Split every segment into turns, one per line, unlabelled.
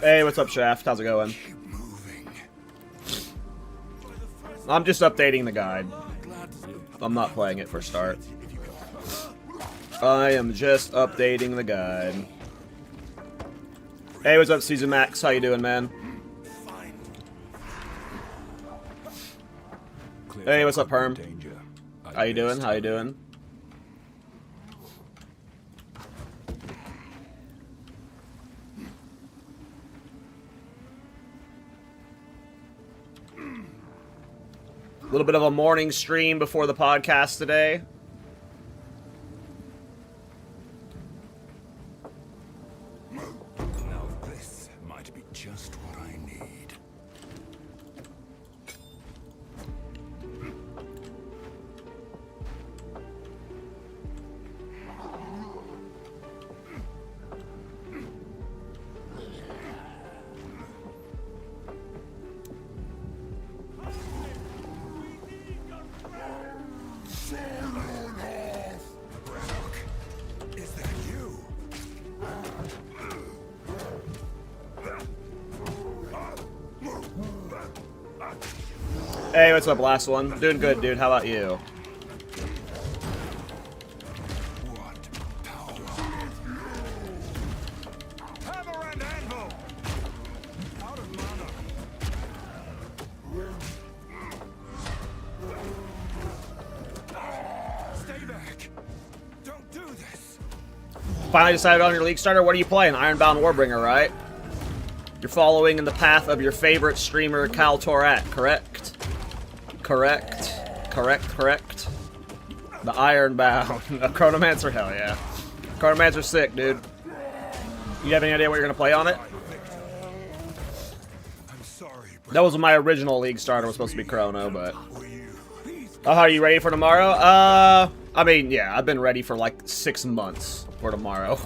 Hey, what's up, Shaft? How's it going? I'm just updating the guide. I'm not playing it for start. I am just updating the guide. Hey, what's up, Season Max? How you doing, man? Hey, what's up, Perm? How you doing? How you doing? A little bit of a morning stream before the podcast today.
Now this might be just what I need. Is that you?
Hey, what's up, last one? Doing good, dude. How about you?
What power? Hammer and anvil. Out of mana. Stay back. Don't do this.
Finally decided on your league starter. What are you playing? Ironbound Warbringer, right? You're following in the path of your favorite streamer, Cal Torat, correct? Correct. Correct. The Ironbound. A Chronomancer, hell yeah. Chronomancer's sick, dude. You have any idea what you're gonna play on it?
I'm sorry,
That was my original league starter. Was supposed to be Chrono, but. Oh, are you ready for tomorrow? I mean, yeah, I've been ready for like 6 months for tomorrow.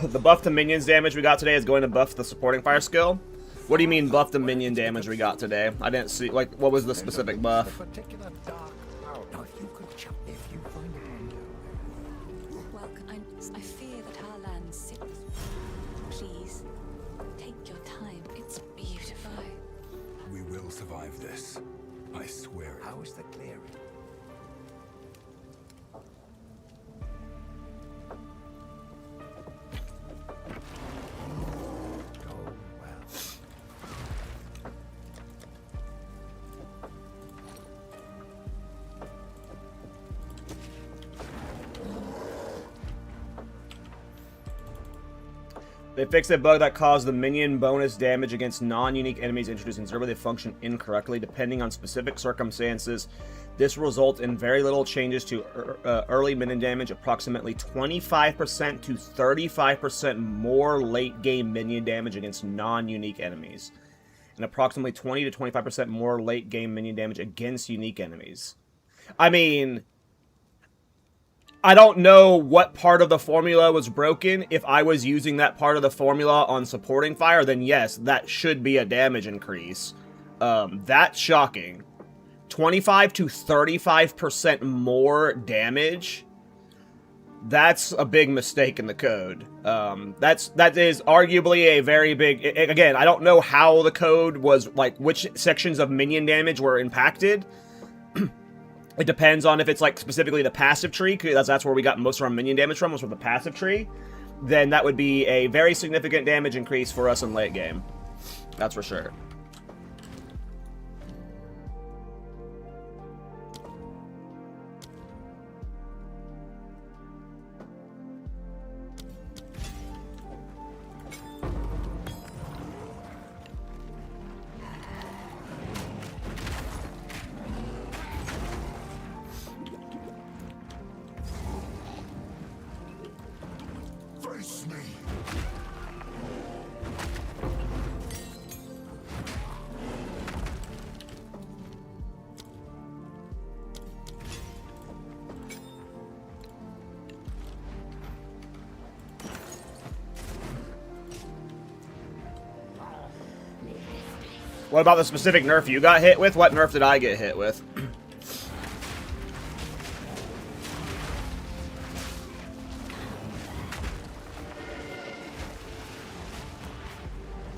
The buff to minions damage we got today is going to buff the supporting fire skill. What do you mean buff to minion damage we got today? I didn't see, like, what was the specific buff?
Well, I fear that our land sits. Please, take your time. It's beautiful.
We will survive this. I swear it.
How is the clearing?
They fixed a bug that caused the minion bonus damage against non-unique enemies introduced in Zerba. They function incorrectly. Depending on specific circumstances, this results in very little changes to early minion damage, approximately 25% to 35% more late-game minion damage against non-unique enemies, and approximately 20 to 25% more late-game minion damage against unique enemies. I mean, I don't know what part of the formula was broken. If I was using that part of the formula on supporting fire, then yes, that should be a damage increase. That's shocking. 25 to 35% more damage. That's a big mistake in the code. That is arguably a very big. Again, I don't know how the code was, like, which sections of minion damage were impacted. It depends on if it's, like, specifically the passive tree, because that's where we got most of our minion damage from, was from the passive tree. Then that would be a very significant damage increase for us in late game. That's for sure.
Face me.
What about the specific nerf you got hit with? What nerf did I get hit with?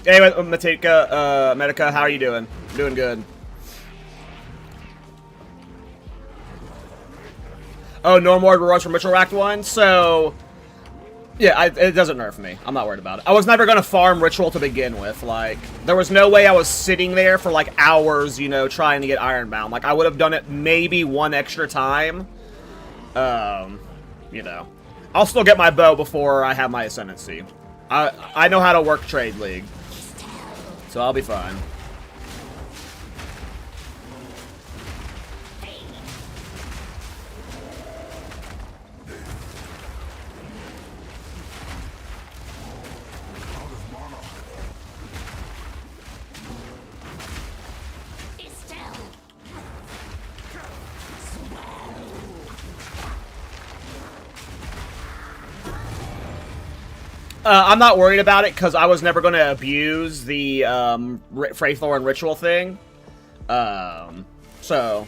Anyway, Matika, Medica, how are you doing? Doing good. Oh, no more rewards from Ritual Act 1? So, yeah, it doesn't nerf me. I'm not worried about it. I was never going to farm Ritual to begin with. Like, there was no way I was sitting there for, like, hours, you know, trying to get Ironbound. Like, I would have done it maybe one extra time. You know. I'll still get my bow before I have my Ascendancy. I know how to work Trade League. So I'll be fine. I'm not worried about it because I was never going to abuse the Freythorn ritual thing. So,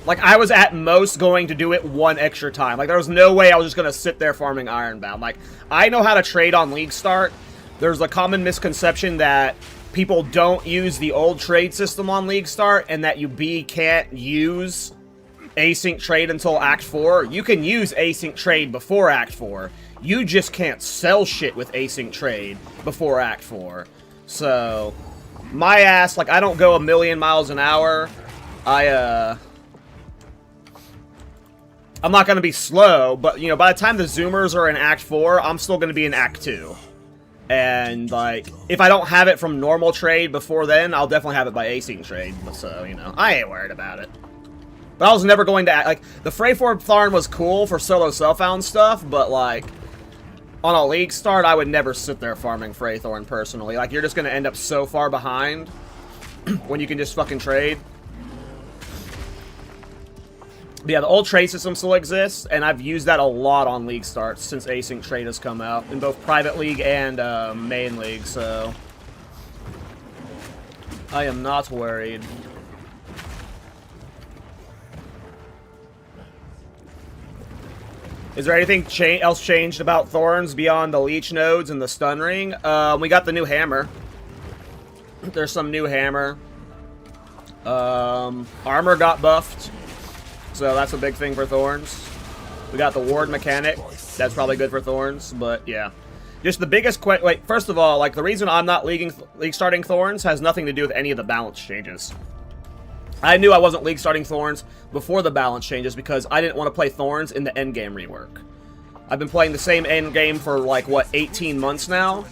like, I was at most going to do it one extra time. Like, there was no way I was just going to sit there farming Ironbound. Like, I know how to trade on League Start. There's a common misconception that people don't use the old trade system on League Start and that you can't use async trade until Act 4. You can use async trade before Act 4. You just can't sell shit with async trade before Act 4. So, my ass, like, I don't go a million miles an hour. I'm not going to be slow, but, you know, by the time the Zoomers are in Act 4, I'm still going to be in Act 2. And, like, if I don't have it from normal trade before then, I'll definitely have it by async trade. So, you know, I ain't worried about it. But I was never going to act, like, the Freythorn Thorn was cool for solo self-found stuff, but, like, on a League Start, I would never sit there farming Freythorn personally. Like, you're just going to end up so far behind when you can just fucking trade. But yeah, the old trade system still exists, and I've used that a lot on League Starts since async trade has come out, in both Private League and Main League, so I am not worried. Is there anything else changed about Thorns beyond the Leech Nodes and the Stun Ring? We got the new hammer. There's some new hammer. Armor got buffed. So that's a big thing for Thorns. We got the ward mechanic. That's probably good for Thorns, but yeah. Just the biggest like, first of all, like, the reason I'm not league starting Thorns has nothing to do with any of the balance changes. I knew I wasn't League starting Thorns before the balance changes because I didn't want to play Thorns in the endgame rework. I've been playing the same endgame for, like, what, 18 months now?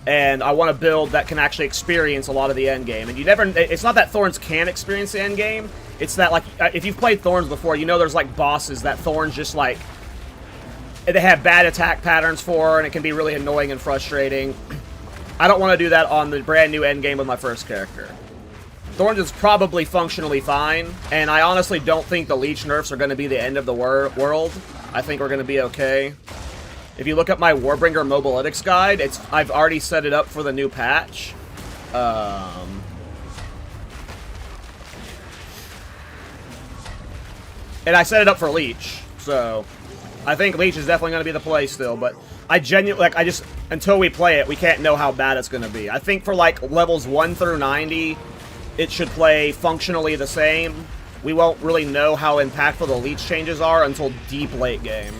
And I want to build that can actually experience a lot of the endgame. And you never... It's not that Thorns can experience the endgame. It's that, like, if you've played Thorns before, you know there's, like, bosses that Thorns just, like... They have bad attack patterns for, and it can be really annoying and frustrating. I don't want to do that on the brand new endgame with my first character. Thorns is probably functionally fine, and I honestly don't think the Leech nerfs are going to be the end of the world. I think we're going to be okay. If you look at my Warbringer Mobilytics guide, I've already set it up for the new patch. And I set it up for Leech, so I think Leech is definitely going to be the play still, but I genuinely, like, until we play it, we can't know how bad it's going to be. I think for, like, levels 1 through 90... it should play functionally the same. We won't really know how impactful the Leech changes are until deep late game.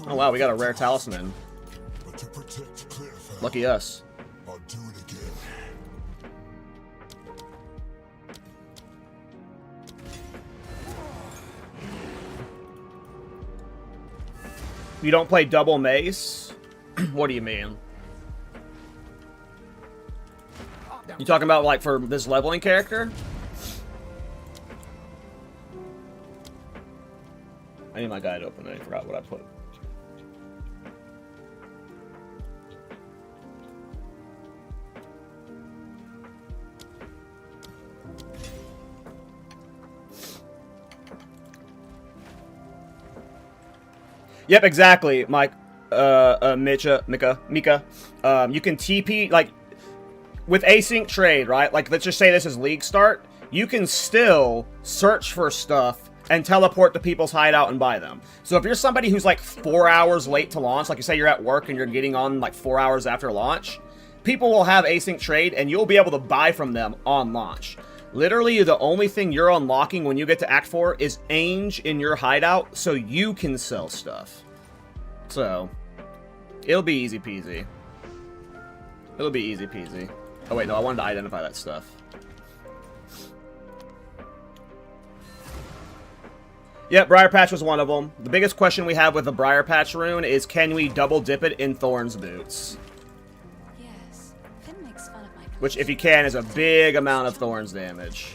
Oh wow, we got a rare talisman. Lucky us.
I'll do it again.
You don't play double mace? What do you mean? You talking about, like, for this leveling character? I need my guide open. I forgot what I put. Yep, exactly, Mike. Mika. You can TP, like, with async trade, right? Like, let's just say this is League Start. You can still search for stuff and teleport to people's hideout and buy them. So if you're somebody who's, like, 4 hours late to launch, like you say you're at work and you're getting on, like, 4 hours after launch, people will have async trade, and you'll be able to buy from them on launch. Literally, the only thing you're unlocking when you get to Act 4 is Ainge in your hideout, so you can sell stuff. So, it'll be easy peasy. It'll be easy peasy. Oh wait, no, I wanted to identify that stuff. Yep, Briar Patch was one of them. The biggest question we have with the Briar Patch rune is, can we double dip it in Thorns boots?
Yes. Finn makes fun of my
Which, if you can, is a big amount of Thorns damage.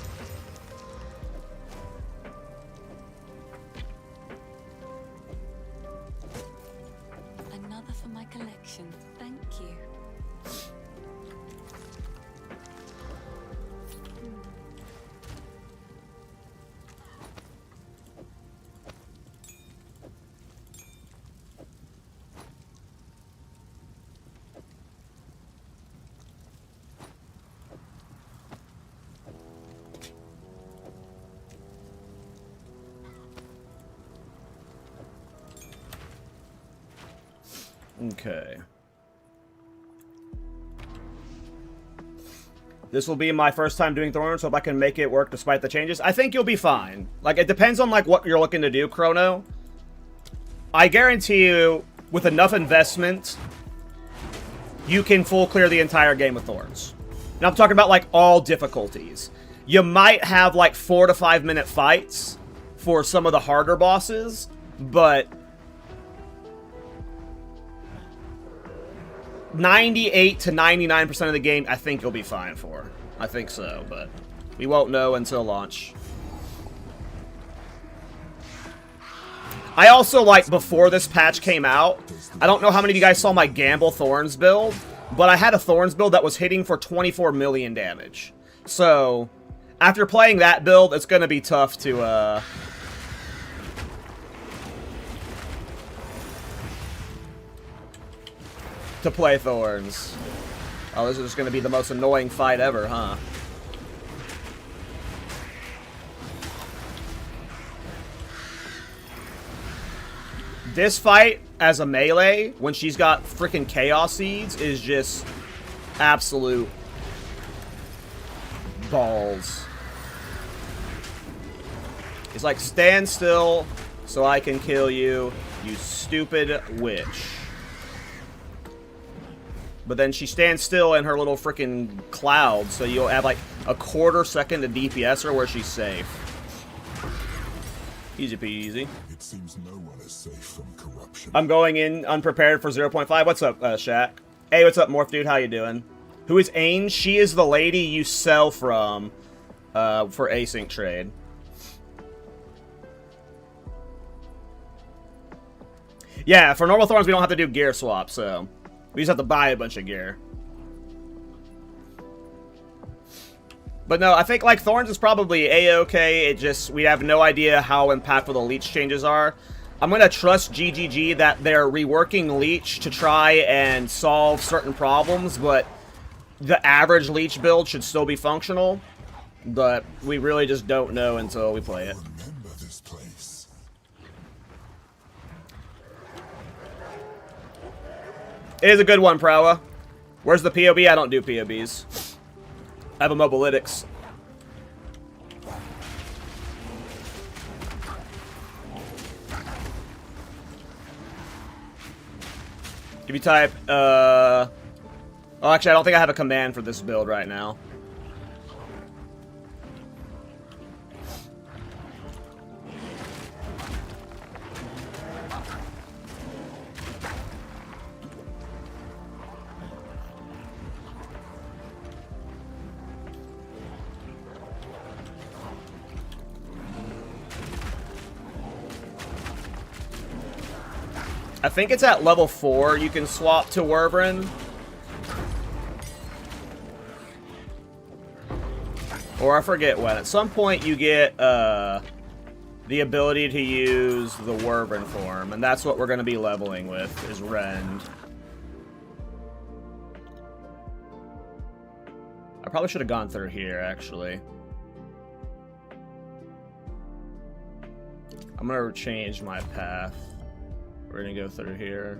Another for my collection. Thank you.
Okay. This will be my first time doing Thorns. Hope I can make it work despite the changes. I think you'll be fine. Like, it depends on, like, what you're looking to do, Chrono. I guarantee you, with enough investment, you can full clear the entire game with Thorns. And I'm talking about, like, all difficulties. You might have, like, 4 to 5 minute fights for some of the harder bosses, but 98 to 99% of the game, I think you'll be fine for. I think so, but we won't know until launch. I also, like, before this patch came out, I don't know how many of you guys saw my Gamble Thorns build, but I had a Thorns build that was hitting for 24 million damage. So, after playing that build, it's gonna be tough to play Thorns. Oh, this is just going to be the most annoying fight ever, huh? This fight, as a melee, when she's got freaking Chaos Seeds, is just absolute balls. It's like, stand still so I can kill you, you stupid witch. But then she stands still in her little freaking cloud, so you'll have like a quarter second to DPS her where she's safe. Easy peasy.
It seems no one is safe from corruption.
I'm going in unprepared for 0.5. What's up, Shaq? Hey, what's up, Morph Dude? How you doing? Who is Ainge? She is the lady you sell from for async trade. Yeah, for normal Thorns, we don't have to do gear swap, so we just have to buy a bunch of gear. But no, I think, like, Thorns is probably A-okay. It just, we have no idea how impactful the Leech changes are. I'm going to trust GGG that they're reworking Leech to try and solve certain problems, but the average Leech build should still be functional. But we really just don't know until we play it.
Remember this place.
It is a good one, Prowa. Where's the POB? I don't do POBs. I have a mobilytics. If you type, oh, actually, I don't think I have a command for this build right now. I think it's at level 4 you can swap to Warbringer. Or I forget when. At some point you get the ability to use the Warbringer form, and that's what we're going to be leveling with, is Rend. I probably should have gone through here, actually. I'm going to change my path. We're gonna go through here.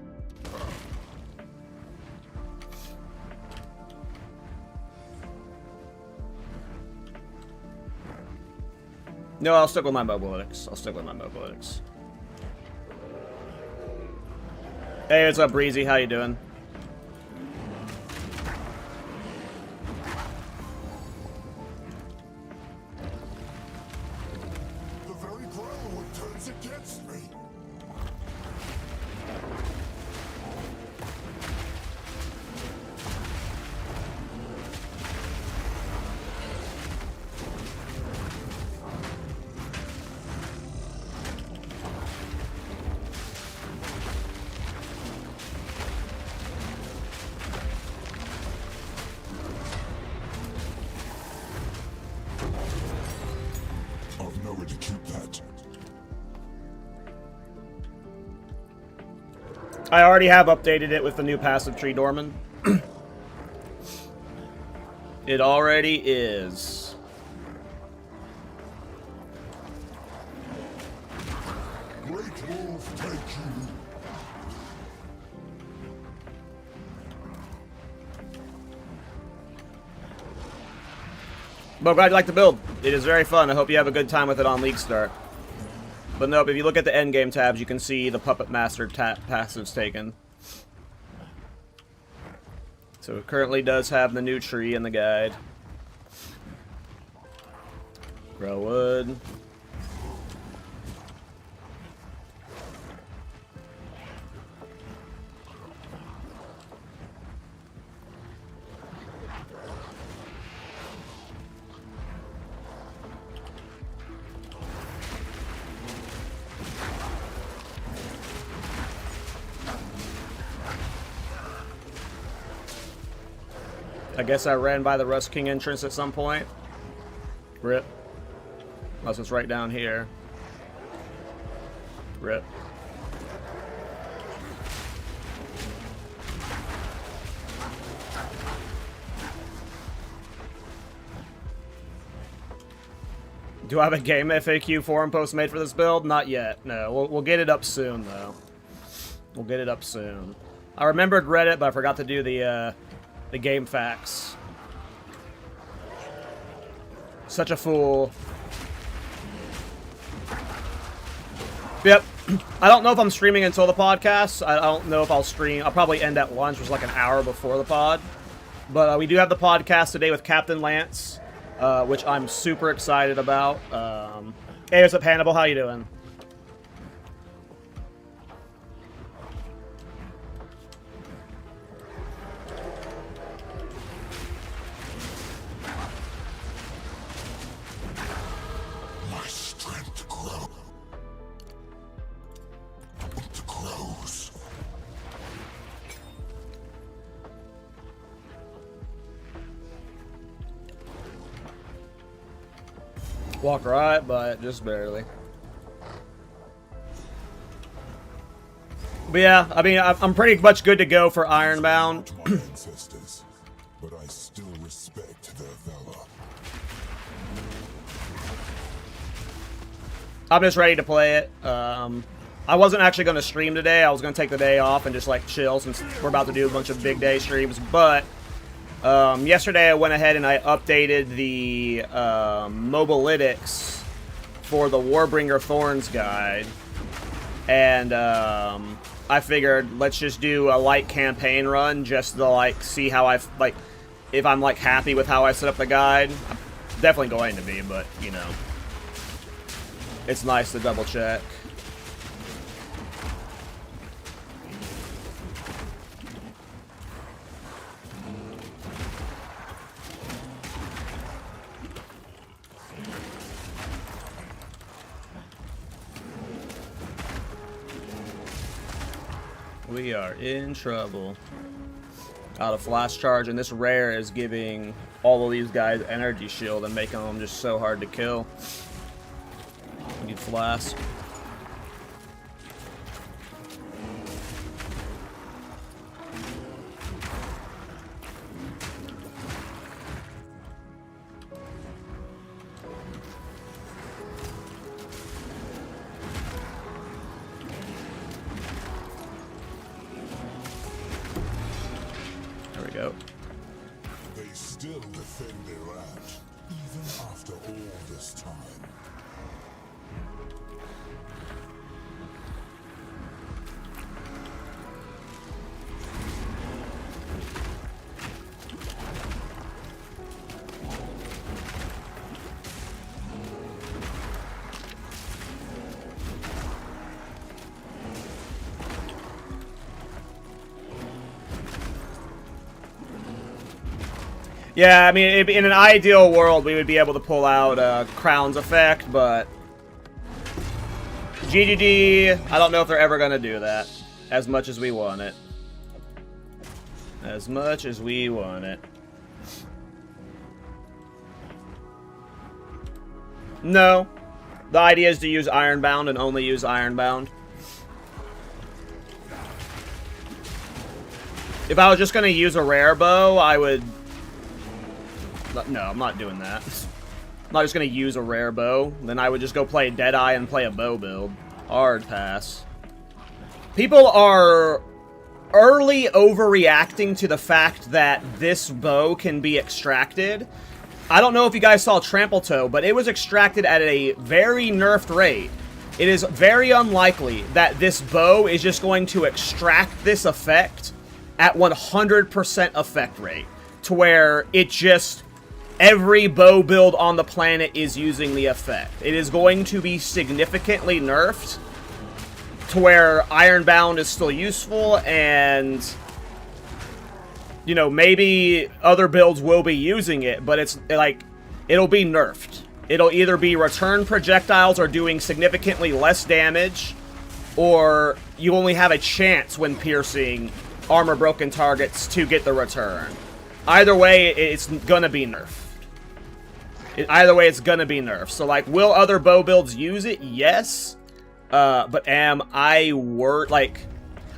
No, I'll stick with my mobilitics. I'll stick with my mobilitics. Hey, what's up, Breezy? How you doing?
The very Brotherhood turns against me. I've nowhere to keep that.
I already have updated it with the new passive tree Dorman. It already is.
Great wolf, take you.
But glad you like the build. It is very fun. I hope you have a good time with it on League Start. But nope, if you look at the endgame tabs, you can see the Puppet Master passives taken. So it currently does have the new tree in the guide. Grow wood. I guess I ran by the Rust King entrance at some point. Rip. Unless it's right down here. Rip. Do I have a game FAQ forum post made for this build? Not yet. No, we'll get it up soon, though. We'll get it up soon. I remembered Reddit, but I forgot to do the game facts. Such a fool. Yep. I don't know if I'm streaming until the podcast. I don't know if I'll stream. I'll probably end at lunch, which is like an hour before the pod. But we do have the podcast today with Captain Lance, which I'm super excited about. Hey, what's up, Hannibal? How you doing?
My strength grows. It grows.
Walk right, but just barely. But yeah, I mean, I'm pretty much good to go for Ironbound.
Not my ancestors, but I still respect their valor.
I'm just ready to play it. I wasn't actually going to stream today. I was going to take the day off and just like chill since we're about to do a bunch of big day streams. But yesterday I went ahead and I updated the mobilitics for the Warbringer Thorns guide. And I figured let's just do a light campaign run just to like see how if I'm like happy with how I set up the guide. I'm definitely going to be, but you know. It's nice to double check. We are in trouble. Out of flash charge, and this rare is giving all of these guys energy shield and making them just so hard to kill. Need flask. There we go.
They still defend their land, even after all this time.
Yeah, I mean, in an ideal world, we would be able to pull out Crown's effect, but GGG, I don't know if they're ever going to do that, as much as we want it. As much as we want it. No. The idea is to use Ironbound and only use Ironbound. If I was just going to use a rare bow, I would... No, I'm not doing that. I'm not just going to use a rare bow. Then I would just go play Deadeye and play a bow build. Hard pass. People are early overreacting to the fact that this bow can be extracted. I don't know if you guys saw Trample Toe, but it was extracted at a very nerfed rate. It is very unlikely that this bow is just going to extract this effect at 100% effect rate, to where it just, every bow build on the planet is using the effect. It is going to be significantly nerfed to where Ironbound is still useful, and, you know, maybe other builds will be using it, but it's like, it'll be nerfed. It'll either be return projectiles or doing significantly less damage, or you only have a chance when piercing armor broken targets to get the return. Either way, it's gonna be nerfed. Either way, it's gonna be nerfed. So, like, will other bow builds use it? Yes. But am I like...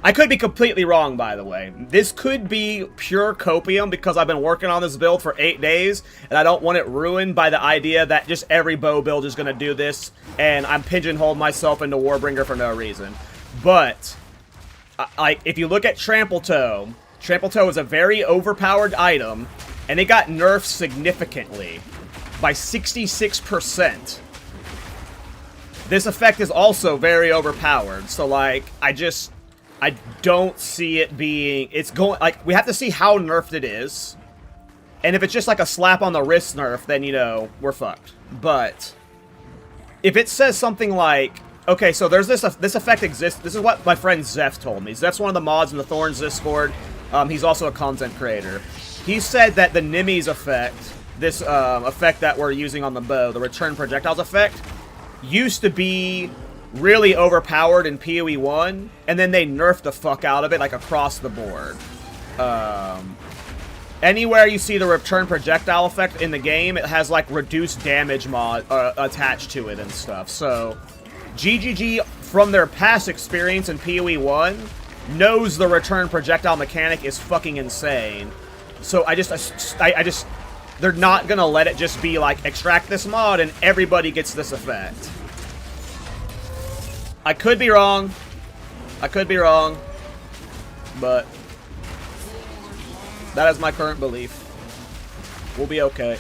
I could be completely wrong, by the way. This could be pure copium because I've been working on this build for 8 days, and I don't want it ruined by the idea that just every bow build is gonna do this, and I'm pigeonholed myself into Warbringer for no reason. But... like, if you look at Trample Toe, Trample Toe is a very overpowered item, and it got nerfed significantly by 66%. This effect is also very overpowered, so, like, I don't see it being, it's going, like, we have to see how nerfed it is, and if it's just like a slap on the wrist nerf, then, you know, we're fucked. But if it says something like, okay, so there's this effect exists. This is what my friend Zeph told me. Zeph's one of the mods in the Thorns Discord. He's also a content creator. He said that the Nimmy's effect, this effect that we're using on the bow, the return projectiles effect, used to be really overpowered in PoE 1, and then they nerfed the fuck out of it, like, across the board. Anywhere you see the return projectile effect in the game, it has, like, reduced damage mod attached to it and stuff, so... GGG, from their past experience in PoE 1, knows the return projectile mechanic is fucking insane. So I just, they're not gonna let it just be like, extract this mod and everybody gets this effect. I could be wrong. I could be wrong. But that is my current belief. We'll be okay.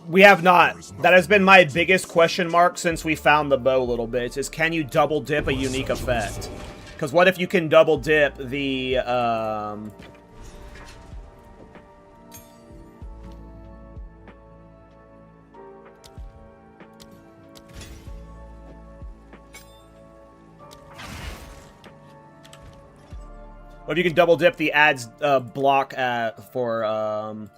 We have not. That has been my biggest question mark since we found the bow little bits, is can you double dip a unique effect? Because what if you can double dip the, what if you can double dip the adds block for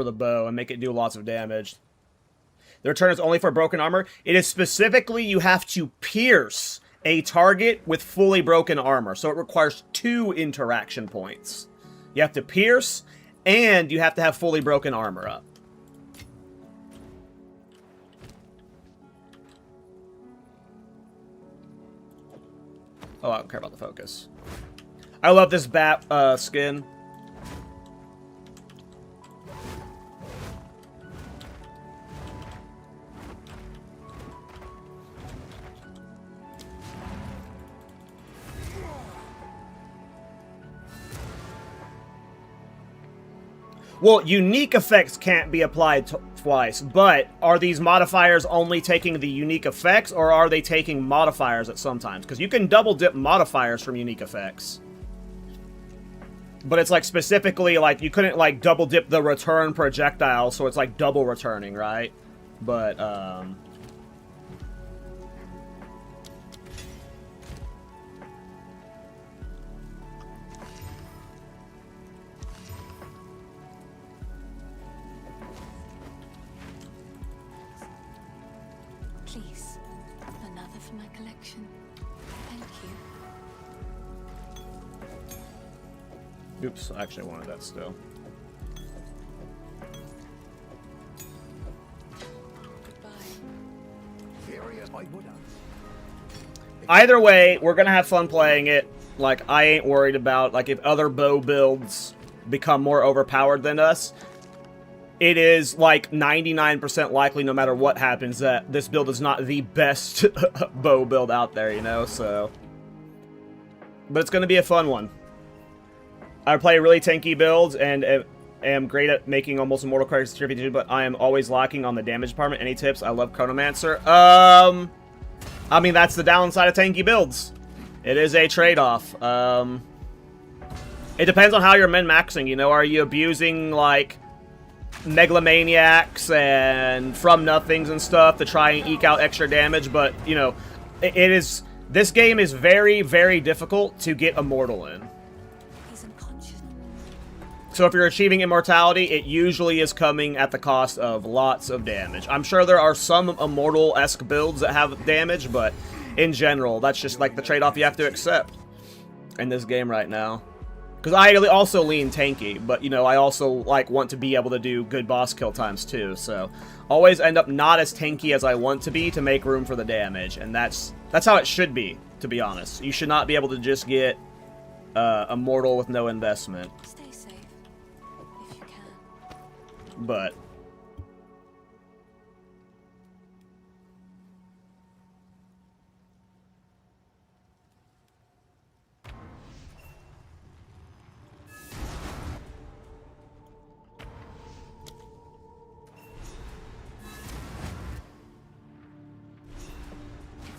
the bow and make it do lots of damage. The return is only for broken armor. It is specifically you have to pierce a target with fully broken armor, so it requires 2 interaction points. You have to pierce, and you have to have fully broken armor up. Oh, I don't care about the focus. I love this bat skin. Well, unique effects can't be applied twice. But are these modifiers only taking the unique effects, or are they taking modifiers at some times? Because you can double dip modifiers from unique effects. But it's like specifically like you couldn't like double dip the return projectile, so it's like double returning, right? But
Please, another for my collection. Thank you.
oops, I actually wanted that still. Either way, we're gonna have fun playing it. Like, I ain't worried about, like, if other bow builds become more overpowered than us. It is, like, 99% likely, no matter what happens, that this build is not the best bow build out there, you know, so... But it's gonna be a fun one. I play really tanky builds, and am great at making almost immortal characters contribute, but I am always lacking on the damage department. Any tips? I love Chronomancer. I mean, that's the downside of tanky builds. It is a trade-off. It depends on how you're min-maxing, you know? Are you abusing, like, megalomaniacs and from-nothings and stuff to try and eke out extra damage? But, you know, this game is very, very difficult to get immortal in.
He's unconscious.
So if you're achieving immortality, it usually is coming at the cost of lots of damage. I'm sure there are some immortal-esque builds that have damage, but in general, that's just like the trade-off you have to accept in this game right now. Because I also lean tanky, but, you know, I also, like, want to be able to do good boss kill times, too. So, always end up not as tanky as I want to be to make room for the damage. And that's how it should be, to be honest. You should not be able to just get immortal with no investment.
Stay safe, if you can.
But...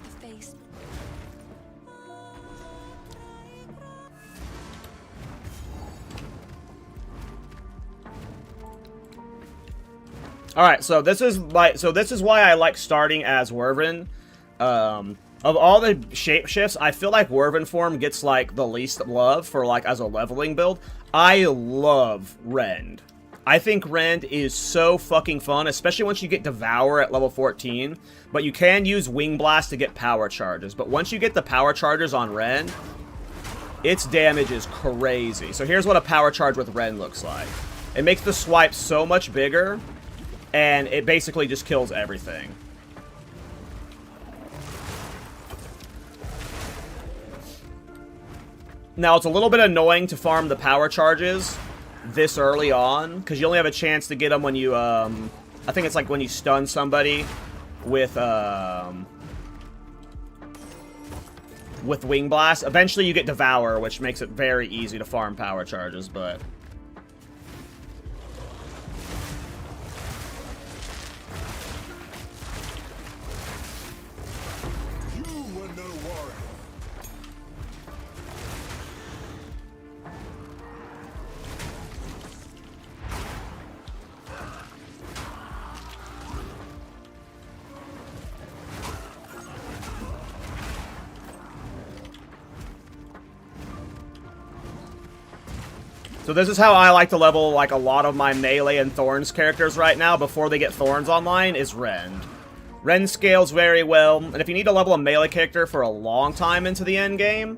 The face.
Alright, so this is why I like starting as Werven. Of all the shapeshifts, I feel like Werven form gets like the least love for like as a leveling build. I love Rend. I think Rend is so fucking fun, especially once you get Devour at level 14. But you can use Wing Blast to get power charges. But once you get the power charges on Rend, its damage is crazy. So here's what a power charge with Rend looks like. It makes the swipe so much bigger, and it basically just kills everything. Now, it's a little bit annoying to farm the power charges this early on, because you only have a chance to get them when you, I think it's like when you stun somebody with Wing Blast. Eventually you get Devour, which makes it very easy to farm power charges, but... So this is how I like to level, like, a lot of my melee and Thorns characters right now before they get Thorns online, is Rend. Rend scales very well, and if you need to level a melee character for a long time into the end game,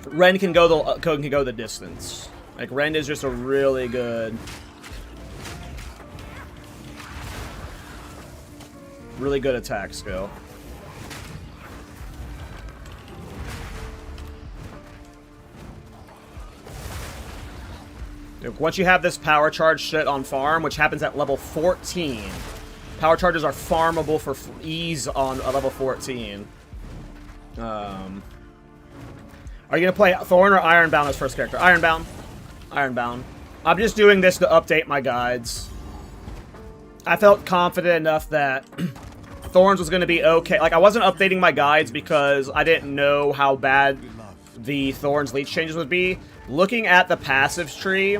Rend can go the distance. Like, Rend is just a really good attack skill. Once you have this power charge shit on farm, which happens at level 14, power charges are farmable for ease on level 14. Are you going to play Thorn or Ironbound as first character? Ironbound. Ironbound. I'm just doing this to update my guides. I felt confident enough that Thorns was going to be okay. Like, I wasn't updating my guides because I didn't know how bad the Thorns leech changes would be. Looking at the passives tree,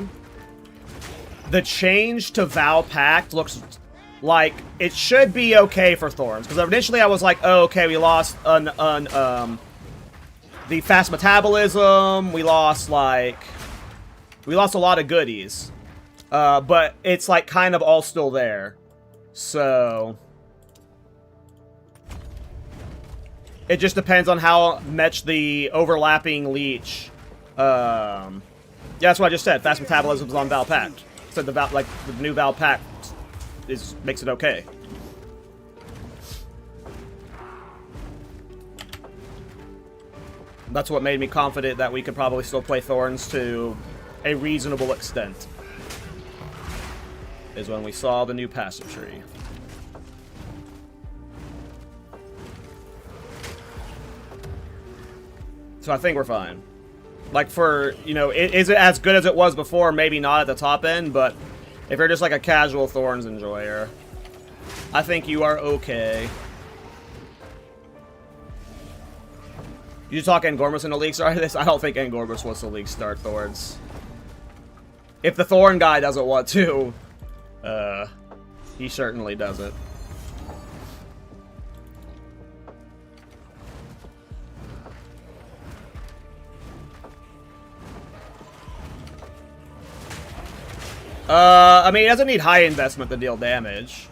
the change to Vow Pact looks like it should be okay for Thorns. Because initially I was like, oh, okay, we lost the fast metabolism. We lost a lot of goodies. But it's like kind of all still there. So it just depends on how much the overlapping leech. Yeah, that's what I just said. Fast metabolism is on Val Pact. Said the new Val Pact makes it okay. That's what made me confident that we could probably still play Thorns to a reasonable extent. Is when we saw the new passive tree. So I think we're fine. Like for, you know, is it as good as it was before? Maybe not at the top end, but if you're just like a casual Thorns enjoyer, I think you are okay. You talk Engormus in the league start this? I don't think Engormus wants to league start Thorns. If the Thorn guy doesn't want to, he certainly doesn't. I mean, it doesn't need high investment to deal damage.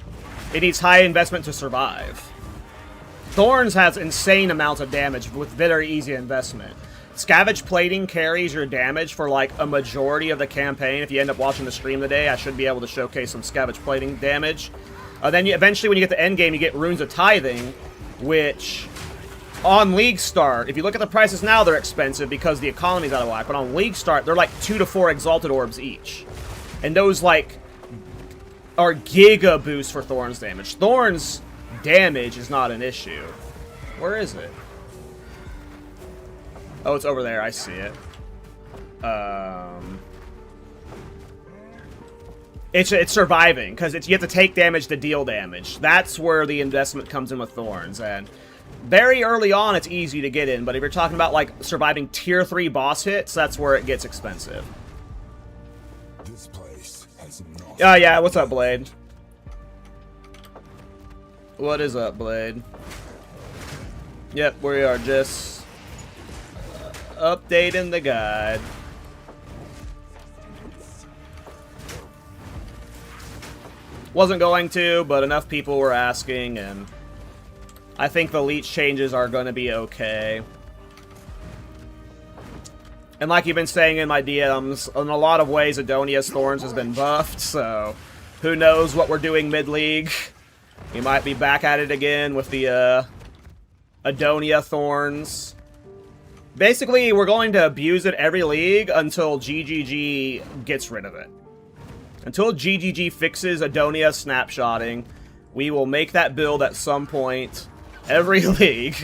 It needs high investment to survive. Thorns has insane amounts of damage with very easy investment. Scavenge Plating carries your damage for like a majority of the campaign. If you end up watching the stream today, I should be able to showcase some Scavenge Plating damage. Then eventually when you get to end game, you get Runes of Tithing, which on League Start, if you look at the prices now, they're expensive because the economy's out of whack. But on League Start, they're like 2 to 4 Exalted Orbs each. And those, like, are giga boosts for Thorns damage. Thorns damage is not an issue. Where is it? Oh, it's over there. I see it. It's surviving, because you have to take damage to deal damage. That's where the investment comes in with Thorns. And very early on, it's easy to get in. But if you're talking about, like, surviving Tier 3 boss hits, that's where it gets expensive.
This place has not.
Oh, yeah. What's up, Blade? What is up, Blade? Yep, we are just updating the guide. Wasn't going to, but enough people were asking, and I think the leech changes are going to be okay. And like you've been saying in my DMs, in a lot of ways, Adonia's Thorns has been buffed, so who knows what we're doing mid-league. We might be back at it again with the Adonia Thorns. Basically, we're going to abuse it every league until GGG gets rid of it. Until GGG fixes Adonia snapshotting, we will make that build at some point every league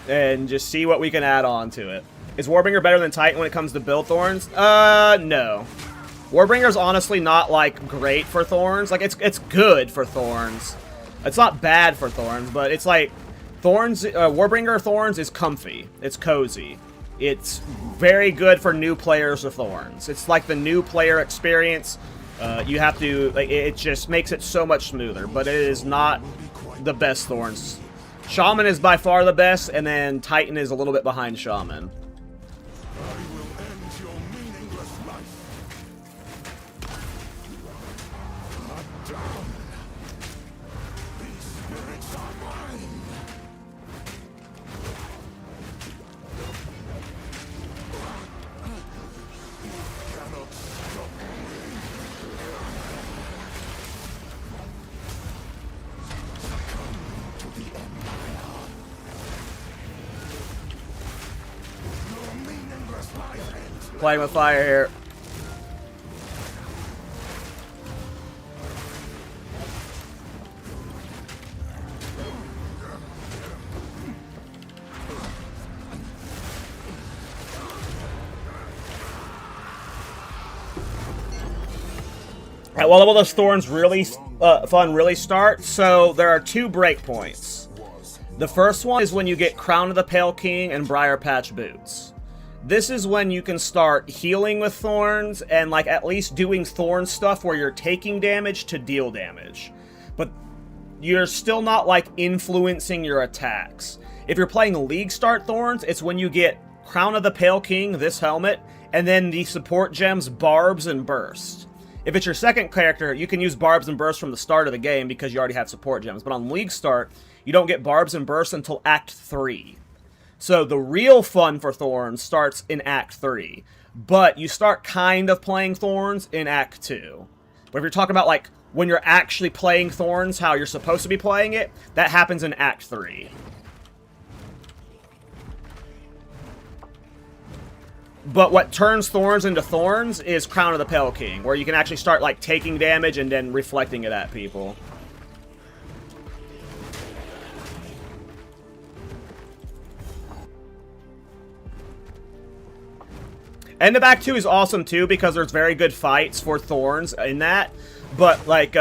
and just see what we can add on to it. Is Warbringer better than Titan when it comes to build Thorns? No. Warbringer's honestly not, like, great for Thorns. Like, it's good for Thorns. It's not bad for Thorns, but it's like Thorns, Warbringer Thorns is comfy. It's cozy. It's very good for new players of Thorns. It's like the new player experience. You have to, like, it just makes it so much smoother, but it is not the best Thorns. Shaman is by far the best, and then Titan is a little bit behind Shaman. Playing with fire here. At what level does Thorns really fun really start? So there are 2 breakpoints. The first one is when you get Crown of the Pale King and Briar Patch Boots. This is when you can start healing with Thorns and like at least doing Thorn stuff where you're taking damage to deal damage. But you're still not like influencing your attacks. If you're playing League Start Thorns, it's when you get Crown of the Pale King, this helmet, and then the support gems Barbs and Burst. If it's your second character, you can use Barbs and Burst from the start of the game because you already have support gems. But on League Start, you don't get Barbs and Burst until Act 3. So the real fun for Thorns starts in Act 3. But you start kind of playing Thorns in Act 2. But if you're talking about like when you're actually playing Thorns, how you're supposed to be playing it, that happens in Act 3. But what turns Thorns into Thorns is Crown of the Pale King, where you can actually start like taking damage and then reflecting it at people. End of Act 2 is awesome too because there's very good fights for Thorns in that. But like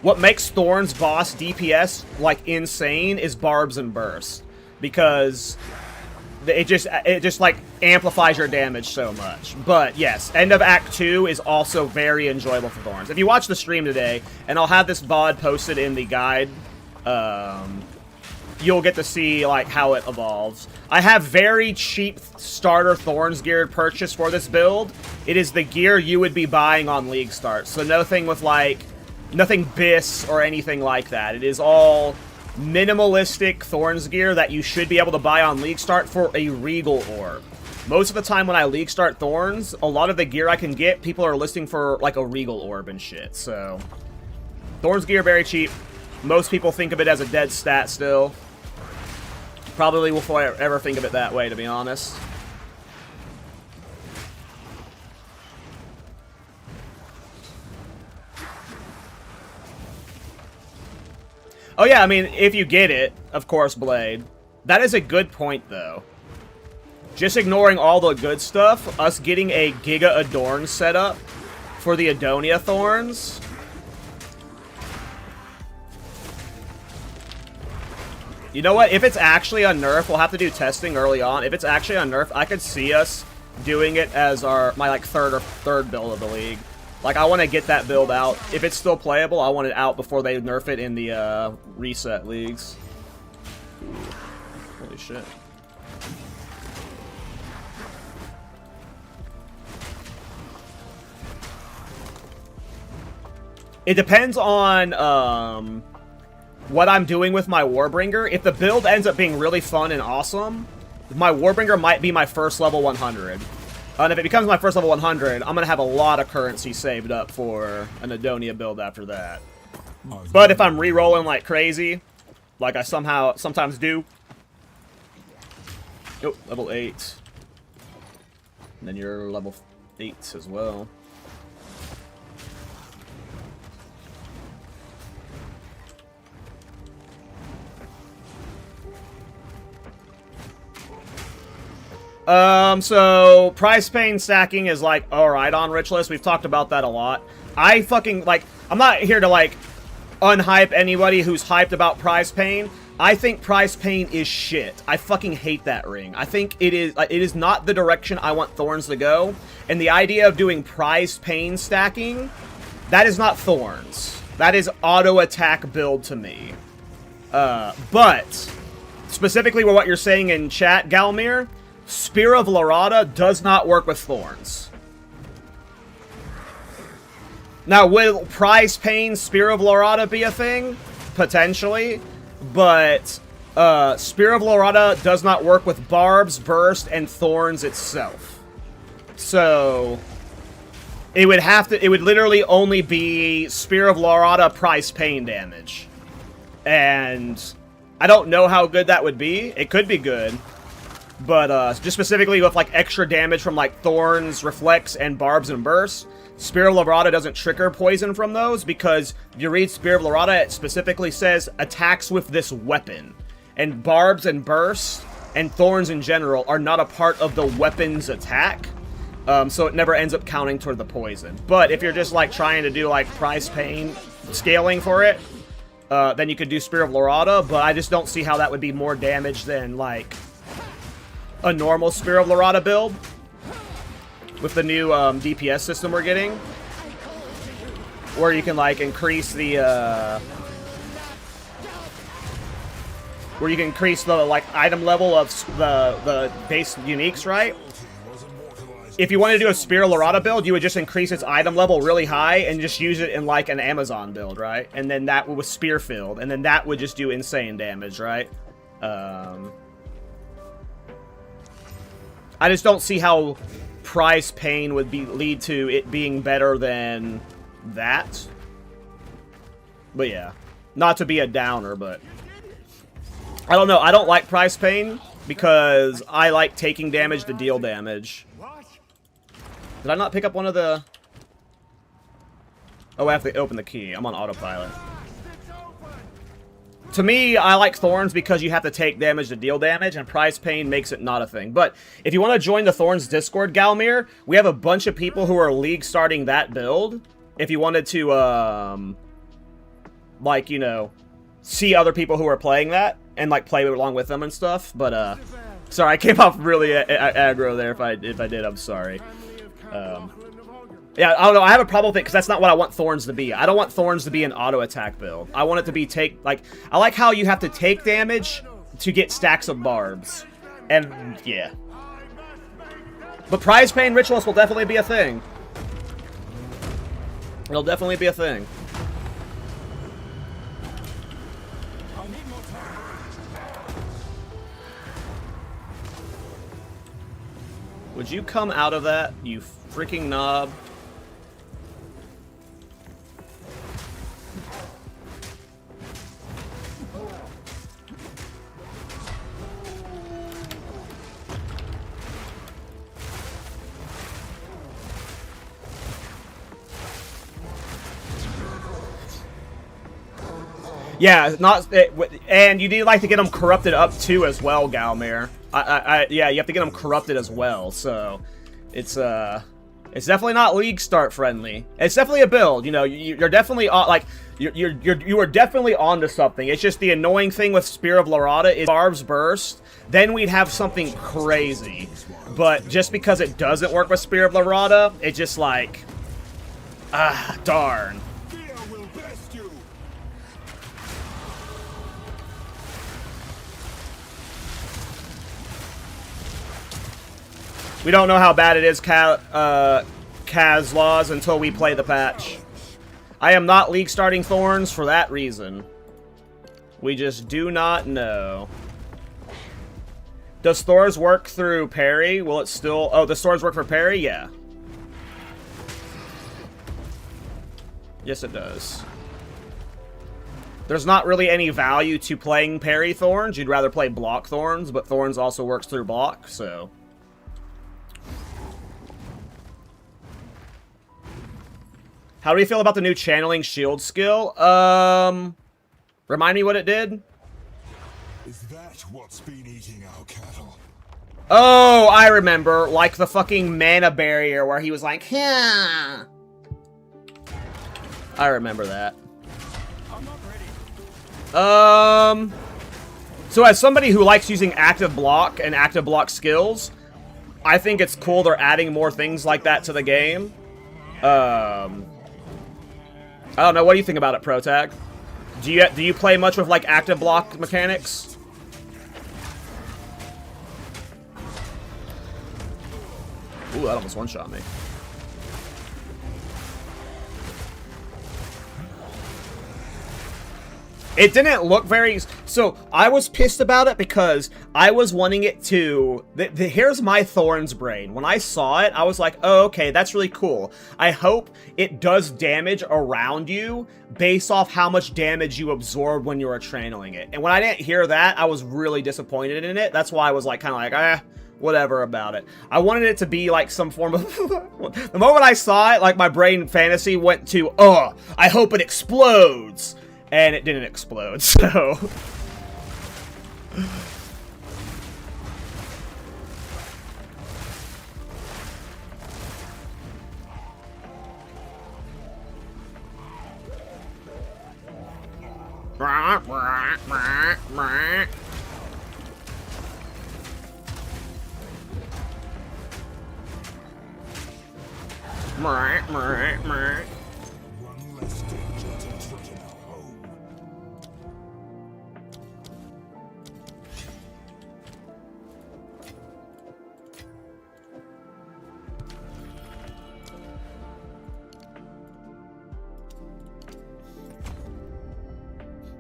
what makes Thorns boss DPS like insane is Barbs and Burst, because it just like amplifies your damage so much. But yes, end of Act 2 is also very enjoyable for Thorns. If you watch the stream today, and I'll have this VOD posted in the guide, you'll get to see like how it evolves. I have very cheap starter Thorns geared purchase for this build. It is the gear you would be buying on League Start, so nothing with like nothing BIS or anything like that. It is all minimalistic Thorns gear that you should be able to buy on League Start for a Regal Orb. Most of the time when I League Start Thorns, a lot of the gear I can get, people are listing for like a Regal Orb and shit, so Thorns gear very cheap. Most people think of it as a dead stat still. Probably will forever think of it that way, to be honest. Oh yeah, I mean, if you get it, of course, Blade. That is a good point, though. Just ignoring all the good stuff, us getting a Giga Adorn setup for the Adonia Thorns. You know what? If it's actually a nerf, we'll have to do testing early on. If it's actually a nerf, I could see us doing it as my like third build of the league. Like, I want to get that build out. If it's still playable, I want it out before they nerf it in the reset leagues. Holy shit. It depends on what I'm doing with my Warbringer. If the build ends up being really fun and awesome, my Warbringer might be my first level 100. And if it becomes my first level 100, I'm going to have a lot of currency saved up for an Adonia build after that. But if I'm re-rolling like crazy, like I sometimes do... Oh, level 8. And then you're level 8 as well. So price pain stacking is like alright on Rich List. We've talked about that a lot. I fucking like, I'm not here to like unhype anybody who's hyped about price pain. I think price pain is shit. I fucking hate that ring. I think it is not the direction I want Thorns to go. And the idea of doing price pain stacking, that is not Thorns. That is auto attack build to me. But specifically with what you're saying in chat, Galmir, Spear of Larada does not work with Thorns. Now, will Prize Pain Spear of Larada be a thing? Potentially. But Spear of Larada does not work with Barbs, Burst, and Thorns itself. So it would literally only be Spear of Larada Price Pain damage. And I don't know how good that would be. It could be good. But just specifically with like extra damage from like Thorns, Reflects, and Barbs and Bursts, Spear of Larada doesn't trigger poison from those because if you read Spear of Larada, it specifically says attacks with this weapon. And Barbs and Bursts and Thorns in general are not a part of the weapon's attack. So it never ends up counting toward the poison. But if you're just like trying to do like price pain scaling for it, then you could do Spear of Lorata, but I just don't see how that would be more damage than like a normal Spear of Lorata build with the new DPS system we're getting, where you can like increase the like item level of the base uniques, right? If you wanted to do a Spear Lorata build, you would just increase its item level really high and just use it in like an Amazon build, right? And then that was Spear filled, and then that would just do insane damage, right? I just don't see how price pain would lead to it being better than that. But yeah, not to be a downer, but I don't know. I don't like price pain because I like taking damage to deal damage. Did I not pick up one of the... Oh, I have to open the key. I'm on autopilot. To me, I like Thorns because you have to take damage to deal damage, and price pain makes it not a thing. But if you want to join the Thorns Discord, Galmir, we have a bunch of people who are league starting that build. If you wanted to, like, you know, see other people who are playing that and, like, play along with them and stuff. But, sorry, I came off really aggro there. If I did, I'm sorry. Yeah, I don't know. I have a problem with it because that's not what I want Thorns to be. I don't want Thorns to be an auto attack build. I want it to be I like how you have to take damage to get stacks of barbs. And yeah. But prize pain ritualist will definitely be a thing. It'll definitely be a thing. Would you come out of that, you freaking knob? Yeah, and you need like to get them corrupted up too as well, Galmir. Yeah, you have to get them corrupted as well. So it's definitely not league start friendly. It's definitely a build. You know, you're definitely like you are definitely onto something. It's just the annoying thing with Spear of Lorata is Barb's Burst. Then we'd have something crazy. But just because it doesn't work with Spear of Lorata, it's just like darn. We don't know how bad it is, Kaz Laws, until we play the patch. I am not league starting Thorns for that reason. We just do not know. Does Thorns work through parry? Will it still... Oh, does Thorns work for parry? Yeah. Yes, it does. There's not really any value to playing parry Thorns. You'd rather play block Thorns, but Thorns also works through block, so... How do you feel about the new channeling shield skill? Remind me what it did?
Is that what's been eating our cattle?
Oh, I remember. Like the fucking mana barrier where he was like, yeah. I remember that. I'm not ready. So as somebody who likes using active block and active block skills, I think it's cool they're adding more things like that to the game. I don't know. What do you think about it, Protag? Do you play much with like active block mechanics? Ooh, that almost one-shot me. It didn't look very... So, I was pissed about it because I was wanting it to... Here's my Thorns brain. When I saw it, I was like, oh, okay, that's really cool. I hope it does damage around you based off how much damage you absorb when you are channeling it. And when I didn't hear that, I was really disappointed in it. That's why I was like, kind of like, whatever about it. I wanted it to be like some form of... The moment I saw it, like my brain fantasy went to, I hope it explodes. And it didn't explode, so...
One less danger to take in our home.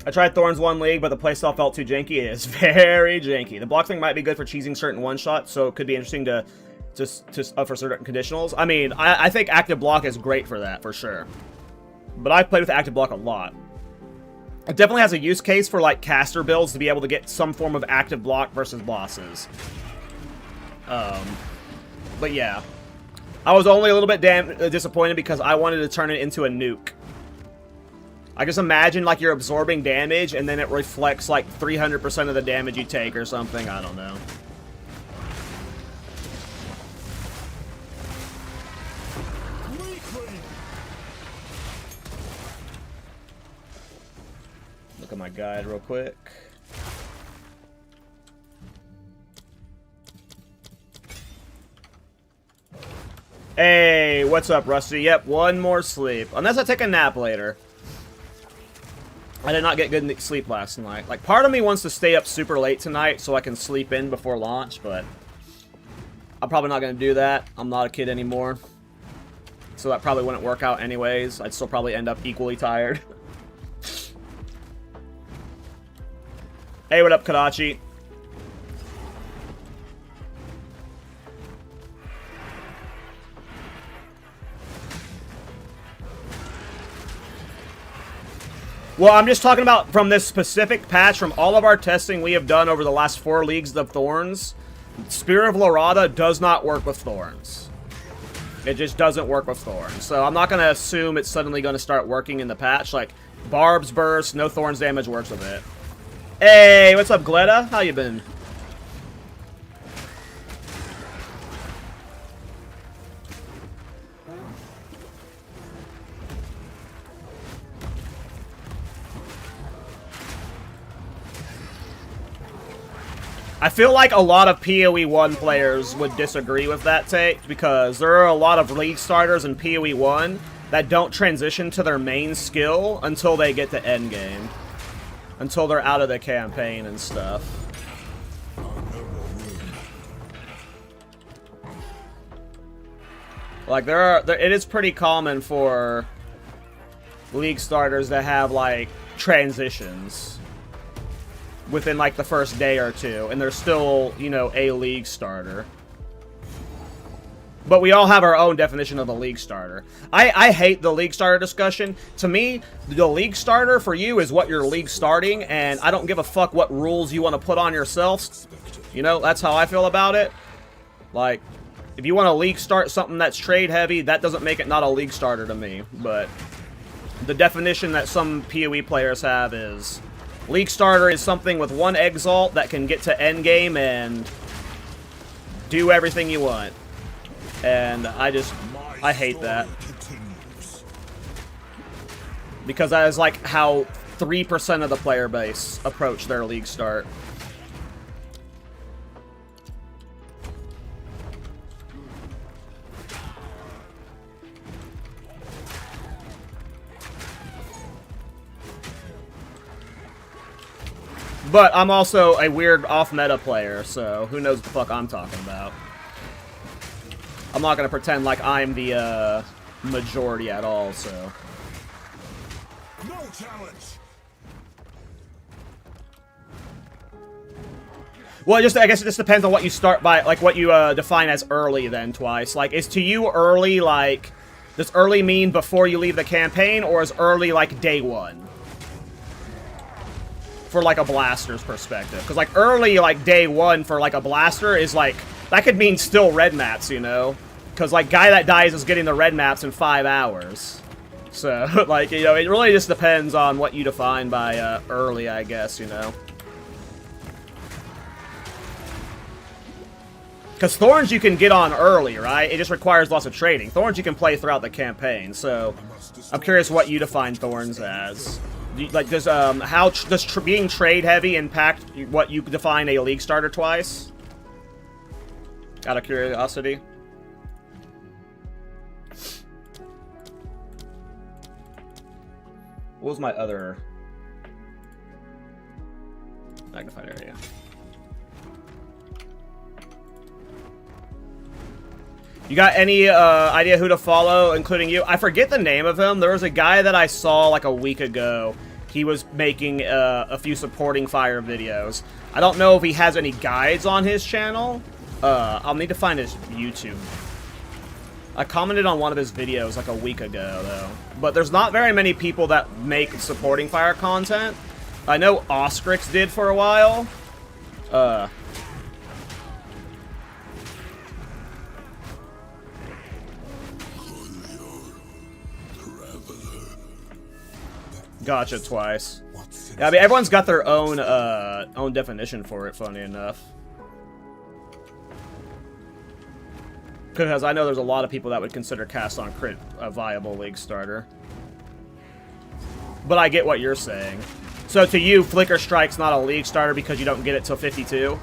I tried Thorns 1 League, but the playstyle felt too janky. It is very janky. The block thing might be good for cheesing certain one-shots, so it could be interesting to for certain conditionals. I mean, I think active block is great for that, for sure. But I've played with active block a lot. It definitely has a use case for, like, caster builds to be able to get some form of active block versus bosses. But yeah. I was only a little bit disappointed because I wanted to turn it into a nuke. I just imagine, like, you're absorbing damage, and then it reflects, like, 300% of the damage you take or something. I don't know. Look at my guide real quick. Hey, what's up, Rusty? Yep, one more sleep. Unless I take a nap later. I did not get good sleep last night. Like, part of me wants to stay up super late tonight so I can sleep in before launch, but I'm probably not going to do that. I'm not a kid anymore. So that probably wouldn't work out anyways. I'd still probably end up equally tired. Hey, what up, Kadachi? Well, I'm just talking about from this specific patch, from all of our testing we have done over the last 4 leagues of Thorns, Spear of Lorada does not work with Thorns. It just doesn't work with Thorns. So I'm not going to assume it's suddenly going to start working in the patch. Like, Barb's Burst, no Thorns damage works with it. Hey, what's up, Gletta? How you been? I feel like a lot of PoE 1 players would disagree with that take, because there are a lot of League starters in PoE 1 that don't transition to their main skill until they get to endgame. Until they're out of the campaign and stuff. Like, it is pretty common for League starters that have, like, transitions within, like, the first day or two, and they're still, you know, a League starter. But we all have our own definition of a League starter. I hate the League starter discussion. To me, the League starter for you is what you're League starting, and I don't give a fuck what rules you want to put on yourself. You know, that's how I feel about it. Like, if you want to League start something that's trade heavy, that doesn't make it not a League starter to me. But the definition that some PoE players have is League starter is something with 1 exalt that can get to endgame and do everything you want. And I hate that. Because that is like how 3% of the player base approach their League start. But I'm also a weird off-meta player, so who knows what the fuck I'm talking about. I'm not going to pretend like I'm the majority at all, so.
No challenge.
Well, I guess it just depends on what you start by, like what you define as early then, Twice. Like, is to you early, like, does early mean before you leave the campaign, or is early like day 1? For like a blaster's perspective. Because like early, like day 1 for like a blaster is like, that could mean still red maps, you know? Because, like, guy that dies is getting the red maps in 5 hours. So, like, you know, it really just depends on what you define by early, I guess, you know? Because Thorns you can get on early, right? It just requires lots of trading. Thorns you can play throughout the campaign, so I'm curious what you define Thorns as. Like, does being trade heavy impact what you define a league starter twice? Out of curiosity. What was my other magnified area? You got any idea who to follow, including you? I forget the name of him. There was a guy that I saw like a week ago. He was making a few supporting fire videos. I don't know if he has any guides on his channel. I'll need to find his YouTube. I commented on one of his videos like a week ago, though. But there's not very many people that make supporting fire content. I know Oscrix did for a while. Gotcha, twice. Yeah, I mean, everyone's got their own definition for it, funny enough. Because I know there's a lot of people that would consider Cast on Crit a viable league starter. But I get what you're saying. So to you, Flicker Strike's not a league starter because you don't get it till 52?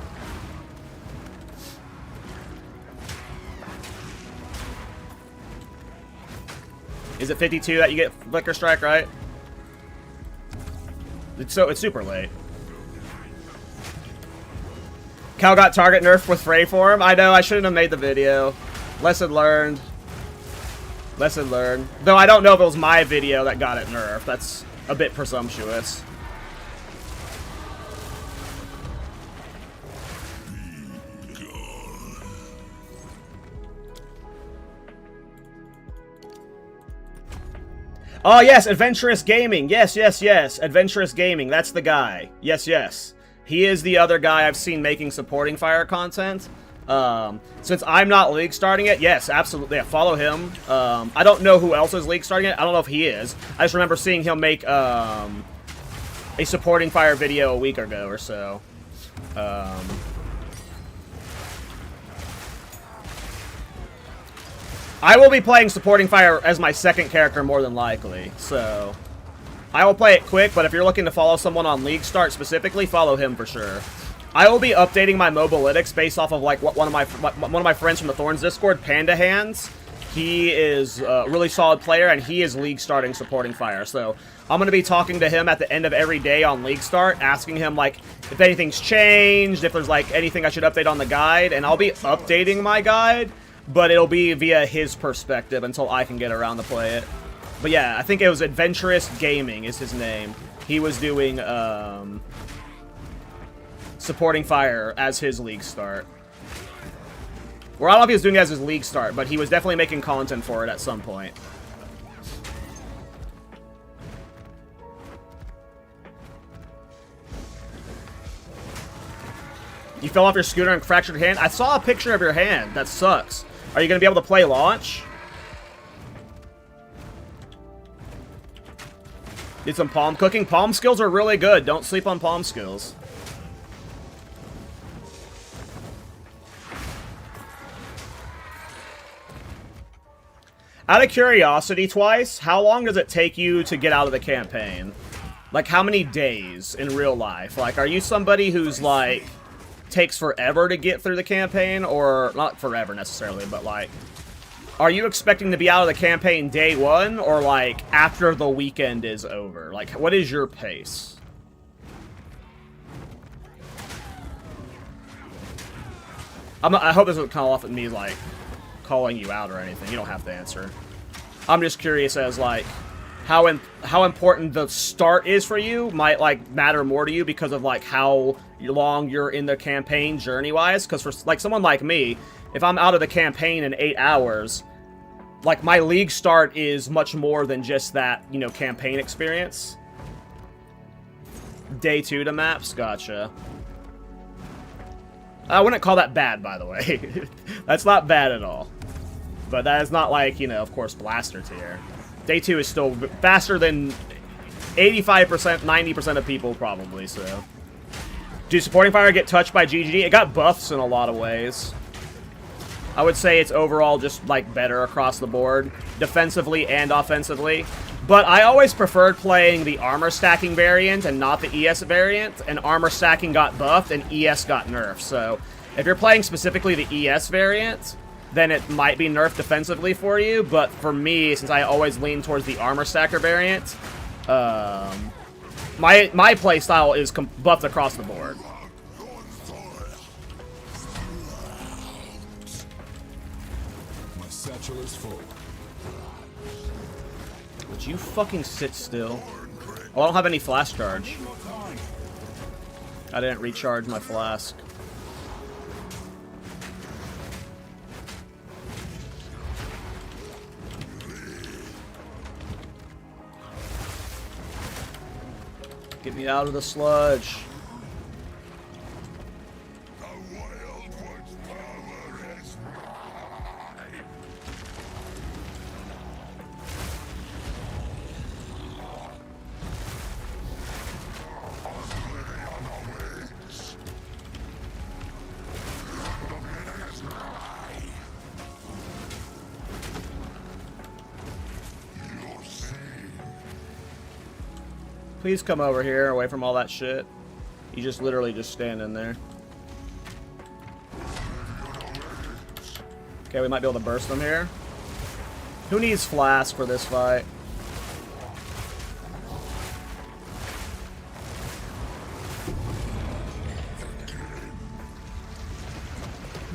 Is it 52 that you get Flicker Strike, right? It's super late. Cal got target nerfed with Frey form. I know, I shouldn't have made the video. Lesson learned. Lesson learned. Though I don't know if it was my video that got it nerfed. That's a bit presumptuous. Oh, yes, Adventurous Gaming. Yes, yes, yes. Adventurous Gaming. That's the guy. Yes, yes. He is the other guy I've seen making supporting fire content. Since I'm not league starting it, yes, absolutely. Yeah, follow him. I don't know who else is league starting it. I don't know if he is. I just remember seeing him make a supporting fire video a week ago or so. I will be playing supporting fire as my second character more than likely, so I will play it quick, but if you're looking to follow someone on League Start specifically, follow him for sure. I will be updating my mobilytics based off of like what one of my friends from the Thorns Discord, Panda Hands. He is a really solid player, and he is League starting supporting fire, so I'm going to be talking to him at the end of every day on League Start, asking him like if anything's changed, if there's like anything I should update on the guide, and I'll be updating my guide, but it'll be via his perspective until I can get around to play it. But yeah, I think it was Adventurous Gaming is his name. He was doing supporting fire as his league start. Or I don't know if he was doing it as his league start, but he was definitely making content for it at some point. You fell off your scooter and fractured your hand? I saw a picture of your hand. That sucks. Are you going to be able to play launch? Did some palm cooking. Palm skills are really good. Don't sleep on palm skills. Out of curiosity, Twice, how long does it take you to get out of the campaign? Like, how many days in real life? Like, are you somebody who's, like, takes forever to get through the campaign? Or, not forever necessarily, but, like, are you expecting to be out of the campaign day one? Or, like, after the weekend is over? Like, what is your pace? I hope this doesn't come off at me, like, calling you out or anything. You don't have to answer. I'm just curious as, like, how important the start is for you might, like, matter more to you because of, like, how long you're in the campaign journey-wise. Because for, like, someone like me, if I'm out of the campaign in 8 hours, like, my league start is much more than just that, you know, campaign experience. Day 2 to maps? Gotcha. I wouldn't call that bad, by the way. That's not bad at all. But that is not like, you know, of course, Blaster tier. Day 2 is still faster than 85%, 90% of people, probably, so. Do supporting fire get touched by GGD? It got buffs in a lot of ways. I would say it's overall just, like, better across the board, defensively and offensively. But I always preferred playing the armor stacking variant and not the ES variant, and armor stacking got buffed and ES got nerfed. So if you're playing specifically the ES variant, then it might be nerfed defensively for you, but for me, since I always lean towards the armor stacker variant, my playstyle is buffed across the board.
My satchel is full.
Would you fucking sit still? Oh, I don't have any flask charge. I didn't recharge my flask. Get me out of the sludge. Please come over here, away from all that shit. You just literally just stand in there. Okay, we might be able to burst them here. Who needs flask for this fight?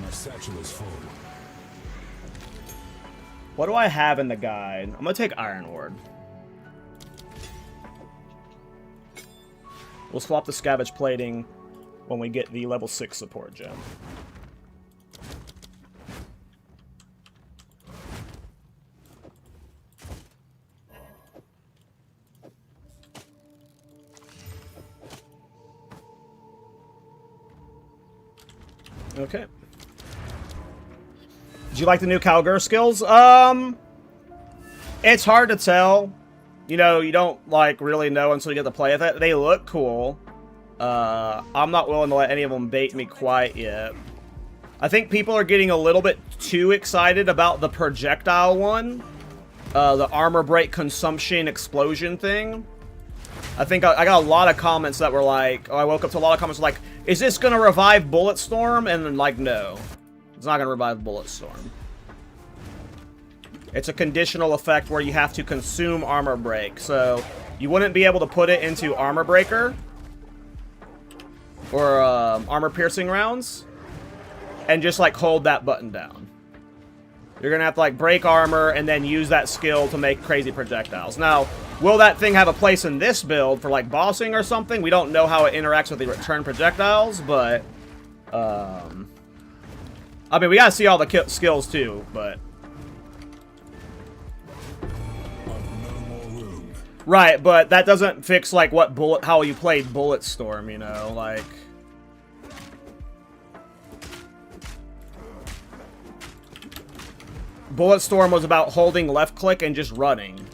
My satchel is full.
What do I have in the guide? I'm gonna take Iron Ward. We'll swap the Scavenge Plating when we get the level 6 support gem. Okay. Did you like the new Calgur skills? It's hard to tell. You know, you don't, like, really know until you get to play with it. They look cool. I'm not willing to let any of them bait me quite yet. I think people are getting a little bit too excited about the projectile one. The armor break consumption explosion thing. I think I got a lot of comments that were like, oh, I woke up to a lot of comments like, is this going to revive Bulletstorm? And then, like, no. It's not going to revive Bulletstorm. It's a conditional effect where you have to consume Armor Break. So, you wouldn't be able to put it into Armor Breaker. Or Armor Piercing rounds. And just, like, hold that button down. You're going to have to, like, break armor and then use that skill to make crazy projectiles. Now, will that thing have a place in this build for, like, bossing or something? We don't know how it interacts with the return projectiles, but... I mean, we gotta see all the skills, too, but... Right, but that doesn't fix, like, how you played Bulletstorm, you know, like... Bulletstorm was about holding left click and just running.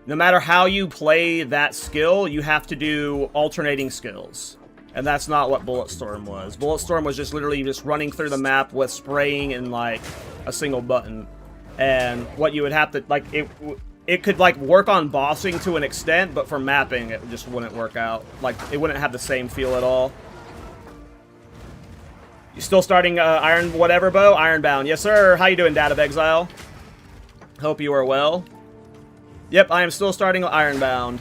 No matter how you play that skill, you have to do alternating skills. And that's not what Bulletstorm was. Bulletstorm was just literally just running through the map with spraying and, like, a single button. And what you would have to, like, it could, like, work on bossing to an extent, but for mapping, it just wouldn't work out. Like, it wouldn't have the same feel at all. You still starting Iron whatever, Bo? Ironbound. Yes, sir. How you doing, Dad of Exile? Hope you are well. Yep, I am still starting Ironbound.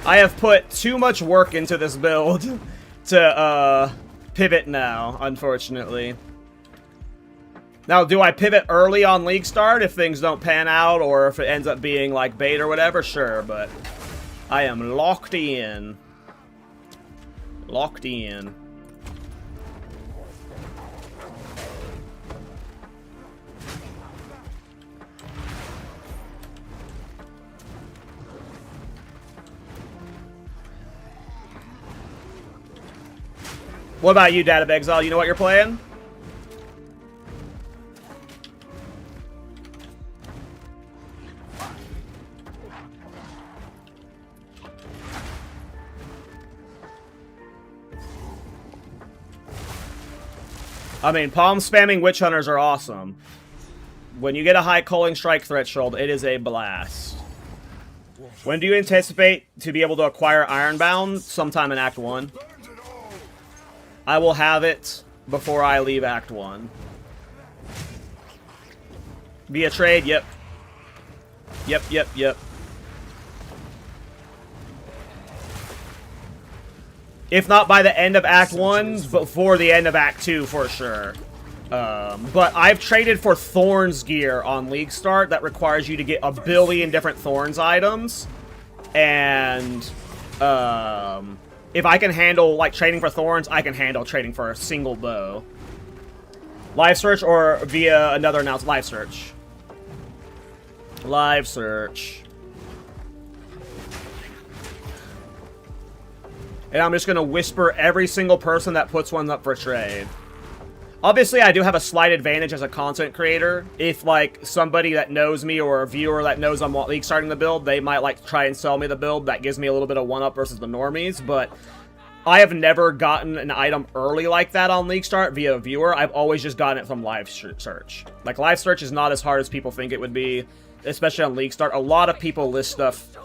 I have put too much work into this build to pivot now, unfortunately. Now, do I pivot early on League Start if things don't pan out or if it ends up being like bait or whatever? Sure, but I am locked in. Locked in. What about you, Dad of Exile? You know what you're playing? I mean, palm spamming witch hunters are awesome. When you get a high culling strike threshold, it is a blast. When do you anticipate to be able to acquire Ironbound? Sometime in Act 1. I will have it before I leave Act 1. Via trade, yep. Yep. If not by the end of Act 1, before the end of Act 2 for sure. But I've traded for Thorns gear on League Start that requires you to get a billion different Thorns items. And, if I can handle, like, trading for Thorns, I can handle trading for a single bow. Live search or via another announcement? Live search. Live search. And I'm just going to whisper every single person that puts one up for trade. Obviously, I do have a slight advantage as a content creator. If, like, somebody that knows me or a viewer that knows I'm League starting the build, they might, like, try and sell me the build. That gives me a little bit of one-up versus the normies, but I have never gotten an item early like that on League Start via a viewer. I've always just gotten it from live search. Like, live search is not as hard as people think it would be, especially on League Start. A lot of people list stuff.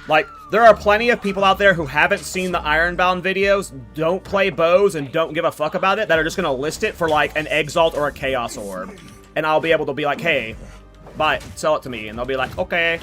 Like, there are plenty of people out there who haven't seen the Ironbound videos, don't play bows, and don't give a fuck about it, that are just gonna list it for, like, an Exalt or a Chaos Orb. And I'll be able to be like, hey, buy it, sell it to me. And they'll be like, okay.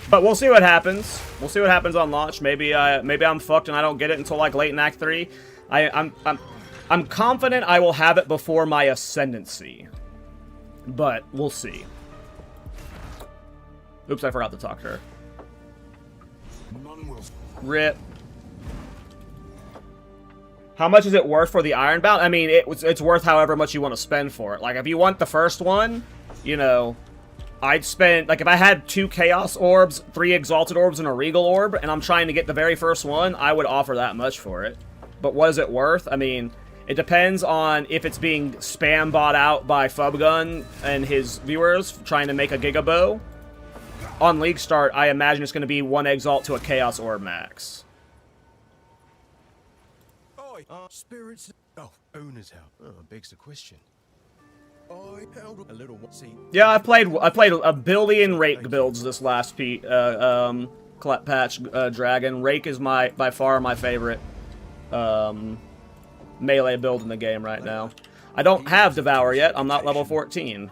But we'll see what happens. We'll see what happens on launch. Maybe I'm fucked and I don't get it until like late in Act 3. I'm confident I will have it before my ascendancy. But we'll see. Oops, I forgot to talk to her. Rip. How much is it worth for the Ironbound? I mean, it's worth however much you want to spend for it. Like, if you want the first one, you know, I'd spend, like, if I had 2 Chaos Orbs, 3 Exalted Orbs, and a Regal Orb, and I'm trying to get the very first one, I would offer that much for it. But what is it worth? I mean, it depends on if it's being spam bought out by Fubgun and his viewers trying to make a Gigabow. On League Start, I imagine it's going to be 1 Exalt to a Chaos Orb max.
Spirits. Oh, owner's house. Oh, begs the question. I held a little. See.
Yeah, I played a billion Rake builds this last patch. Dragon Rake is by far my favorite melee build in the game right now. I don't have Devour yet. I'm not level 14.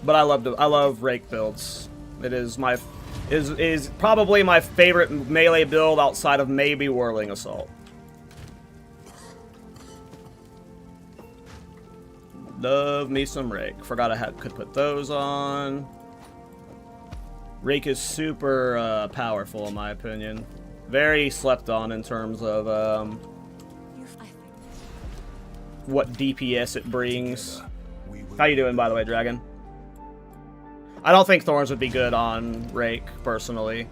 But I love Rake builds. It is is probably my favorite melee build outside of maybe Whirling Assault. Love me some Rake. Forgot I could put those on. Rake is super powerful in my opinion. Very slept on in terms of what DPS it brings. How you doing, by the way, Dragon? I don't think Thorns would be good on Rake, personally.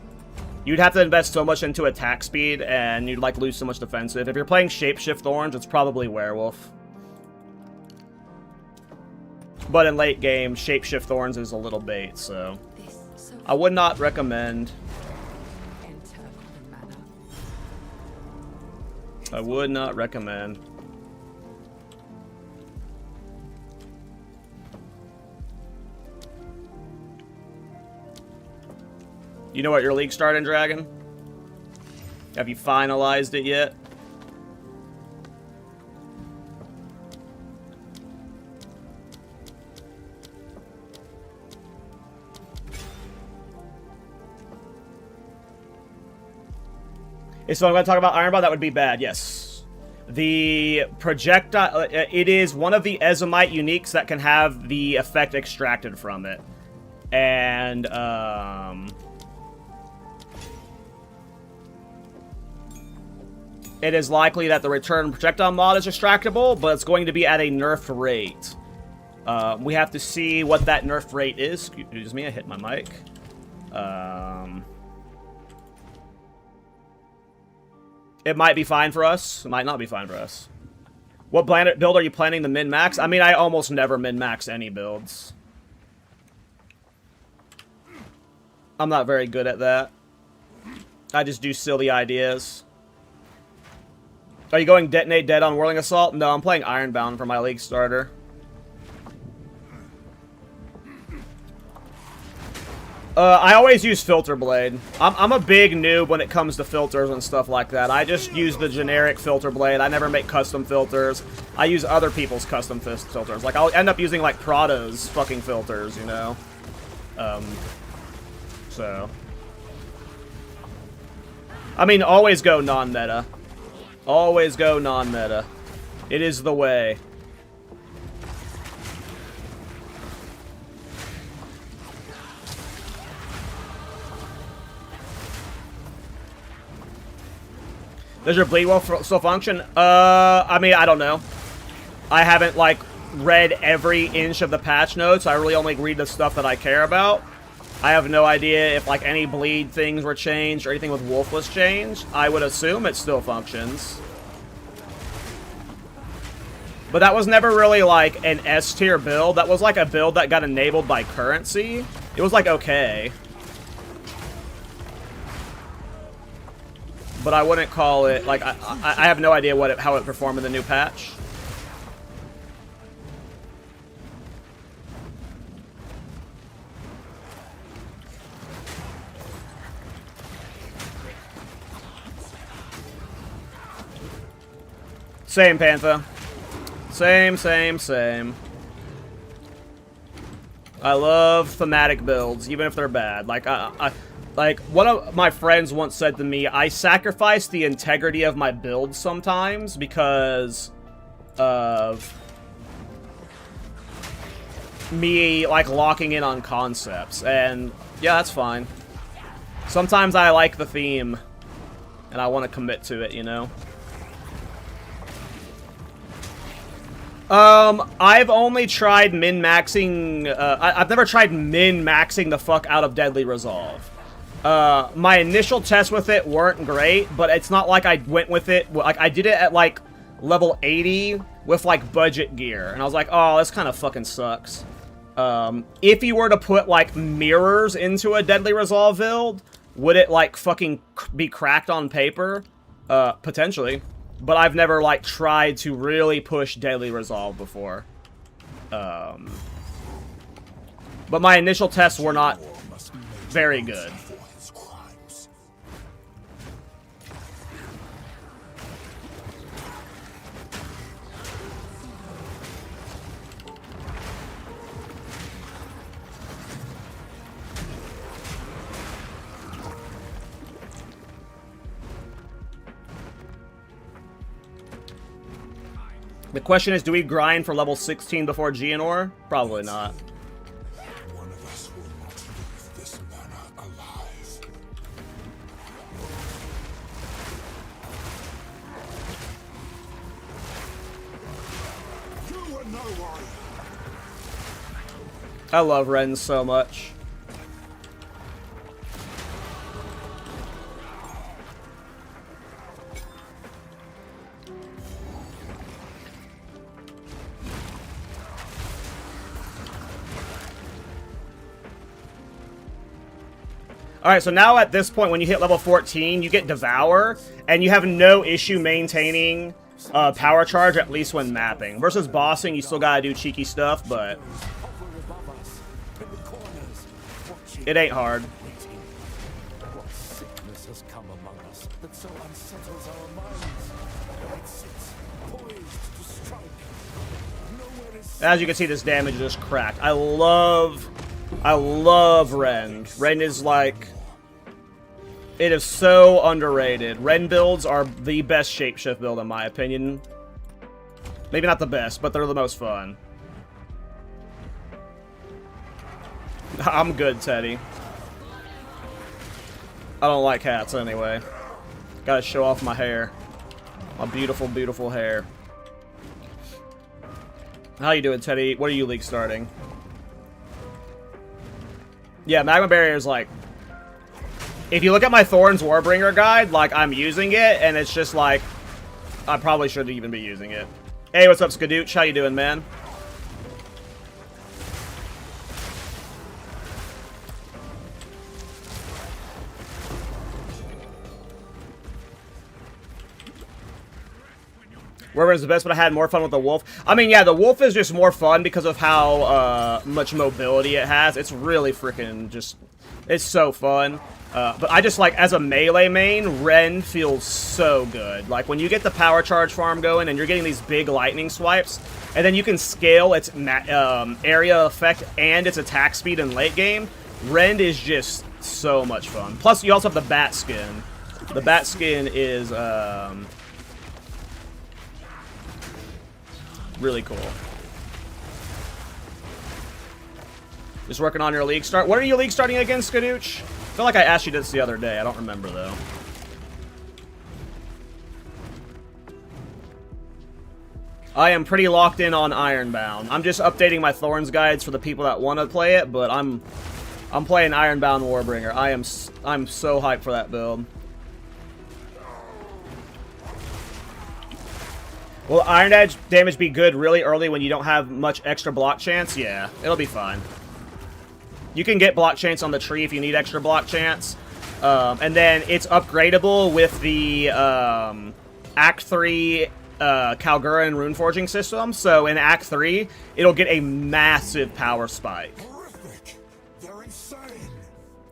You'd have to invest so much into attack speed, and you'd, like, lose so much defensive. If you're playing Shapeshift Thorns, it's probably Werewolf. But in late game, Shapeshift Thorns is a little bait, so I would not recommend. I would not recommend. You know what your league's starting, Dragon? Have you finalized it yet? So I'm going to talk about Ironbound. That would be bad, yes. The projectile, it is one of the Ezomite uniques that can have the effect extracted from it. And, it is likely that the return projectile mod is extractable, but it's going to be at a nerfed rate. We have to see what that nerfed rate is. Excuse me, I hit my mic. It might be fine for us. It might not be fine for us. What build are you planning to min-max? I mean, I almost never min-max any builds. I'm not very good at that. I just do silly ideas. Are you going Detonate Dead on Whirling Assault? No, I'm playing Ironbound for my League starter. I always use Filter Blade. I'm a big noob when it comes to filters and stuff like that. I just use the generic Filter Blade. I never make custom filters. I use other people's custom filters. Like, I'll end up using, like, Prado's fucking filters, you know? So. I mean, always go non-meta. Always go non-meta. It is the way. Does your bleed well still function? I mean, I don't know. I haven't, like, read every inch of the patch notes. I really only read the stuff that I care about. I have no idea if, like, any bleed things were changed or anything with Wolf was changed. I would assume it still functions. But that was never really, like, an S-tier build. That was, like, a build that got enabled by currency. It was, like, okay. But I wouldn't call it, like, I have no idea how it performed in the new patch. Same, Panther. Same. I love thematic builds, even if they're bad. Like, like, one of my friends once said to me, I sacrifice the integrity of my build sometimes because of me, like, locking in on concepts. And, yeah, that's fine. Sometimes I like the theme, and I want to commit to it, you know? I've only tried min-maxing, I've never tried min-maxing the fuck out of Deadly Resolve. My initial tests with it weren't great, but it's not like I went with it, like, I did it at, like, level 80 with, like, budget gear, and I was like, oh, this kind of fucking sucks. If you were to put, like, mirrors into a Deadly Resolve build, would it, like, fucking be cracked on paper? Potentially. But I've never, like, tried to really push Deadly Resolve before. But my initial tests were not very good. The question is, do we grind for level 16 before Geonor? Probably not.
One of us will not leave this manor alive. You are no warrior.
I love Ren so much. Alright, so now at this point, when you hit level 14, you get Devour, and you have no issue maintaining power charge, at least when mapping. Versus bossing, you still gotta do cheeky stuff, but it ain't hard.
What sickness has come among us that so unsettles our minds? It sits poised to strike. Nowhere is
As you can see, this damage is just cracked. I love Ren. Ren is like, it is so underrated. Ren builds are the best shapeshift build in my opinion. Maybe not the best, but they're the most fun. I'm good, Teddy. I don't like hats anyway. Gotta show off my hair. My beautiful, beautiful hair. How you doing, Teddy? What are you league starting? Yeah, Magma Barrier is like... If you look at my Thorns Warbringer guide, like, I'm using it, and it's just like... I probably shouldn't even be using it. Hey, what's up, Skadooch? How you doing, man? Warbringer is the best, but I had more fun with the Wolf. I mean, yeah, the Wolf is just more fun because of how much mobility it has. It's really freaking just... It's so fun. But I just like, as a melee main, Ren feels so good. Like, when you get the power charge farm going and you're getting these big lightning swipes, and then you can scale its area effect and its attack speed in late game, Ren is just so much fun. Plus, you also have the bat skin. The bat skin is really cool. Just working on your league start. What are you league starting against, Skadooch? I feel like I asked you this the other day. I don't remember, though. I am pretty locked in on Ironbound. I'm just updating my Thorns guides for the people that want to play it, but I'm playing Ironbound Warbringer. I'm so hyped for that build. Will Iron Edge damage be good really early when you don't have much extra block chance? Yeah, it'll be fine. You can get block chance on the tree if you need extra block chance. And then it's upgradable with the Act 3 Kalgura and Runeforging system. So in Act 3, it'll get a massive power spike.
Horrific. They're insane.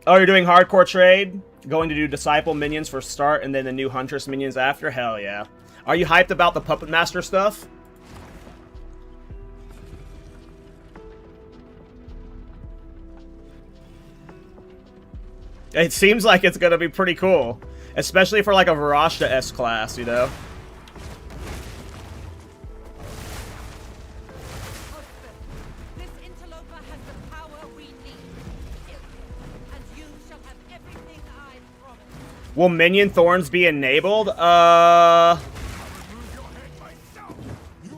Oh, you're doing hardcore trade? Going to do Disciple minions for start and then the new Huntress minions after? Hell yeah. Are you hyped about the Puppet Master stuff? It seems like it's gonna be pretty cool. Especially for like a Varashta S class, you know?
This interloper has the power we need. Kill him, and you shall have everything I promised.
Will Minion Thorns be enabled?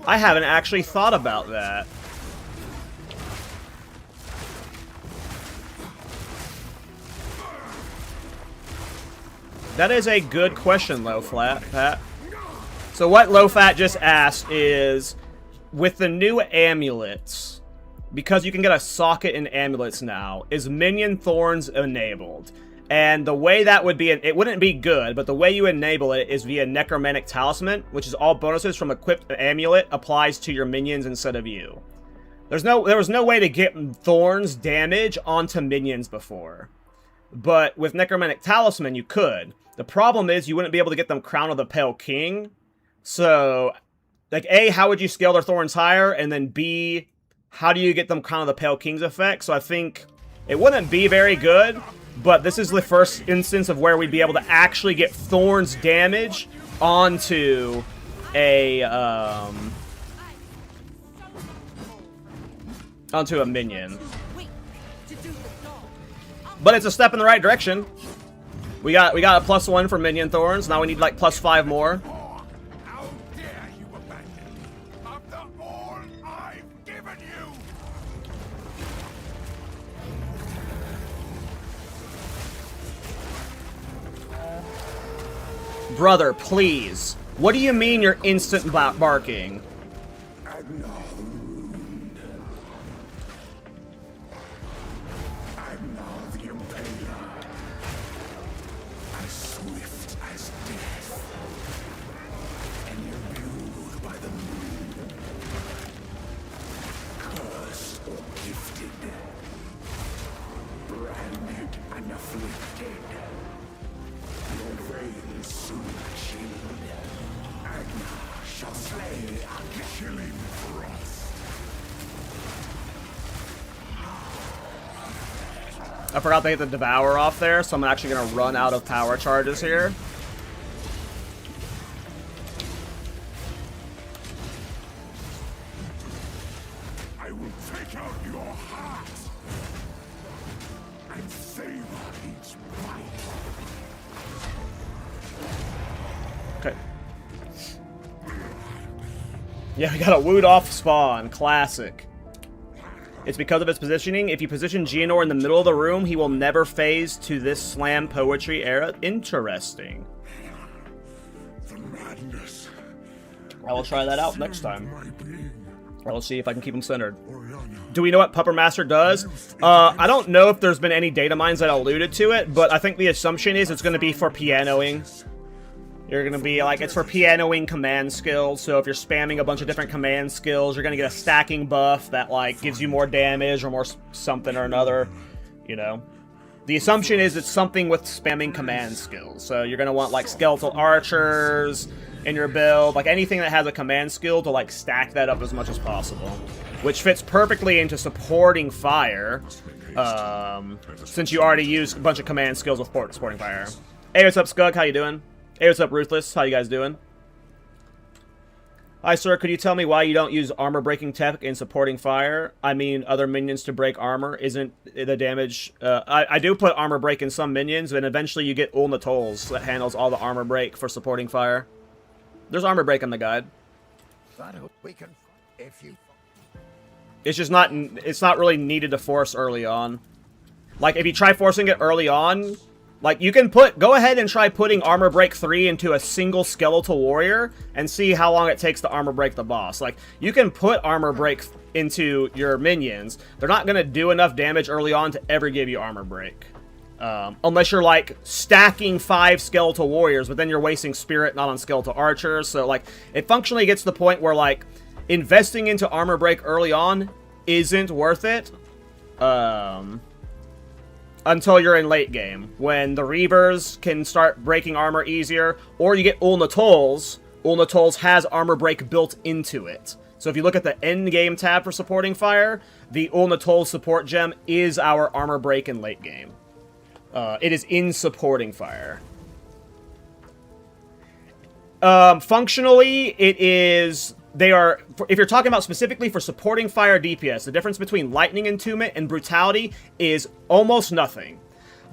I haven't actually thought about that. That is a good question, Low Flat, Pat. So what Low Fat just asked is, with the new amulets, because you can get a socket in amulets now, is Minion Thorns enabled? And the way that would be, it wouldn't be good, but the way you enable it is via Necromantic Talisman, which is all bonuses from equipped amulet applies to your minions instead of you. There was no way to get Thorns damage onto minions before. But with Necromantic Talisman, you could. The problem is you wouldn't be able to get them Crown of the Pale King. So, like, A, how would you scale their Thorns higher? And then B, how do you get them Crown of the Pale King's effect? So I think it wouldn't be very good. But this is the first instance of where we'd be able to actually get Thorns damage onto a minion. But it's a step in the right direction. We got a +1 for Minion Thorns. Now we need like +5 more.
How dare you abandon me after all I've given you?
Brother, please. What do you mean you're instant barking?
Swift as death, and imbued by the moon, cursed or gifted, branded and afflicted. Your veins soon shield. Agna shall slay a killing frost.
I forgot to get the Devour off there, so I'm actually going to run out of power charges here.
I will take out your heart and savor each bite.
Okay. Yeah, we got a wooed off spawn. Classic. It's because of its positioning. If you position Geonor in the middle of the room, he will never phase to this slam poetry era. Interesting.
The madness.
I will try that out next time.
My being.
I will see if I can keep him centered.
Oriana.
Do we know what Pupper Master does? I don't know if there's been any data mines that alluded to it, but I think the assumption is it's going to be for pianoing. You're going to be like, it's for pianoing command skills, so if you're spamming a bunch of different command skills, you're going to get a stacking buff that, like, gives you more damage or more something or another, you know. The assumption is it's something with spamming command skills, so you're going to want, like, skeletal archers in your build, like, anything that has a command skill to, like, stack that up as much as possible, which fits perfectly into supporting fire, since you already use a bunch of command skills with supporting fire. Hey, what's up, Scug? How you doing? Hey, what's up, Ruthless? How you guys doing? Hi, sir. Could you tell me why you don't use armor-breaking tech in supporting fire? I mean, other minions to break armor. Isn't the damage... I do put armor break in some minions, and eventually you get Ulna Tolls that handles all the armor break for supporting fire. There's armor break in the guide.
We can, if you.
It's just not... It's not really needed to force early on. Like, if you try forcing it early on... Like, you can go ahead and try putting Armor Break 3 into a single Skeletal Warrior and see how long it takes to Armor Break the boss. Like, you can put Armor Break into your minions. They're not going to do enough damage early on to ever give you Armor Break. Unless you're, like, stacking 5 Skeletal Warriors, but then you're wasting Spirit not on Skeletal Archers. So, like, it functionally gets to the point where, like, investing into Armor Break early on isn't worth it. Until you're in late game, when the Reavers can start breaking armor easier, or you get Ulna Tolls. Ulna Tolls has armor break built into it. So if you look at the end game tab for supporting fire, the Ulna Tolls support gem is our armor break in late game. It is in supporting fire. Functionally, it is... They are, if you're talking about specifically for supporting fire DPS, the difference between Lightning Entombment and Brutality is almost nothing.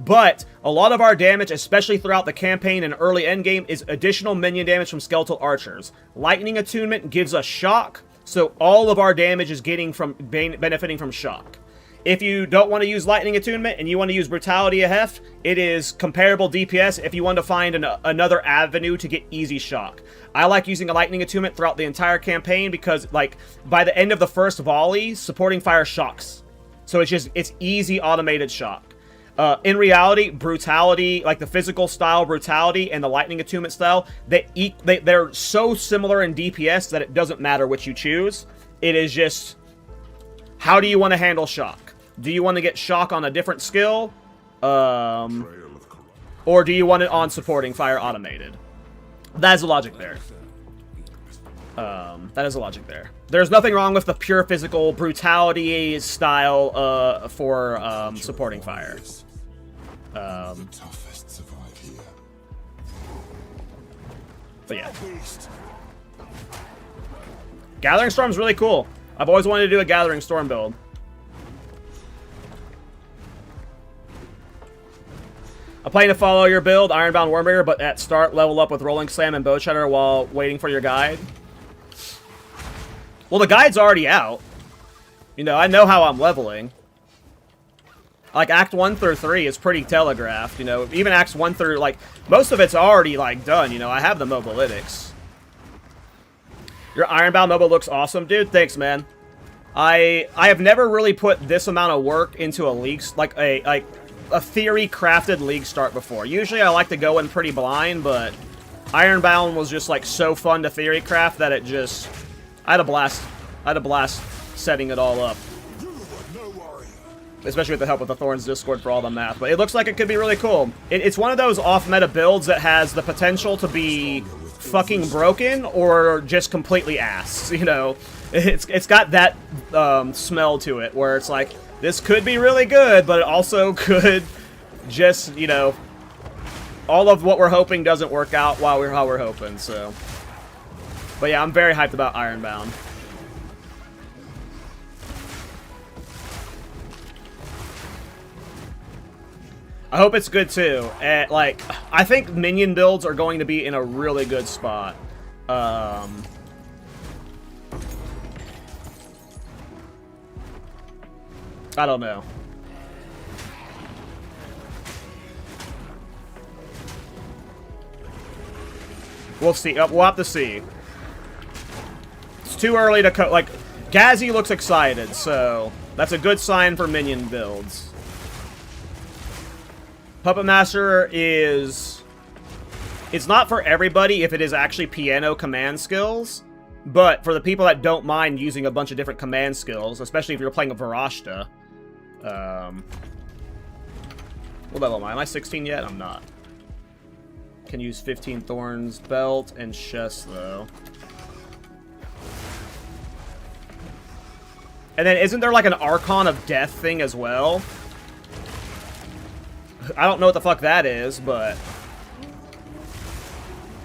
But a lot of our damage, especially throughout the campaign and early endgame, is additional minion damage from Skeletal Archers. Lightning Attunement gives us shock, so all of our damage is benefiting from shock. If you don't want to use Lightning Attunement and you want to use Brutality a heft, it is comparable DPS if you want to find another avenue to get easy shock. I like using a Lightning Attunement throughout the entire campaign because, like, by the end of the first volley, supporting fire shocks. So it's easy automated shock. In reality, Brutality, like the physical style Brutality and the Lightning Attunement style, they're so similar in DPS that it doesn't matter which you choose. It is just, how do you want to handle shock? Do you want to get shock on a different skill? Or do you want it on supporting fire automated? That is the logic there. That is the logic there. There's nothing wrong with the pure physical Brutality style for supporting fire.
The toughest survive here.
But yeah. Gathering Storm's really cool. I've always wanted to do a Gathering Storm build. I'm planning to follow your build, Ironbound Warbringer, but at start, level up with Rolling Slam and Bowshedder while waiting for your guide. Well, the guide's already out. You know, I know how I'm leveling. Like, Act 1 through 3 is pretty telegraphed, you know. Even Acts 1 through, like, most of it's already, like, done, you know. I have the mobalytics. Your Ironbound MOBA looks awesome. Dude, thanks, man. I have never really put this amount of work into a league, like a theory-crafted league start before. Usually I like to go in pretty blind, but Ironbound was just, like, so fun to theory craft that it just... I had a blast. I had a blast setting it all up. Especially with the help of the Thorns Discord for all the math. But it looks like it could be really cool. It's one of those off-meta builds that has the potential to be fucking broken or just completely ass, you know? It's got that smell to it where it's like, this could be really good, but it also could just, you know, all of what we're hoping doesn't work out how we're hoping, so. But yeah, I'm very hyped about Ironbound. I hope it's good too. Like, I think minion builds are going to be in a really good spot. I don't know. We'll see. We'll have to see. It's too early to like, Gazzy looks excited, so that's a good sign for minion builds. Puppet Master is... It's not for everybody if it is actually piano command skills, but for the people that don't mind using a bunch of different command skills, especially if you're playing a Varashta. What level am I? Am I 16 yet? I'm not. Can use 15 Thorns, Belt, and Chest, though. And then isn't there like an Archon of Death thing as well? I don't know what the fuck that is, but...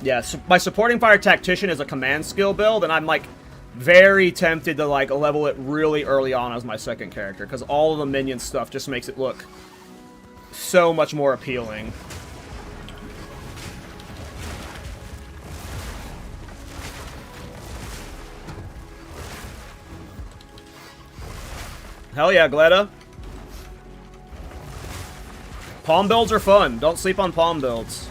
Yeah, so my Supporting Fire Tactician is a command skill build, and I'm like very tempted to like level it really early on as my second character, because all of the minion stuff just makes it look so much more appealing. Hell yeah, Gleda. Palm builds are fun. Don't sleep on palm builds.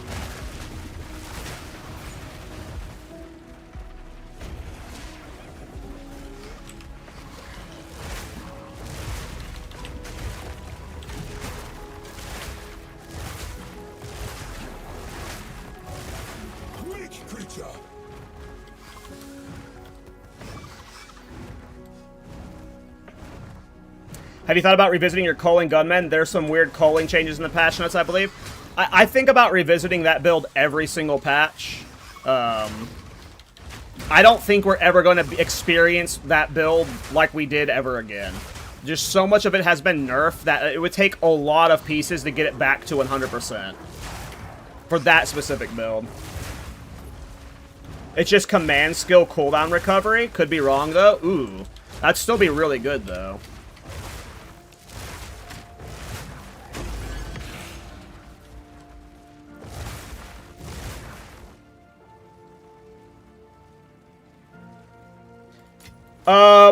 Weak creature.
Have you thought about revisiting your culling gunmen? There's some weird culling changes in the patch notes, I believe. I think about revisiting that build every single patch. I don't think we're ever going to experience that build like we did ever again. Just so much of it has been nerfed that it would take a lot of pieces to get it back to 100% for that specific build. It's just command skill cooldown recovery. Could be wrong, though. Ooh, that'd still be really good, though.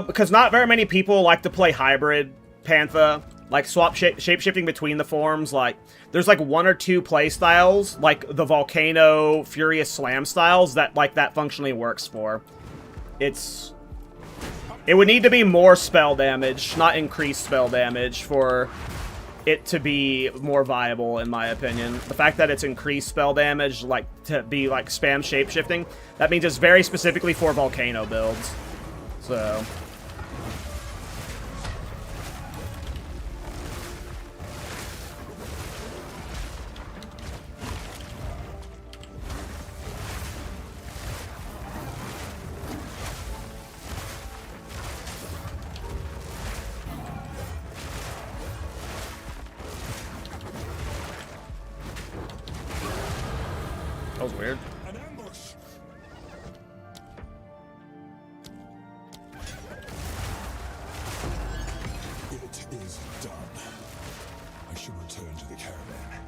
Because not very many people like to play hybrid Pantha, like swap shape-shifting between the forms. Like, there's like one or two play styles, like the Volcano, Furious Slam styles, that like that functionally works for. It would need to be more spell damage, not increased spell damage, for it to be more viable, in my opinion. The fact that it's increased spell damage, like, to be like spam shape-shifting, that means it's very specifically for Volcano builds. So... That was weird.
An ambush. It is done. I should return to the caravan.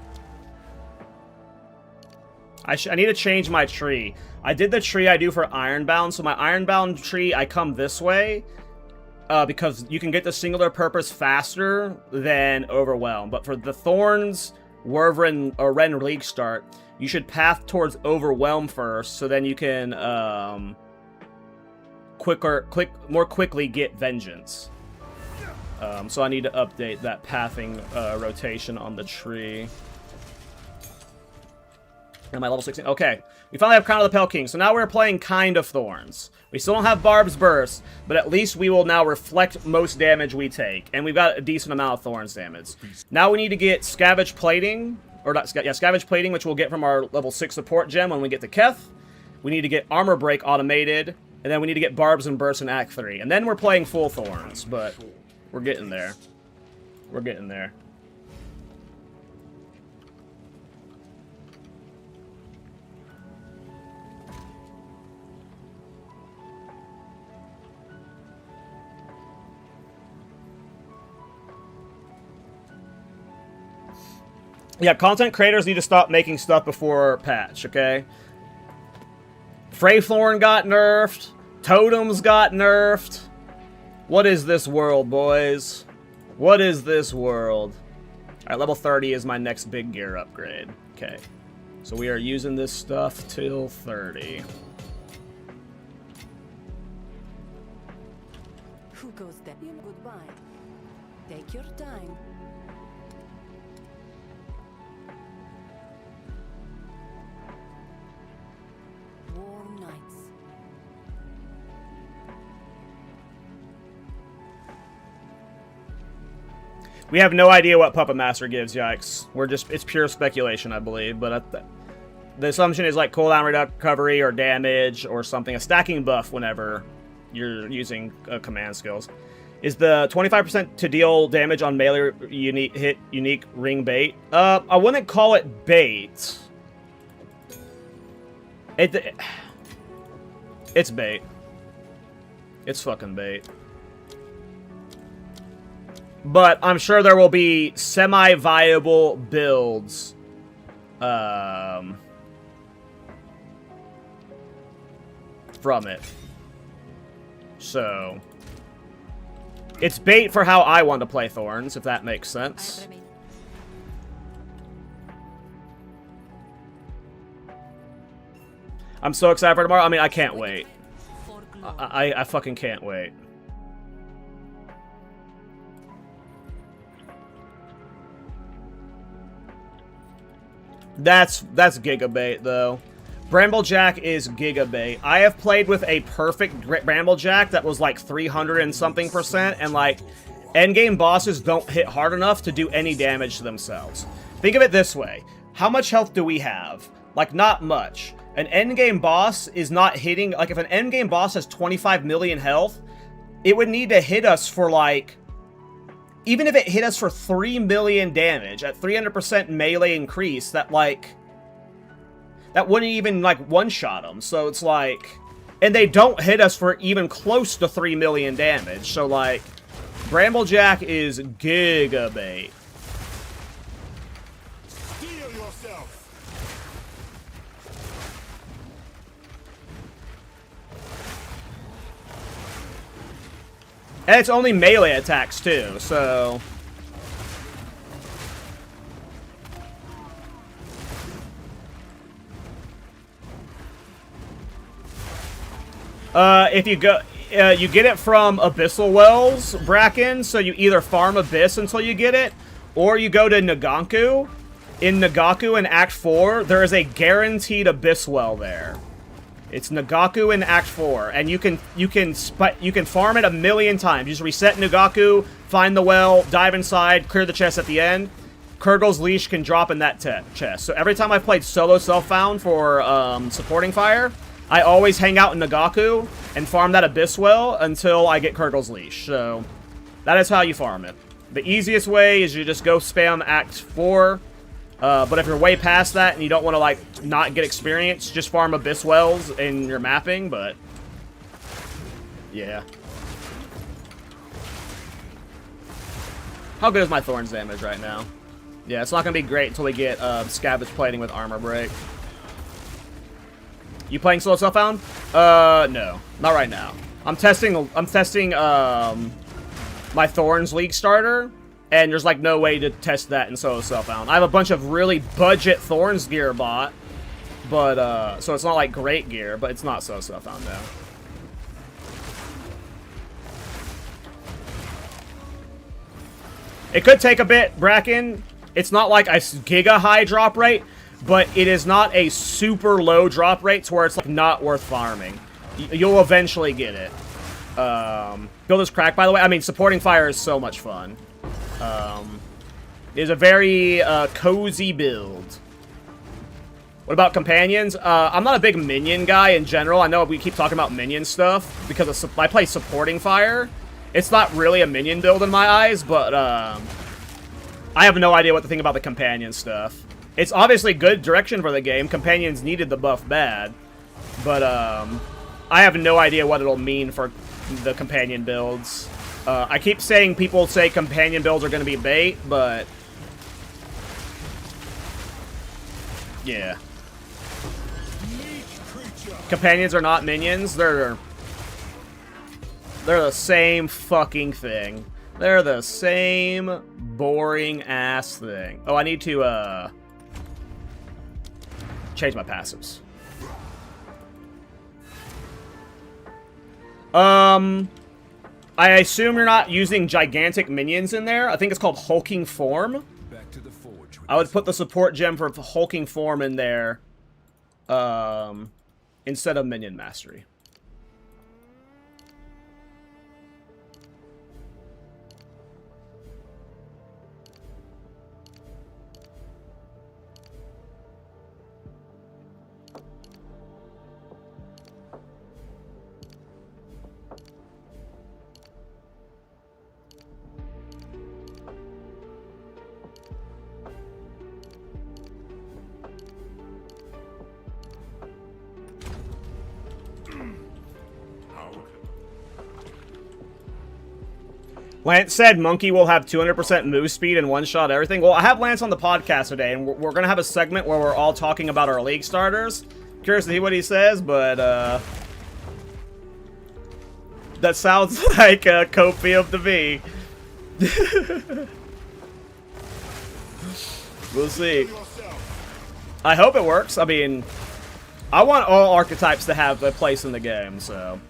I need to change my tree. I did the tree I do for Ironbound, so my Ironbound tree, I come this way, because you can get the singular purpose faster than Overwhelm. But for the Thorns, Warbringer, or Ren League start, you should path towards Overwhelm first, so then you can more quickly get Vengeance. So I need to update that pathing rotation on the tree. Am I level 16? Okay. We finally have Crown of the Pale King, so now we're playing kind of Thorns. We still don't have Barb's Burst, but at least we will now reflect most damage we take. And we've got a decent amount of Thorns damage. Now we need to get Scavenge Plating, or not, yeah, Scavenge Plating, which we'll get from our level 6 support gem when we get to Keth. We need to get Armor Break automated, and then we need to get Barbs and Burst in Act 3. And then we're playing full Thorns, but we're getting there. We're getting there. Yeah, content creators need to stop making stuff before patch, okay? Freythorn got nerfed. Totems got nerfed. What is this world, boys? What is this world? Alright, level 30 is my next big gear upgrade. Okay. So we are using this stuff till 30.
Who goes there? Goodbye. Take your time. Warm nights.
We have no idea what Puppet Master gives, yikes. It's pure speculation, I believe, but the assumption is like cooldown recovery or damage or something, a stacking buff whenever you're using command skills. Is the 25% to deal damage on melee unique ring bait? I wouldn't call it bait. It's bait. It's fucking bait. But I'm sure there will be semi-viable builds from it. So it's bait for how I want to play Thorns, if that makes sense. I'm so excited for tomorrow. I mean, I can't wait. I fucking can't wait. That's Gigabait, though. Bramblejack is Gigabait. I have played with a perfect Bramblejack that was like 300 and something %, and like, endgame bosses don't hit hard enough to do any damage to themselves. Think of it this way. How much health do we have? Like, not much. An endgame boss is not hitting... Like, if an endgame boss has 25 million health, it would need to hit us for, like... Even if it hit us for 3 million damage at 300% melee increase, that, like... That wouldn't even, like, one-shot them. So it's like... And they don't hit us for even close to 3 million damage. So, like... Bramblejack is Gigabait.
Steel yourself.
And it's only melee attacks, too, so... If you go... you get it from Abyssal Wells, Bracken, so you either farm Abyss until you get it, or you go to Nagaku. In Nagaku in Act 4, there is a guaranteed Abyss Well there. It's Nagaku in Act 4, and you can farm it 1,000,000 times. You just reset Nagaku, find the well, dive inside, clear the chest at the end. Kurgle's Leash can drop in that chest. So every time I've played solo self-found for supporting fire, I always hang out in Nagaku and farm that Abyss Well until I get Kurgle's Leash. So that is how you farm it. The easiest way is you just go spam Act 4. But if you're way past that and you don't want to, like, not get experience, just farm Abyss Wells in your mapping, but... Yeah. How good is my Thorns damage right now? Yeah, it's not going to be great until we get Scavenge Plating with Armor Break. You playing solo self-found? No. Not right now. I'm testing my Thorns League starter, and there's, like, no way to test that in solo self-found. I have a bunch of really budget Thorns gear bought, but, so it's not, like, great gear, but it's not solo self-found now. It could take a bit, Bracken. It's not like a giga high drop rate, but it is not a super low drop rate to where it's, like, not worth farming. You'll eventually get it. Build is cracked, by the way. I mean, supporting fire is so much fun. It is a very cozy build. What about companions? I'm not a big minion guy in general. I know we keep talking about minion stuff because I play supporting fire. It's not really a minion build in my eyes, but I have no idea what to think about the companion stuff. It's obviously good direction for the game. Companions needed the buff bad, but I have no idea what it'll mean for the companion builds. I keep saying people say companion builds are going to be bait, but... Yeah. Companions are not minions. They're the same fucking thing. They're the same boring ass thing. Oh, I need to change my passives. I assume you're not using gigantic minions in there. I think it's called hulking form.
Back to the forge.
I would put the support gem for hulking form in there, instead of minion mastery. Lance said Monkey will have 200% move speed and one-shot everything. Well, I have Lance on the podcast today, and we're going to have a segment where we're all talking about our league starters. Curious to see what he says, but, that sounds like a copium to me. We'll see. I hope it works. I mean, I want all archetypes to have a place in the game, so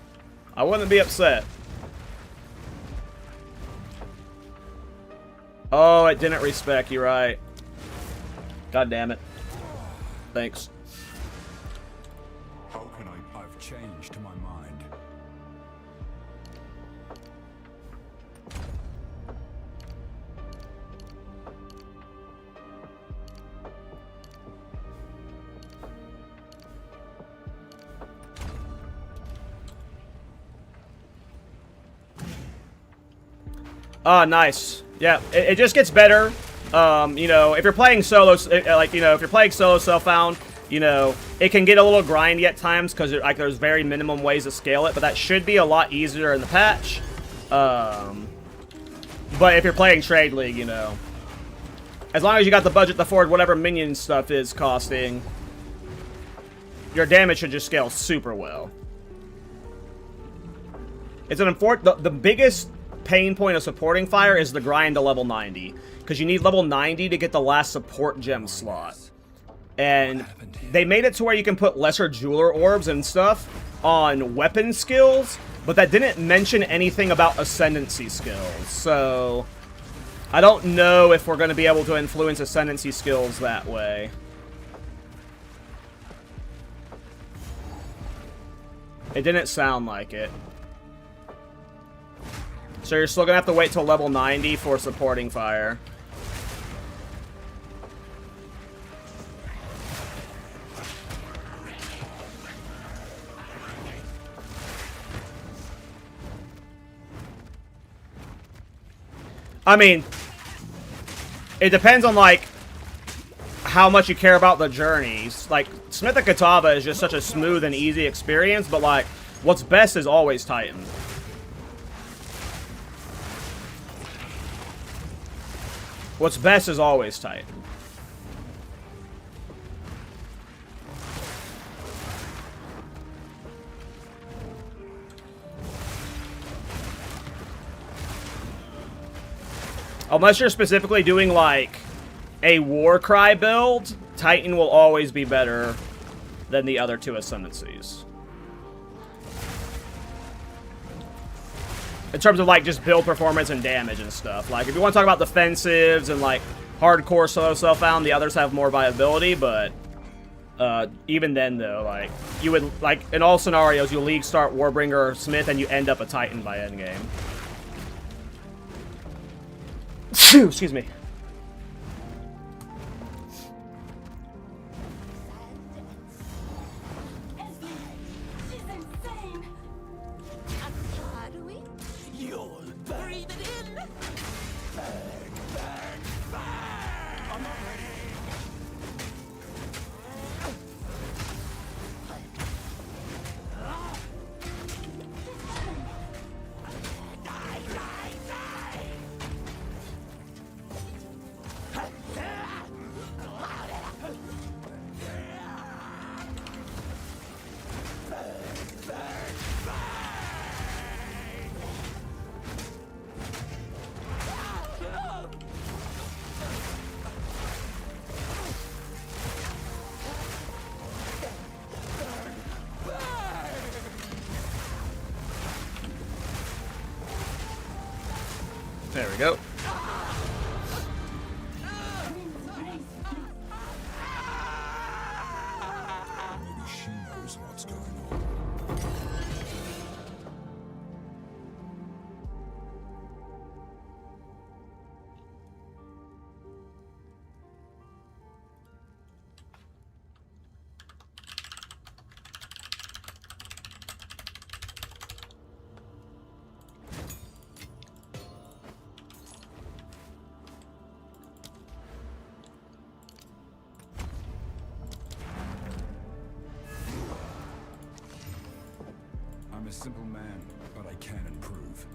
I wouldn't be upset. Oh, it didn't respec, you're right. God damn it. Thanks.
How can I've changed my mind.
Ah, nice. Yeah, it just gets better. You know, if you're playing solo, like, you know, if you're playing solo self-found, you know, it can get a little grindy at times because like there's very minimum ways to scale it, but that should be a lot easier in the patch. But if you're playing Trade League, you know, as long as you got the budget to afford whatever minion stuff is costing, your damage should just scale super well. It's an important, the biggest pain point of supporting fire is the grind to level 90, because you need level 90 to get the last support gem slot. And they made it to where you can put lesser jeweler orbs and stuff on weapon skills, but that didn't mention anything about ascendancy skills. So I don't know if we're going to be able to influence ascendancy skills that way. It didn't sound like it. So you're still going to have to wait till level 90 for supporting fire. I mean, it depends on, like, how much you care about the journeys. Like, Smith and Katava is just such a smooth and easy experience, but, like, what's best is always Titan. What's best is always Titan. Unless you're specifically doing, like, a Warcry build, Titan will always be better than the other two Ascendancies. In terms of, like, just build performance and damage and stuff. Like, if you want to talk about defensives and, like, hardcore solo self-found, the others have more viability, but even then, though, like, you would, like, in all scenarios, you'll league start Warbringer or Smith, and you end up a Titan by endgame. Excuse me. we go.
Maybe she knows what's going on. I'm a simple man, but I can improve.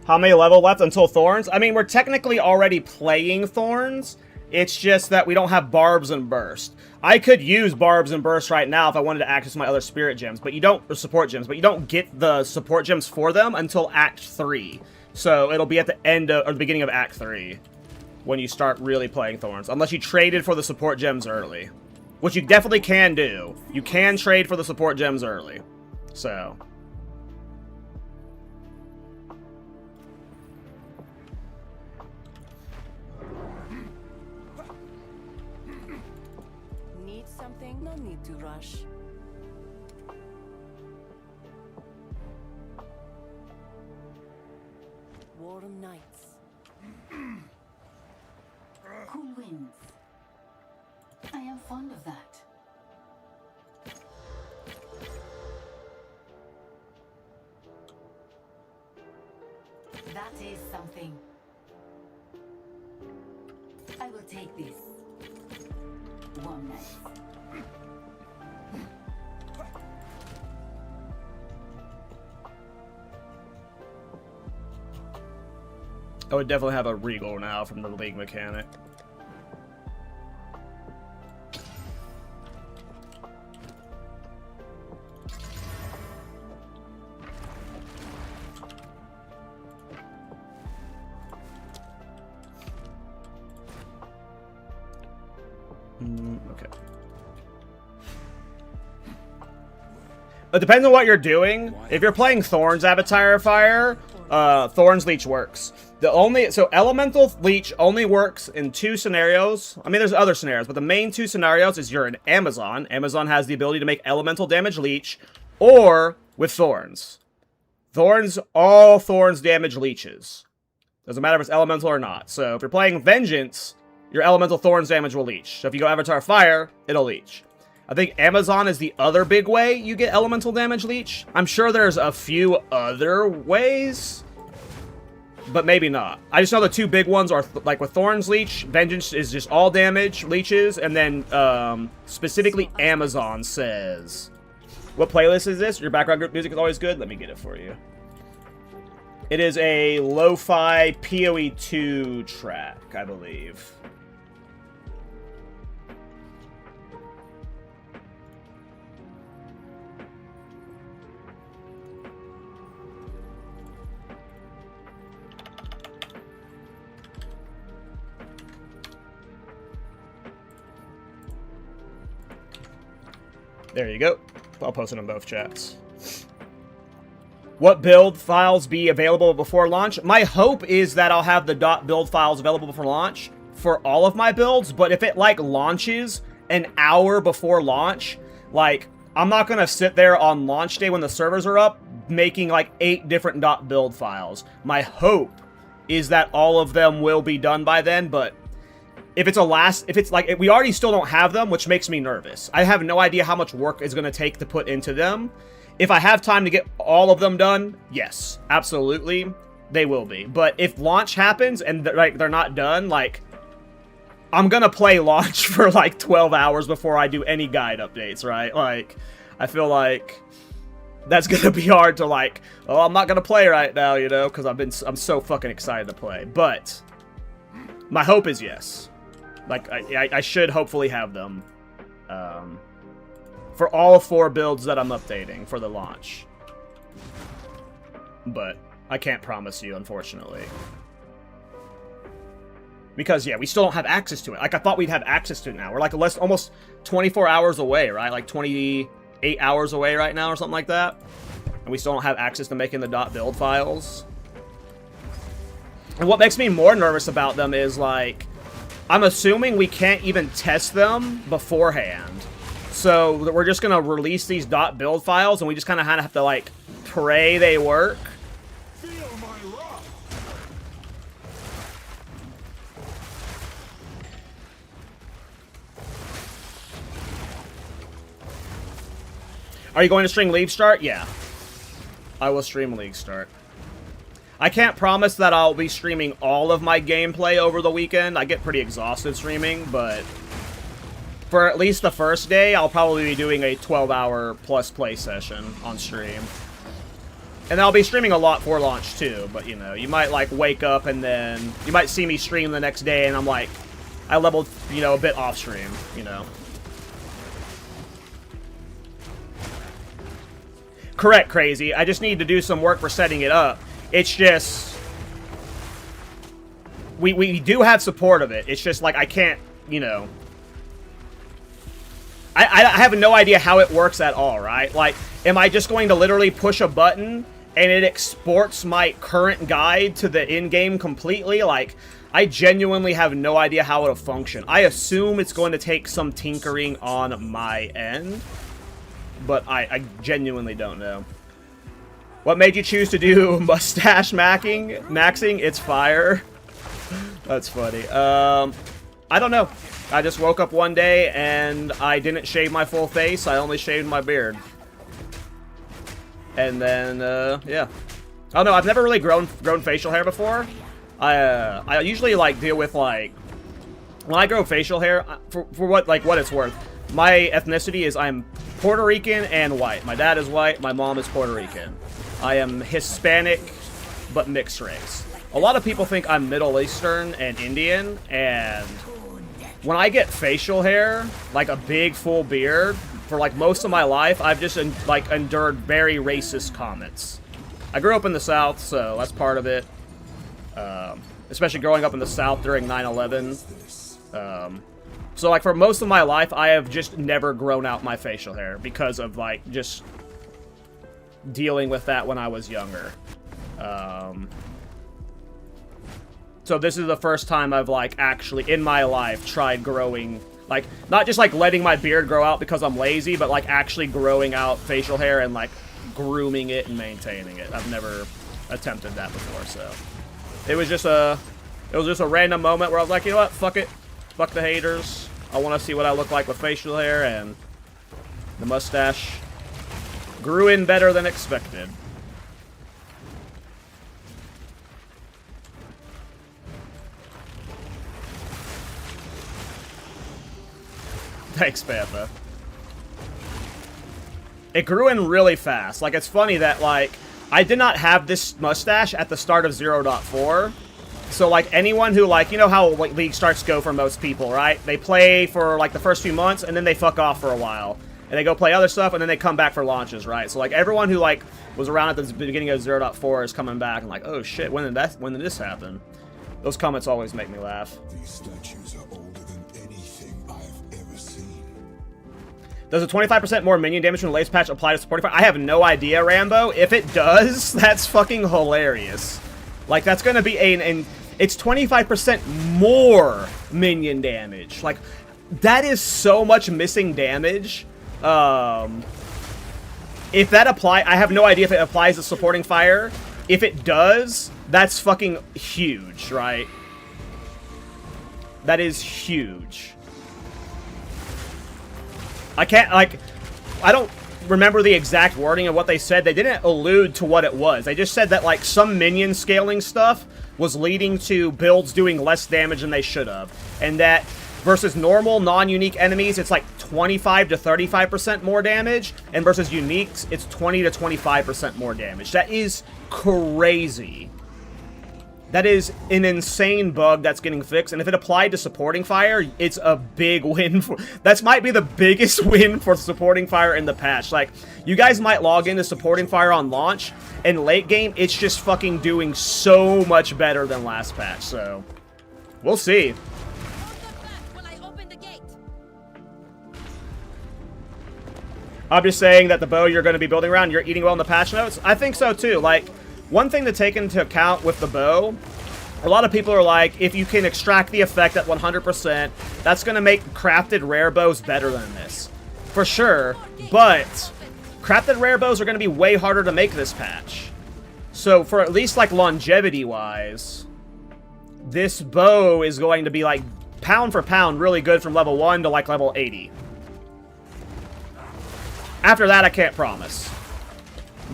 How many level left until Thorns? I mean, we're technically already playing Thorns. It's just that we don't have Barbs and Burst. I could use Barbs and Burst right now if I wanted to access my other Spirit Gems, but you don't, or Support Gems, but you don't get the Support Gems for them until Act 3. So it'll be at the end of, or the beginning of Act 3 when you start really playing Thorns, unless you traded for the Support Gems early. Which you definitely can do. You can trade for the Support Gems early. So...
Need something? No need to rush. Warm nights.
Cool winds. I am fond of that. That is something. I will take this. One night.
I would definitely have a Regal now from the League mechanic. Okay. It depends on what you're doing. If you're playing Thorns Avatar Fire, Thorns Leech works. So Elemental Leech only works in 2 scenarios. I mean, there's other scenarios, but the main 2 scenarios is you're an Amazon. Amazon has the ability to make Elemental damage Leech, or with Thorns. All Thorns damage Leeches. Doesn't matter if it's Elemental or not. So if you're playing Vengeance, your Elemental Thorns damage will leech. So if you go Avatar Fire, it'll leech. I think Amazon is the other big way you get Elemental damage leech. I'm sure there's a few other ways, but maybe not. I just know the 2 big ones are, like with Thorns Leech, Vengeance is just all damage, leeches, and then specifically Amazon says... What playlist is this? Your background group music is always good? Let me get it for you. It is a lo-fi PoE 2 track, I believe. There you go. I'll post it in both chats. What build files be available before launch? My hope is that I'll have the .build files available before launch for all of my builds, but if it, like, launches an hour before launch, like, I'm not gonna sit there on launch day when the servers are up making, like, 8 different .build files. My hope is that all of them will be done by then, but if it's like, we already still don't have them, which makes me nervous. I have no idea how much work it's going to take to put into them. If I have time to get all of them done, yes, absolutely, they will be. But if launch happens and they're not done, like, I'm going to play launch for like 12 hours before I do any guide updates, right? Like, I feel like that's going to be hard to, like, oh, I'm not going to play right now, you know, because I'm so fucking excited to play. But my hope is yes. Like, I should hopefully have them For all 4 builds that I'm updating for the launch. But I can't promise you, unfortunately. Because, yeah, we still don't have access to it. Like, I thought we'd have access to it now. We're, like, almost 24 hours away, right? Like, 28 hours away right now or something like that. And we still don't have access to making the .build files. And what makes me more nervous about them is, like, I'm assuming we can't even test them beforehand. So, we're just going to release these .build files, and we just kind of have to, like, pray they work.
Feel my wrath.
Are you going to stream League Start? Yeah. I will stream League Start. I can't promise that I'll be streaming all of my gameplay over the weekend. I get pretty exhausted streaming, but for at least the first day, I'll probably be doing a 12-hour plus play session on stream. And I'll be streaming a lot for launch too, but you know, you might like wake up and then you might see me stream the next day and I'm like, I leveled, you know, a bit off stream, you know. Correct, Crazy. I just need to do some work for setting it up. It's just... We do have support of it. It's just like I can't, you know... I have no idea how it works at all, right? Like, am I just going to literally push a button and it exports my current guide to the in-game completely? Like, I genuinely have no idea how it'll function. I assume it's going to take some tinkering on my end. But I genuinely don't know. What made you choose to do mustache maxing? It's fire. That's funny. I don't know. I just woke up one day and I didn't shave my full face. I only shaved my beard. And then, yeah. I don't know. I've never really grown facial hair before. I usually like deal with like when I grow facial hair for what it's worth. My ethnicity is I'm Puerto Rican and white. My dad is white, my mom is Puerto Rican. I am Hispanic, but mixed race. A lot of people think I'm Middle Eastern and Indian, and when I get facial hair, like a big full beard, for like most of my life, I've just like endured very racist comments. I grew up in the South, so that's part of it. Especially growing up in the South during 9/11. So, like, for most of my life, I have just never grown out my facial hair because of, like, just dealing with that when I was younger. So this is the first time I've, like, actually, in my life, tried growing, like, not just, like, letting my beard grow out because I'm lazy, but, like, actually growing out facial hair and, like, grooming it and maintaining it. I've never attempted that before, so. It was just a random moment where I was like, you know what, fuck it. Fuck the haters. I want to see what I look like with facial hair, and the mustache grew in better than expected. Thanks, Pantha. It grew in really fast. Like, it's funny that, like, I did not have this mustache at the start of 0.4. So, like, anyone who, like, you know how like, League Starts go for most people, right? They play for, like, the first few months, and then they fuck off for a while. And they go play other stuff, and then they come back for launches, right? So, like, everyone who, like, was around at the beginning of 0.4 is coming back and like, oh, shit, when did this happen? Those comments always make me laugh.
These statues are older than anything I've ever seen.
Does a 25% more minion damage from the latest patch apply to supporting fire? I have no idea, Rambo. If it does, that's fucking hilarious. Like, that's gonna be it's 25% more minion damage. Like, that is so much missing damage. If that I have no idea if it applies to supporting fire. If it does, that's fucking huge, right? That is huge. I don't remember the exact wording of what they said. They didn't allude to what it was. They just said that, like, some minion scaling stuff was leading to builds doing less damage than they should have. And that versus normal non-unique enemies, it's like 25 to 35% more damage. And versus uniques, it's 20 to 25% more damage. That is crazy. That is an insane bug that's getting fixed, and if it applied to supporting fire, it's a big win for... That might be the biggest win for supporting fire in the patch. Like, you guys might log into supporting fire on launch, and late game, it's just fucking doing so much better than last patch, so... We'll see. I'm just saying that the bow you're going to be building around, you're eating well in the patch notes. I think so, too. Like, one thing to take into account with the bow, a lot of people are like, if you can extract the effect at 100%, that's going to make crafted rare bows better than this. For sure, but crafted rare bows are going to be way harder to make this patch. So, for at least, like, longevity-wise, this bow is going to be, like, pound for pound really good from level 1 to, like, level 80. After that, I can't promise.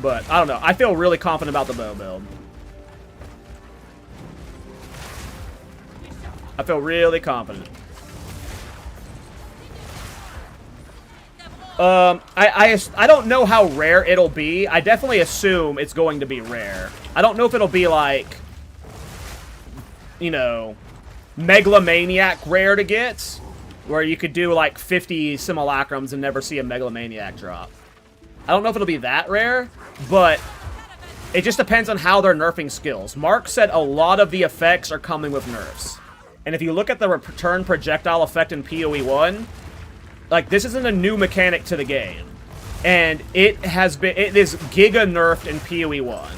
But, I don't know. I feel really confident about the bow build. I feel really confident. I don't know how rare it'll be. I definitely assume it's going to be rare. I don't know if it'll be, like, you know, Megalomaniac rare to get, where you could do, like, 50 Simulacrums and never see a Megalomaniac drop. I don't know if it'll be that rare, but it just depends on how they're nerfing skills. Mark said a lot of the effects are coming with nerfs. And if you look at the return projectile effect in PoE 1, like, this isn't a new mechanic to the game. And it is giga nerfed in PoE 1.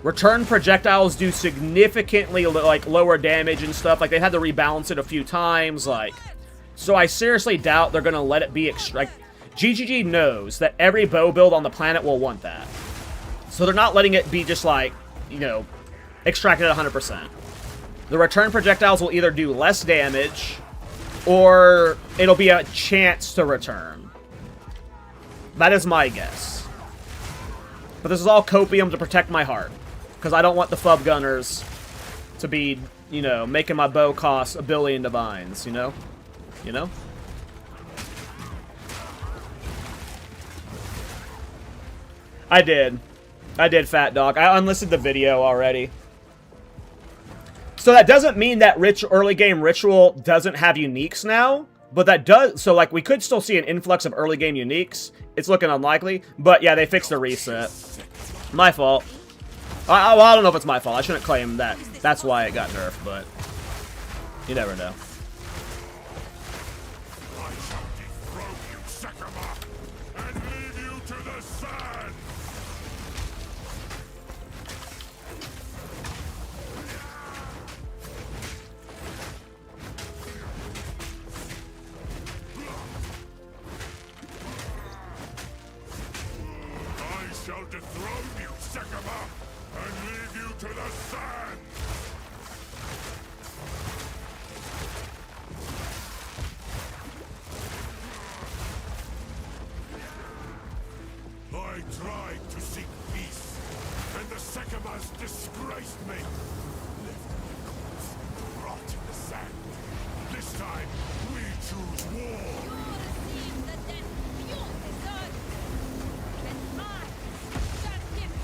Return projectiles do significantly, like, lower damage and stuff. Like, they had to rebalance it a few times, like... So I seriously doubt they're gonna let it be GGG knows that every bow build on the planet will want that. So they're not letting it be just like, you know, extracted at 100%. The return projectiles will either do less damage, or it'll be a chance to return. That is my guess. But this is all copium to protect my heart. Because I don't want the FUB gunners to be, you know, making my bow cost 1 billion divines, you know? You know? I did, Fat Dog. I unlisted the video already. So that doesn't mean that early game ritual doesn't have uniques now, but that does. So, like, we could still see an influx of early game uniques. It's looking unlikely, but yeah, they fixed the reset. My fault. Well, I don't know if it's my fault. I shouldn't claim that that's why it got nerfed, but you never know.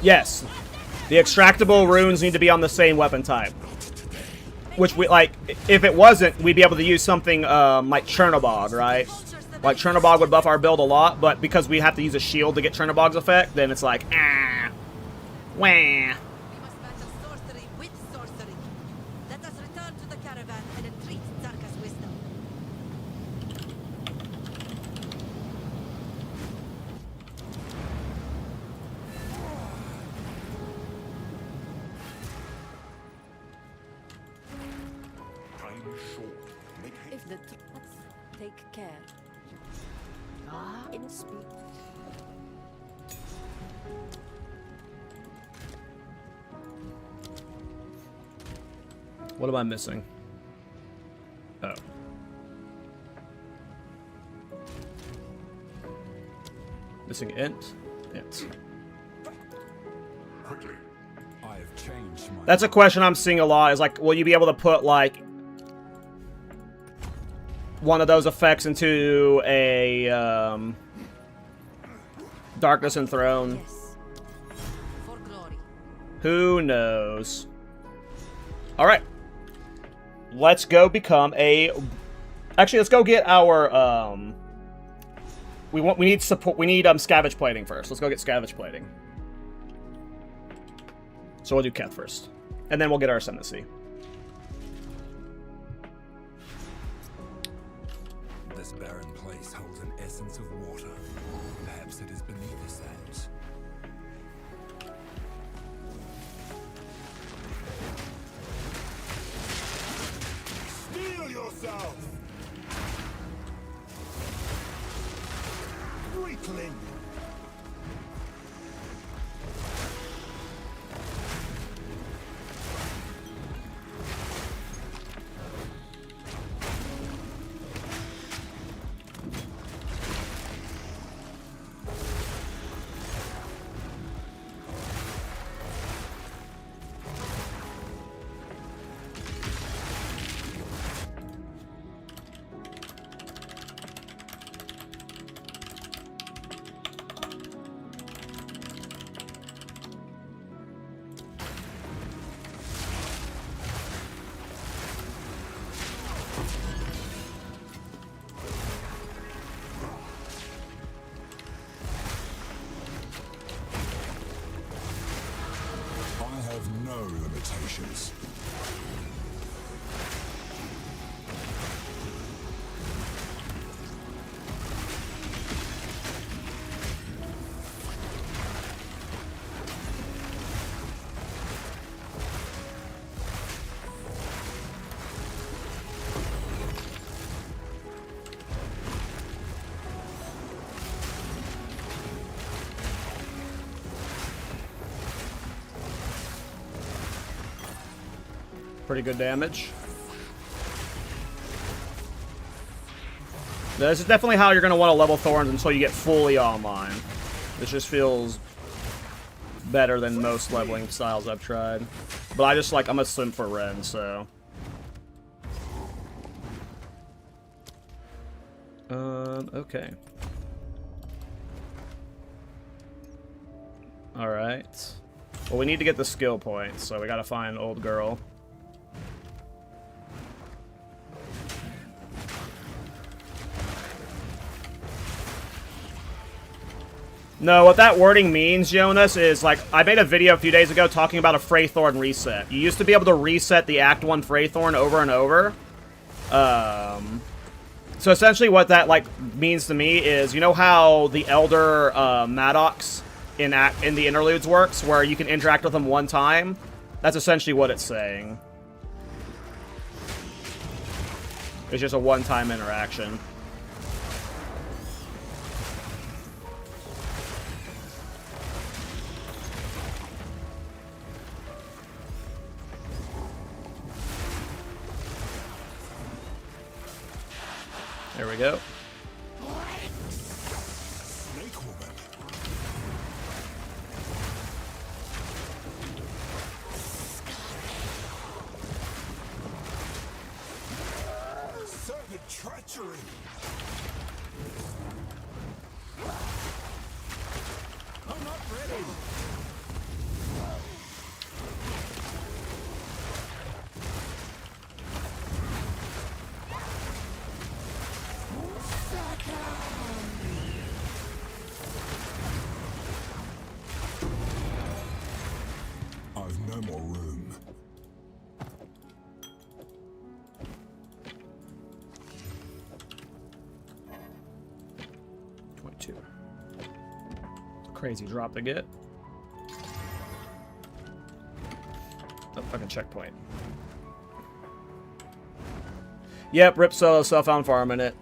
Yes, the extractable runes need to be on the same weapon type. Which, we like, if it wasn't, we'd be able to use something like Chernobog, right? Like, Chernobog would buff our build a lot, but because we have to use a shield to get Chernobog's effect, then it's like, ah, wah.
We must battle sorcery with sorcery. Let us return to the caravan and entreat Zarka's wisdom.
If the take care. In speed.
What am I missing? Oh. Missing int? Int.
Quickly.
I have changed my...
That's a question I'm seeing a lot, is like, will you be able to put, like, one of those effects into a, Darkness Enthroned?
Yes. For glory.
Who knows? All right. Let's go become a... Actually, let's go get our... We need support. We need scavenge plating first. Let's go get scavenge plating. So we'll do Keth first. And then we'll get our ascendancy.
This barren place holds an essence of water. Perhaps it is beneath the sands. Steel yourself! Weakling! No limitations.
Pretty good damage. This is definitely how you're going to want to level Thorns until you get fully online. This just feels better than most leveling styles I've tried. But I just I'm a simp for Ren, so... Okay. Alright. Well, we need to get the skill points, so we gotta find Old Girl. No, what that wording means, Jonas, is I made a video a few days ago talking about a Freythorn reset. You used to be able to reset the Act 1 Freythorn over and over. So essentially what that means to me is, you know how the Elder Maddox in the Interludes works, where you can interact with them one time? That's essentially what it's saying. It's just a one-time interaction. There we go.
Snake woman. Servant treachery. I'm not ready. I've no more room.
Crazy drop to get. Oh, fucking checkpoint. Yep, rip solo self-found farming it.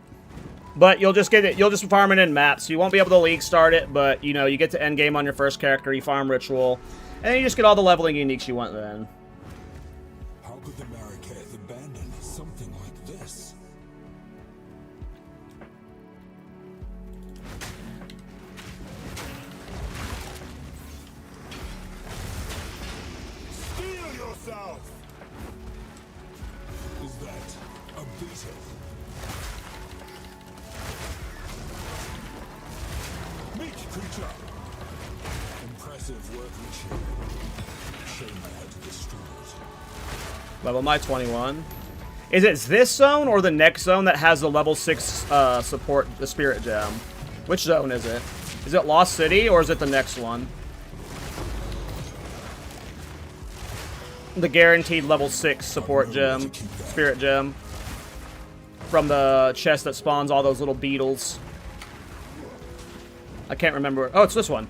But you'll just get it. You'll just farm it in maps. So you won't be able to league start it, but you know you get to end game on your first character. You farm ritual, and then you just get all the leveling uniques you want. Then.
How could the Marraketh abandon something like this? Steel yourself! Is that a beetle? Meat creature! Impressive workmanship. Shame I had to destroy it.
Level my 21. Is it this zone or the next zone that has the level 6 support, the Spirit Gem? Which zone is it? Is it Lost City or is it the next one? The guaranteed level 6 support gem, Spirit Gem. From the chest that spawns all those little beetles. I can't remember. Oh, it's this one.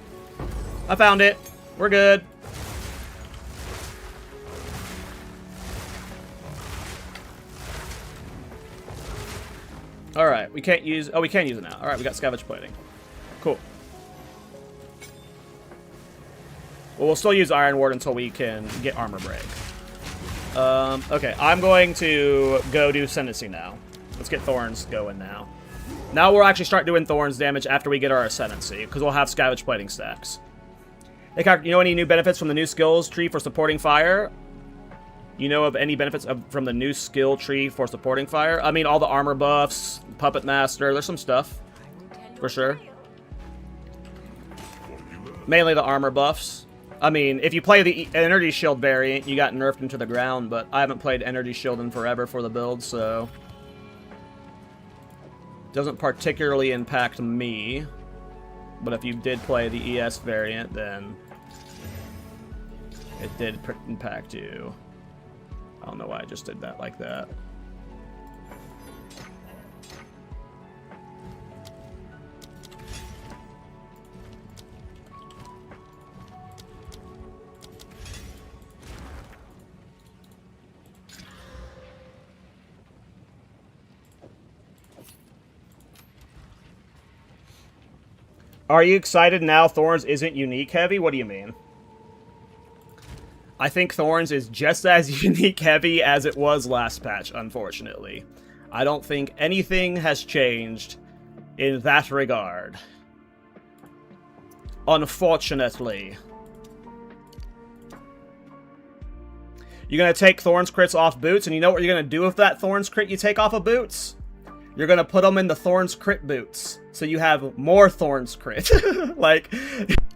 I found it. We're good. Alright, we can't use... Oh, we can use it now. Alright, we got Scavenge Plating. Cool. Well, we'll still use Iron Ward until we can get Armor Break. Okay, I'm going to go do Ascendancy now. Let's get Thorns going now. Now we'll actually start doing Thorns damage after we get our Ascendancy, because we'll have Scavenge Plating stacks. Hey, you know any new benefits from the new skills tree for supporting fire? You know of any benefits from the new skill tree for supporting fire? I mean, all the armor buffs, Puppet Master, there's some stuff. For sure. Mainly the armor buffs. I mean, if you play the Energy Shield variant, you got nerfed into the ground, but I haven't played Energy Shield in forever for the build, so... Doesn't particularly impact me. But if you did play the ES variant, then... It did impact you. I don't know why I just did that like that. Are you excited now Thorns isn't unique heavy? What do you mean? I think Thorns is just as unique heavy as it was last patch, unfortunately. I don't think anything has changed in that regard. Unfortunately. You're going to take Thorns crits off boots, and you know what you're going to do with that Thorns crit you take off of boots? You're going to put them in the Thorns crit boots. So you have more Thorns crit. Like,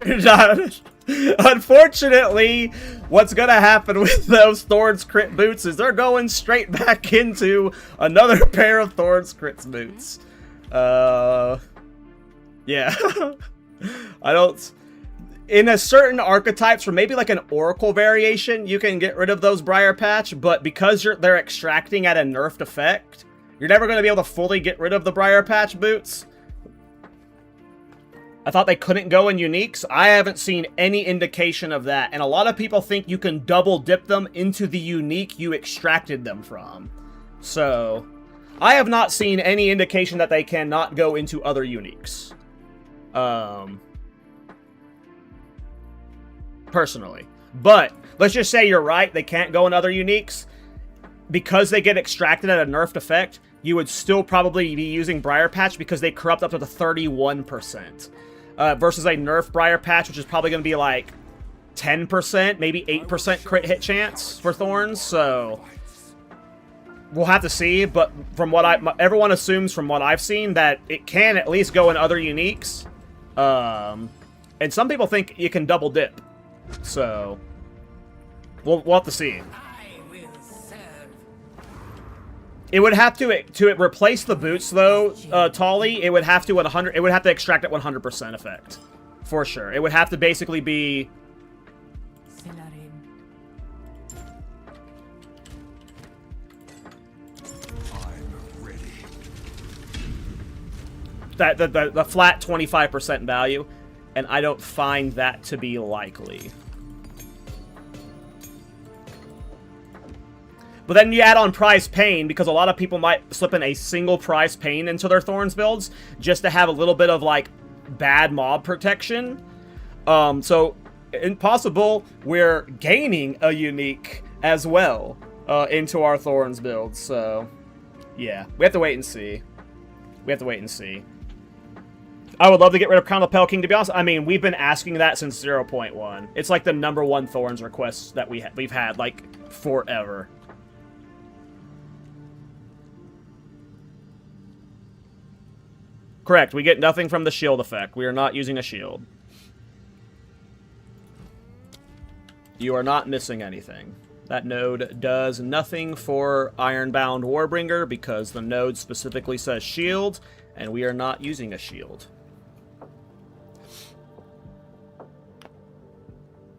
unfortunately, what's going to happen with those Thorns crit boots is they're going straight back into another pair of Thorns crits boots. Yeah. I don't... In a certain archetypes, or maybe like an Oracle variation, you can get rid of those Briar Patch, but because they're extracting at a nerfed effect, you're never going to be able to fully get rid of the Briar Patch boots. I thought they couldn't go in uniques. I haven't seen any indication of that, and a lot of people think you can double dip them into the unique you extracted them from. So, I have not seen any indication that they cannot go into other uniques. Personally. But, let's just say you're right, they can't go in other uniques. Because they get extracted at a nerfed effect, you would still probably be using Briar Patch because they corrupt up to the 31%. Versus a nerf Briar Patch, which is probably going to be like 10%, maybe 8% crit hit chance for Thorns, so... We'll have to see, but from what everyone assumes from what I've seen that it can at least go in other uniques. And some people think you can double dip. So, we'll have to see. It would have to replace the boots though, Tolly. It would have to It would have to extract at 100% effect, for sure. It would have to basically be.
I'm ready.
That the flat 25% value, and I don't find that to be likely. But then you add on Prize Pain, because a lot of people might slip in a single Prize Pain into their Thorns builds, just to have a little bit of, like, bad mob protection. So, impossible, we're gaining a unique as well into our Thorns builds. So, yeah, we have to wait and see. We have to wait and see. I would love to get rid of Crown of Pale King, to be honest. I mean, we've been asking that since 0.1. It's like the #1 Thorns request that we've had, like, forever. Correct, we get nothing from the shield effect. We are not using a shield. You are not missing anything. That node does nothing for Ironbound Warbringer because the node specifically says shield, and we are not using a shield.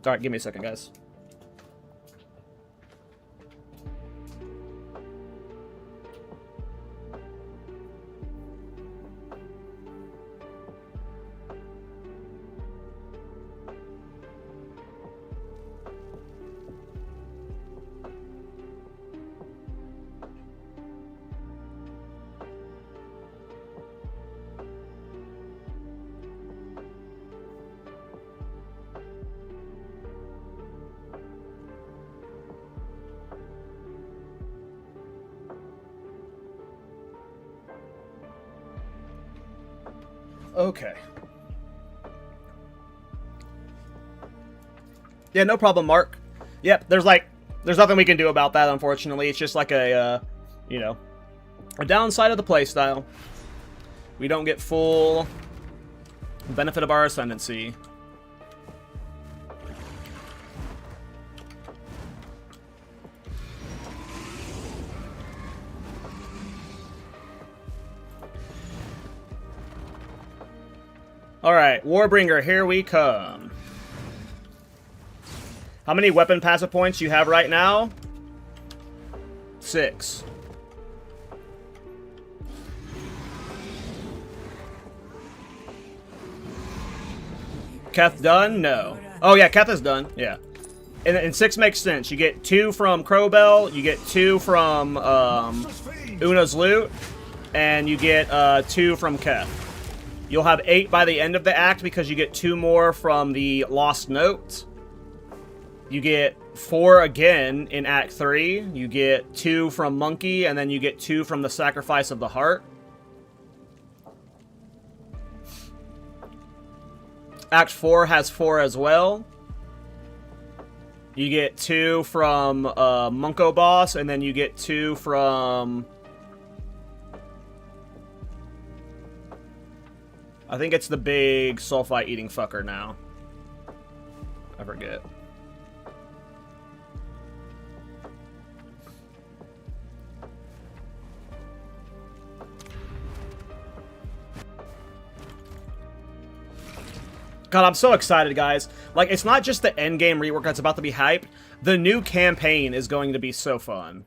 Alright, give me a second, guys. Okay. Yeah, no problem, Mark. Yep, there's nothing we can do about that, unfortunately. It's just like a, you know, a downside of the playstyle. We don't get full benefit of our ascendancy. Alright, Warbringer, here we come. How many weapon passive points you have right now? 6. Keth done? No. Oh yeah, Keth is done. Yeah. And 6 makes sense. You get 2 from Crowbell, you get 2 from Una's loot, and you get 2 from Keth. You'll have 8 by the end of the act because you get 2 more from the Lost Note. You get 4 again in Act 3. You get 2 from Monkey, and then you get 2 from the Sacrifice of the Heart. Act 4 has 4 as well. You get 2 from Munko Boss, and then you get 2 from... I think it's the big sulfite eating fucker now. I forget. God, I'm so excited, guys. Like, it's not just the endgame rework that's about to be hype. The new campaign is going to be so fun.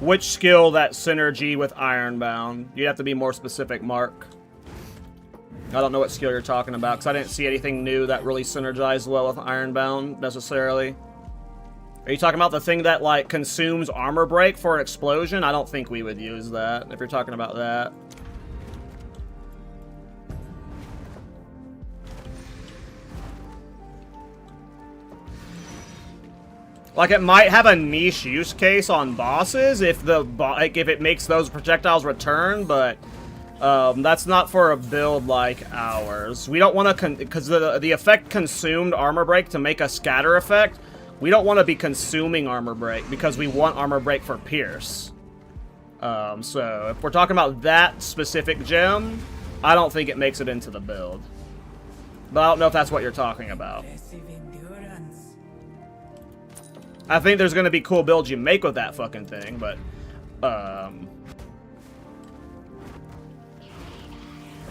Which skill that synergy with Ironbound? You'd have to be more specific, Mark. I don't know what skill you're talking about, because I didn't see anything new that really synergized well with Ironbound, necessarily. Are you talking about the thing that, like, consumes armor break for an explosion? I don't think we would use that, if you're talking about that. Like, it might have a niche use case on bosses if if it makes those projectiles return, but that's not for a build like ours. We don't want to, because the effect consumed armor break to make a scatter effect. We don't want to be consuming armor break because we want armor break for Pierce. So if we're talking about that specific gem, I don't think it makes it into the build. But I don't know if that's what you're talking about. I think there's going to be cool builds you make with that fucking thing, but...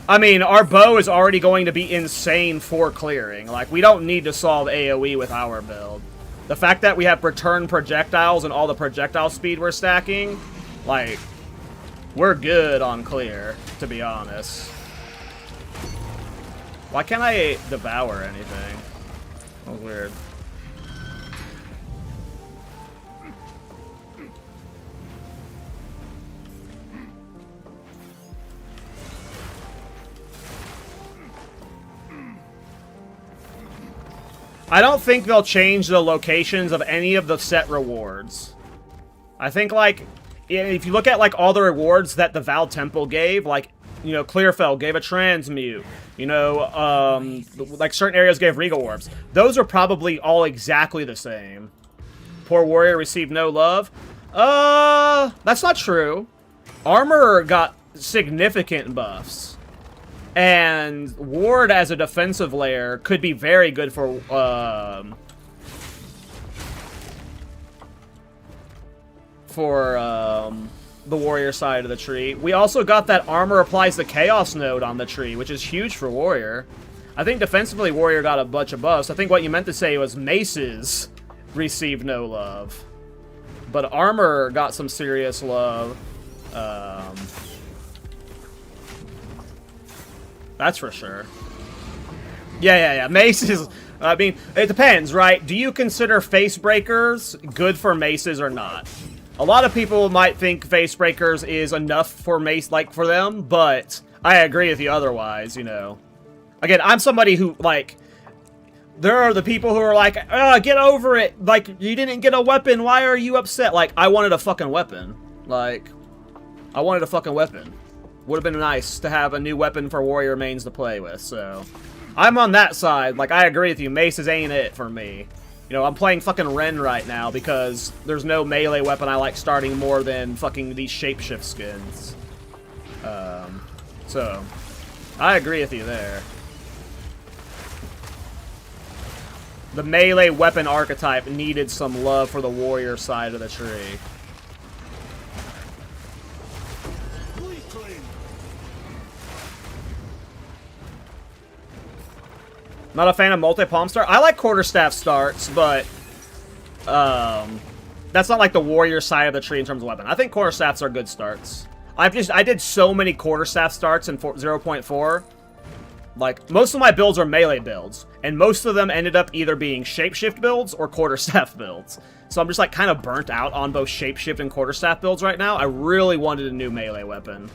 I mean, our bow is already going to be insane for clearing. Like, we don't need to solve AoE with our build. The fact that we have return projectiles and all the projectile speed we're stacking, like, we're good on clear, to be honest. Why can't I devour anything? That was weird. I don't think they'll change the locations of any of the set rewards. I think, like, if you look at, like, all the rewards that the Val Temple gave, like, you know, Clearfell gave a transmute. You know, like, certain areas gave Regal Orbs. Those are probably all exactly the same. Poor Warrior received no love. That's not true. Armor got significant buffs. And Ward as a defensive layer could be very good for, the Warrior side of the tree. We also got that Armor applies the Chaos node on the tree, which is huge for Warrior. I think defensively Warrior got a bunch of buffs. I think what you meant to say was Maces received no love. But Armor got some serious love. That's for sure. Yeah. Maces, I mean, it depends, right? Do you consider face breakers good for maces or not? A lot of people might think face breakers is enough for mace, like, for them, but I agree with you otherwise, you know. Again, I'm somebody who, like, there are the people who are like, get over it. Like, you didn't get a weapon. Why are you upset? Like, I wanted a fucking weapon. Like, I wanted a fucking weapon. Would have been nice to have a new weapon for Warrior mains to play with, so. I'm on that side. Like, I agree with you. Maces ain't it for me. You know, I'm playing fucking Ren right now because there's no melee weapon I like starting more than fucking these shapeshift skins. So, I agree with you there. The melee weapon archetype needed some love for the Warrior side of the tree. Not a fan of multi-palm start. I like quarterstaff starts, but that's not like the Warrior side of the tree in terms of weapon. I think quarterstaffs are good starts. I did so many quarterstaff starts in 0.4. Like, most of my builds are melee builds, and most of them ended up either being shapeshift builds or quarterstaff builds. So I'm just, like, kind of burnt out on both shapeshift and quarterstaff builds right now. I really wanted a new melee weapon.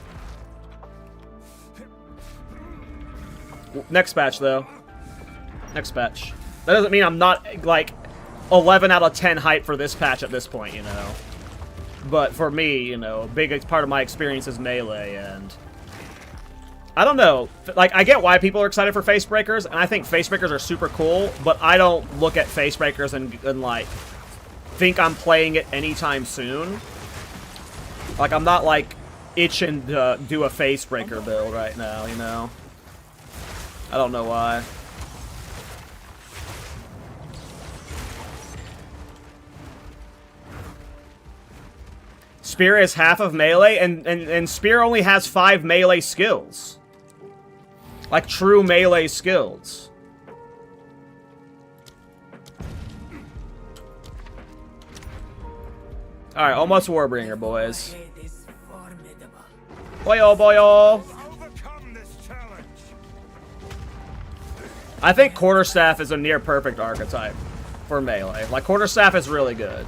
Next patch, though. Next patch. That doesn't mean I'm not, like, 11 out of 10 hype for this patch at this point, you know. But for me, you know, a big part of my experience is melee, and I don't know. Like, I get why people are excited for face breakers, and I think face breakers are super cool, but I don't look at face breakers and like, think I'm playing it anytime soon. Like, I'm not, like, itching to do a face breaker build right now, you know. I don't know why. Spear is half of melee, and Spear only has 5 melee skills. Like, true melee skills. Alright, almost Warbringer, boys. Boyo, boyo! I think Quarterstaff is a near-perfect archetype for melee. Like, Quarterstaff is really good.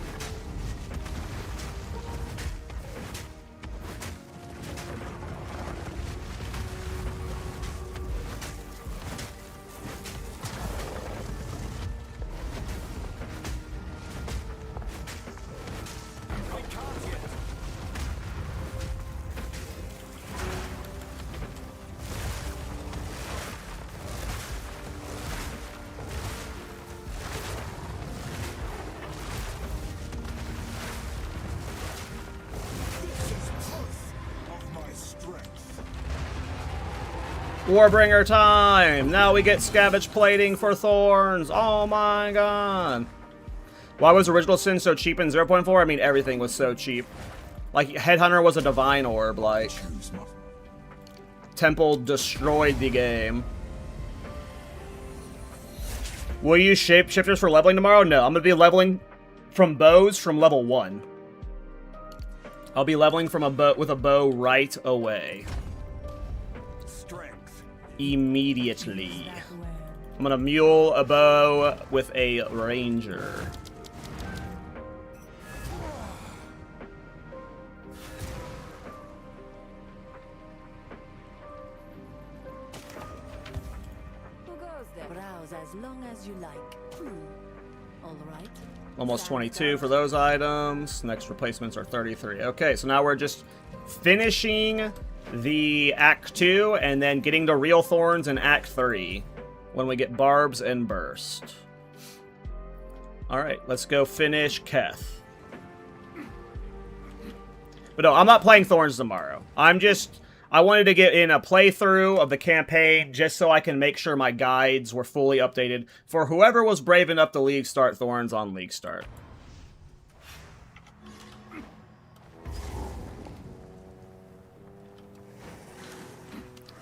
Warbringer time! Now we get scavenge plating for Thorns! Oh my god! Why was Original Sin so cheap in 0.4? I mean, everything was so cheap. Like, Headhunter was a divine orb, like. Temple destroyed the game. Will you use shapeshifters for leveling tomorrow? No, I'm gonna be leveling from bows from level 1. I'll be leveling from a bow with a bow right away. Immediately. I'm gonna mule a bow with a ranger.
Who goes there. Browse as long as you like. All right.
Almost 22 for those items. Next replacements are 33. Okay, so now we're just finishing the Act 2 and then getting the real Thorns in Act 3 when we get Barbs and Burst. Alright, let's go finish Keth. But no, I'm not playing Thorns tomorrow. I wanted to get in a playthrough of the campaign just so I can make sure my guides were fully updated for whoever was brave enough to League Start Thorns on League Start.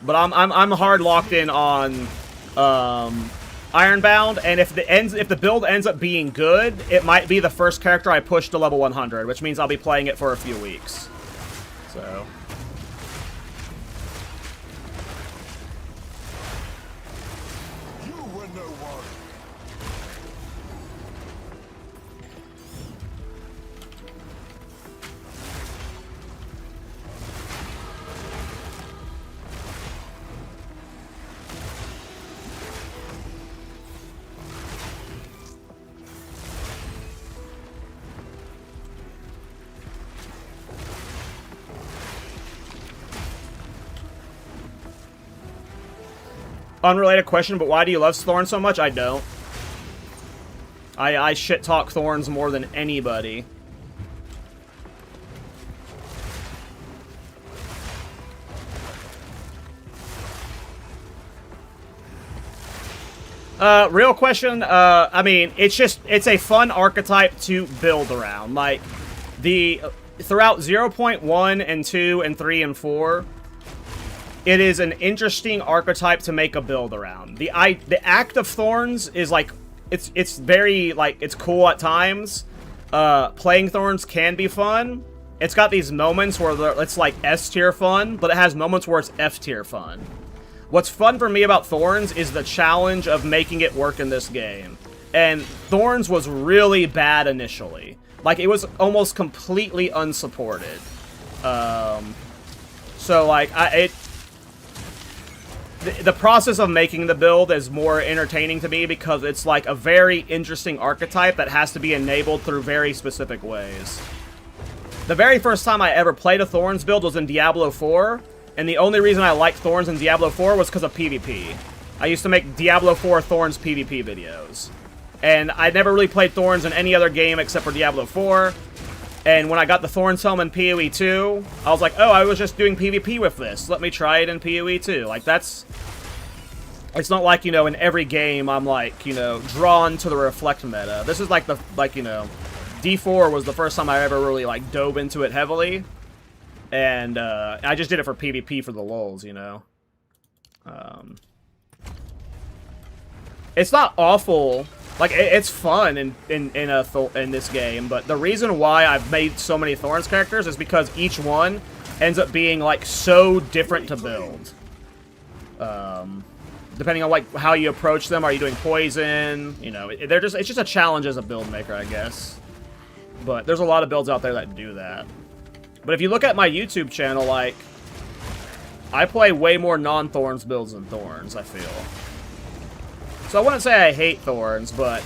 But I'm hard locked in on Ironbound, and if the build ends up being good, it might be the first character I push to level 100, which means I'll be playing it for a few weeks. So. Unrelated question, but why do you love Thorns so much? I don't. I shit talk Thorns more than anybody. Real question, I mean, it's a fun archetype to build around. Like, throughout 0.1 and 2 and 3 and 4, it is an interesting archetype to make a build around. The Act of Thorns is like, it's very, like, it's cool at times. Playing Thorns can be fun. It's got these moments where it's like S tier fun, but it has moments where it's F tier fun. What's fun for me about Thorns is the challenge of making it work in this game. And Thorns was really bad initially. Like, it was almost completely unsupported. So, like, the process of making the build is more entertaining to me because it's like a very interesting archetype that has to be enabled through very specific ways. The very first time I ever played a Thorns build was in Diablo 4, and the only reason I liked Thorns in Diablo 4 was because of PvP. I used to make Diablo 4 Thorns PvP videos. And I never really played Thorns in any other game except for Diablo 4. And when I got the Thorns helm in PoE 2, I was like, oh, I was just doing PvP with this. Let me try it in PoE 2. Like, that's... It's not like, you know, in every game I'm, like, you know, drawn to the Reflect meta. This is like the, like, you know, D4 was the first time I ever really, like, dove into it heavily. And, I just did it for PvP for the lulz, you know. It's not awful. Like, it's fun in this game, but the reason why I've made so many Thorns characters is because each one ends up being, like, so different to build. Depending on, like, how you approach them. Are you doing poison? You know, it's just a challenge as a build maker, I guess. But there's a lot of builds out there that do that. But if you look at my YouTube channel, like, I play way more non-Thorns builds than Thorns, I feel. So I wouldn't say I hate Thorns, but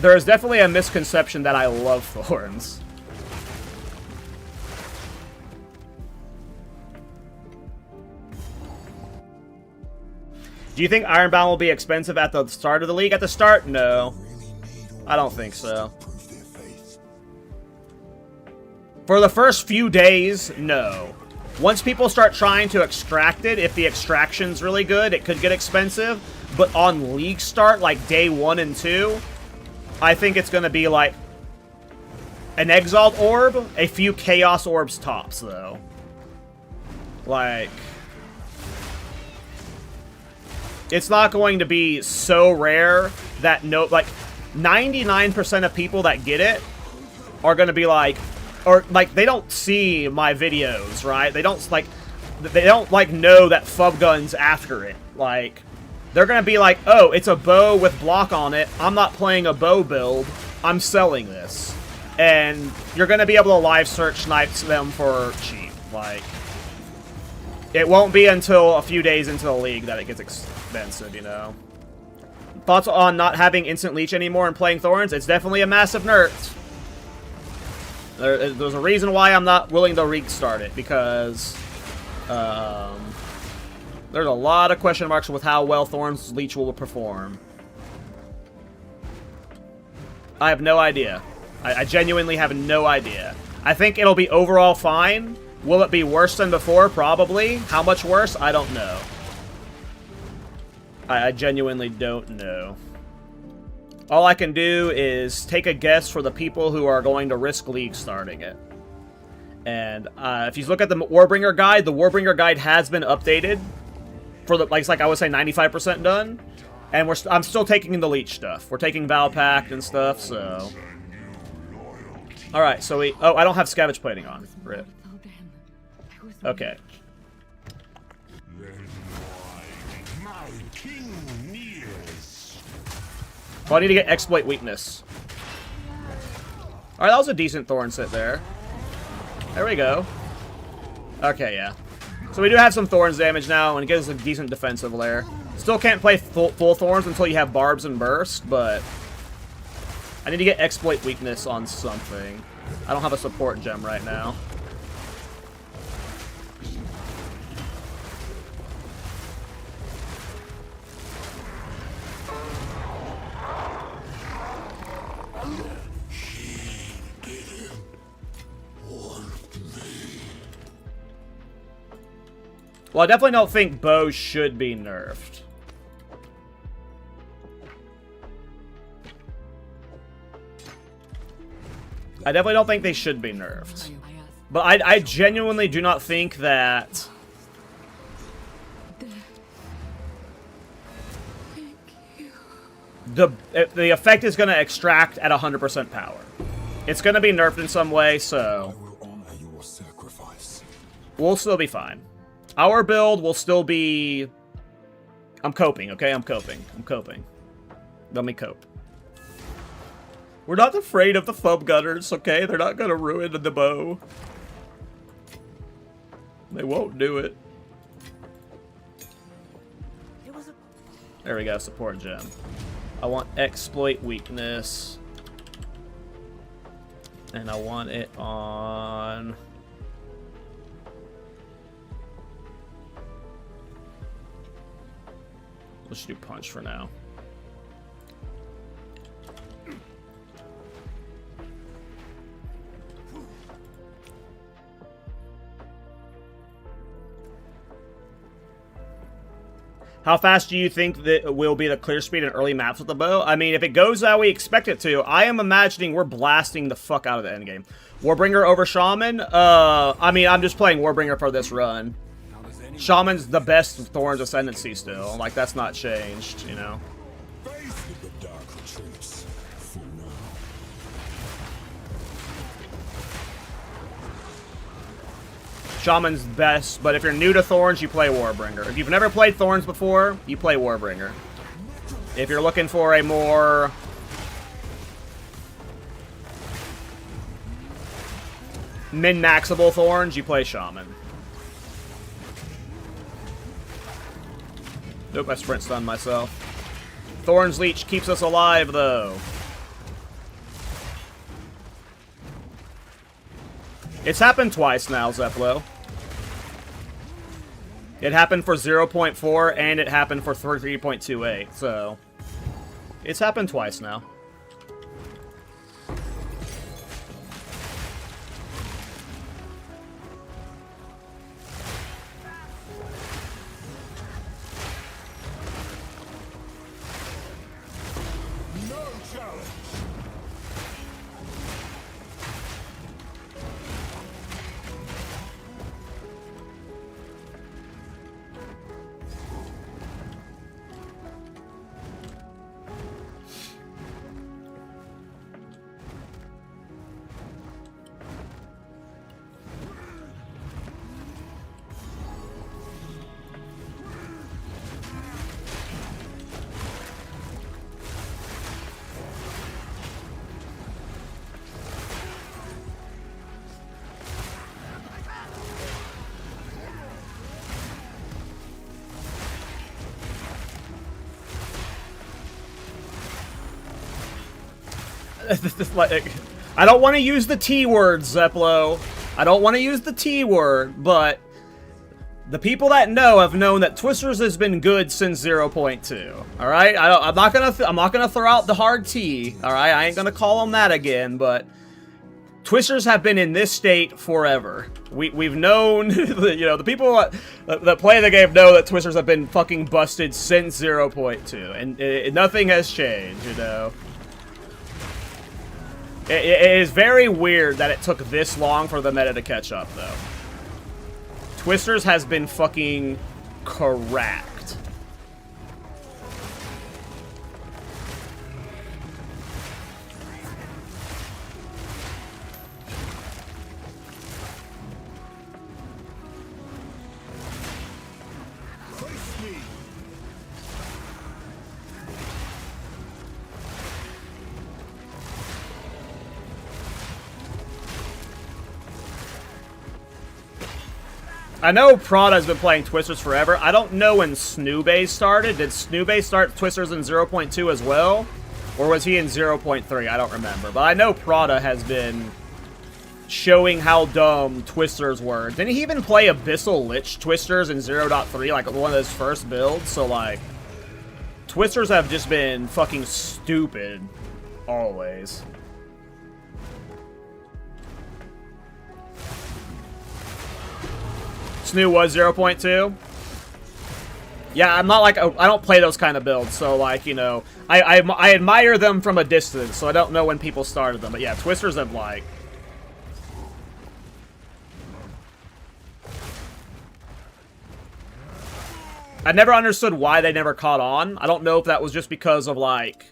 there's definitely a misconception that I love Thorns. Do you think Ironbound will be expensive at the start of the league? At the start, no. I don't think so. For the first few days, no. Once people start trying to extract it, if the extraction's really good, it could get expensive. But on League Start, like day 1 and 2, I think it's going to be like an Exiled Orb, a few Chaos Orbs tops, though. Like, it's not going to be so rare that like 99% of people that get it are going to be like, or like they don't see my videos, right? They don't like know that Fub Gun's after it. Like, they're going to be like, oh, it's a bow with block on it. I'm not playing a bow build. I'm selling this. And you're going to be able to live search snipe them for cheap. Like, it won't be until a few days into the league that it gets expensive, you know? Thoughts on not having instant leech anymore and playing Thorns? It's definitely a massive nerf. There's a reason why I'm not willing to restart it, because there's a lot of question marks with how well Thorns leech will perform. I have no idea. I genuinely have no idea. I think it'll be overall fine. Will it be worse than before? Probably. How much worse? I don't know. I genuinely don't know. All I can do is take a guess for the people who are going to risk League starting it. And if you look at the Warbringer guide has been updated for the, like I would say, 95% done. And I'm still taking the leech stuff. We're taking Val Pact and stuff, so. All right, so I don't have scavenge plating on. Rip. Okay. Well, I need to get exploit weakness. Alright, that was a decent Thorn sit there. There we go. Okay, yeah. So we do have some Thorns damage now, and it gives us a decent defensive layer. Still can't play full Thorns until you have Barbs and Burst, but I need to get exploit weakness on something. I don't have a support gem right now. Well, I definitely don't think bows should be nerfed. I definitely don't think they should be nerfed. But I genuinely do not think that... The effect is going to extract at 100% power. It's going to be nerfed in some way, so...
I will honor your sacrifice.
We'll still be fine. Our build will still be... I'm coping, okay? I'm coping. Let me cope. We're not afraid of the foam gunners, okay? They're not gonna ruin the bow. They won't do it. There we go, support gem. I want exploit weakness. And I want it on... Let's do punch for now. How fast do you think that will be the clear speed in early maps with the bow? I mean, if it goes how we expect it to, I am imagining we're blasting the fuck out of the endgame. Warbringer over Shaman? I mean, I'm just playing Warbringer for this run. Shaman's the best Thorns Ascendancy still. Like, that's not changed, you know?
The dark retreats for now.
Shaman's best, but if you're new to Thorns, you play Warbringer. If you've never played Thorns before, you play Warbringer. If you're looking for a more... min-maxable Thorns, you play Shaman. Nope, I sprint stunned myself. Thorns Leech keeps us alive, though. It's happened twice now, Zeplo. It happened for 0.4, and it happened for 3.28, so... It's happened twice now. like, I don't want to use the T word, Zeplo. I don't want to use the T word, but the people that know have known that Twisters has been good since 0.2. All right, I'm not gonna throw out the hard T. All right, I ain't gonna call them that again, but Twisters have been in this state forever. We've known, you know, the people that play the game know that Twisters have been fucking busted since 0.2, and nothing has changed, you know. It is very weird that it took this long for the meta to catch up, though. Twisters has been fucking cracked. I know Prada's been playing Twisters forever. I don't know when Snoobay started. Did Snoobay start Twisters in 0.2 as well? Or was he in 0.3? I don't remember. But I know Prada has been showing how dumb Twisters were. Didn't he even play Abyssal Lich Twisters in 0.3, like one of his first builds? So, like, Twisters have just been fucking stupid always. Snoo was 0.2. Yeah, I'm not like, I don't play those kind of builds, so like, you know, I admire them from a distance, so I don't know when people started them. But yeah, Twisters have like... I never understood why they never caught on. I don't know if that was just because of like...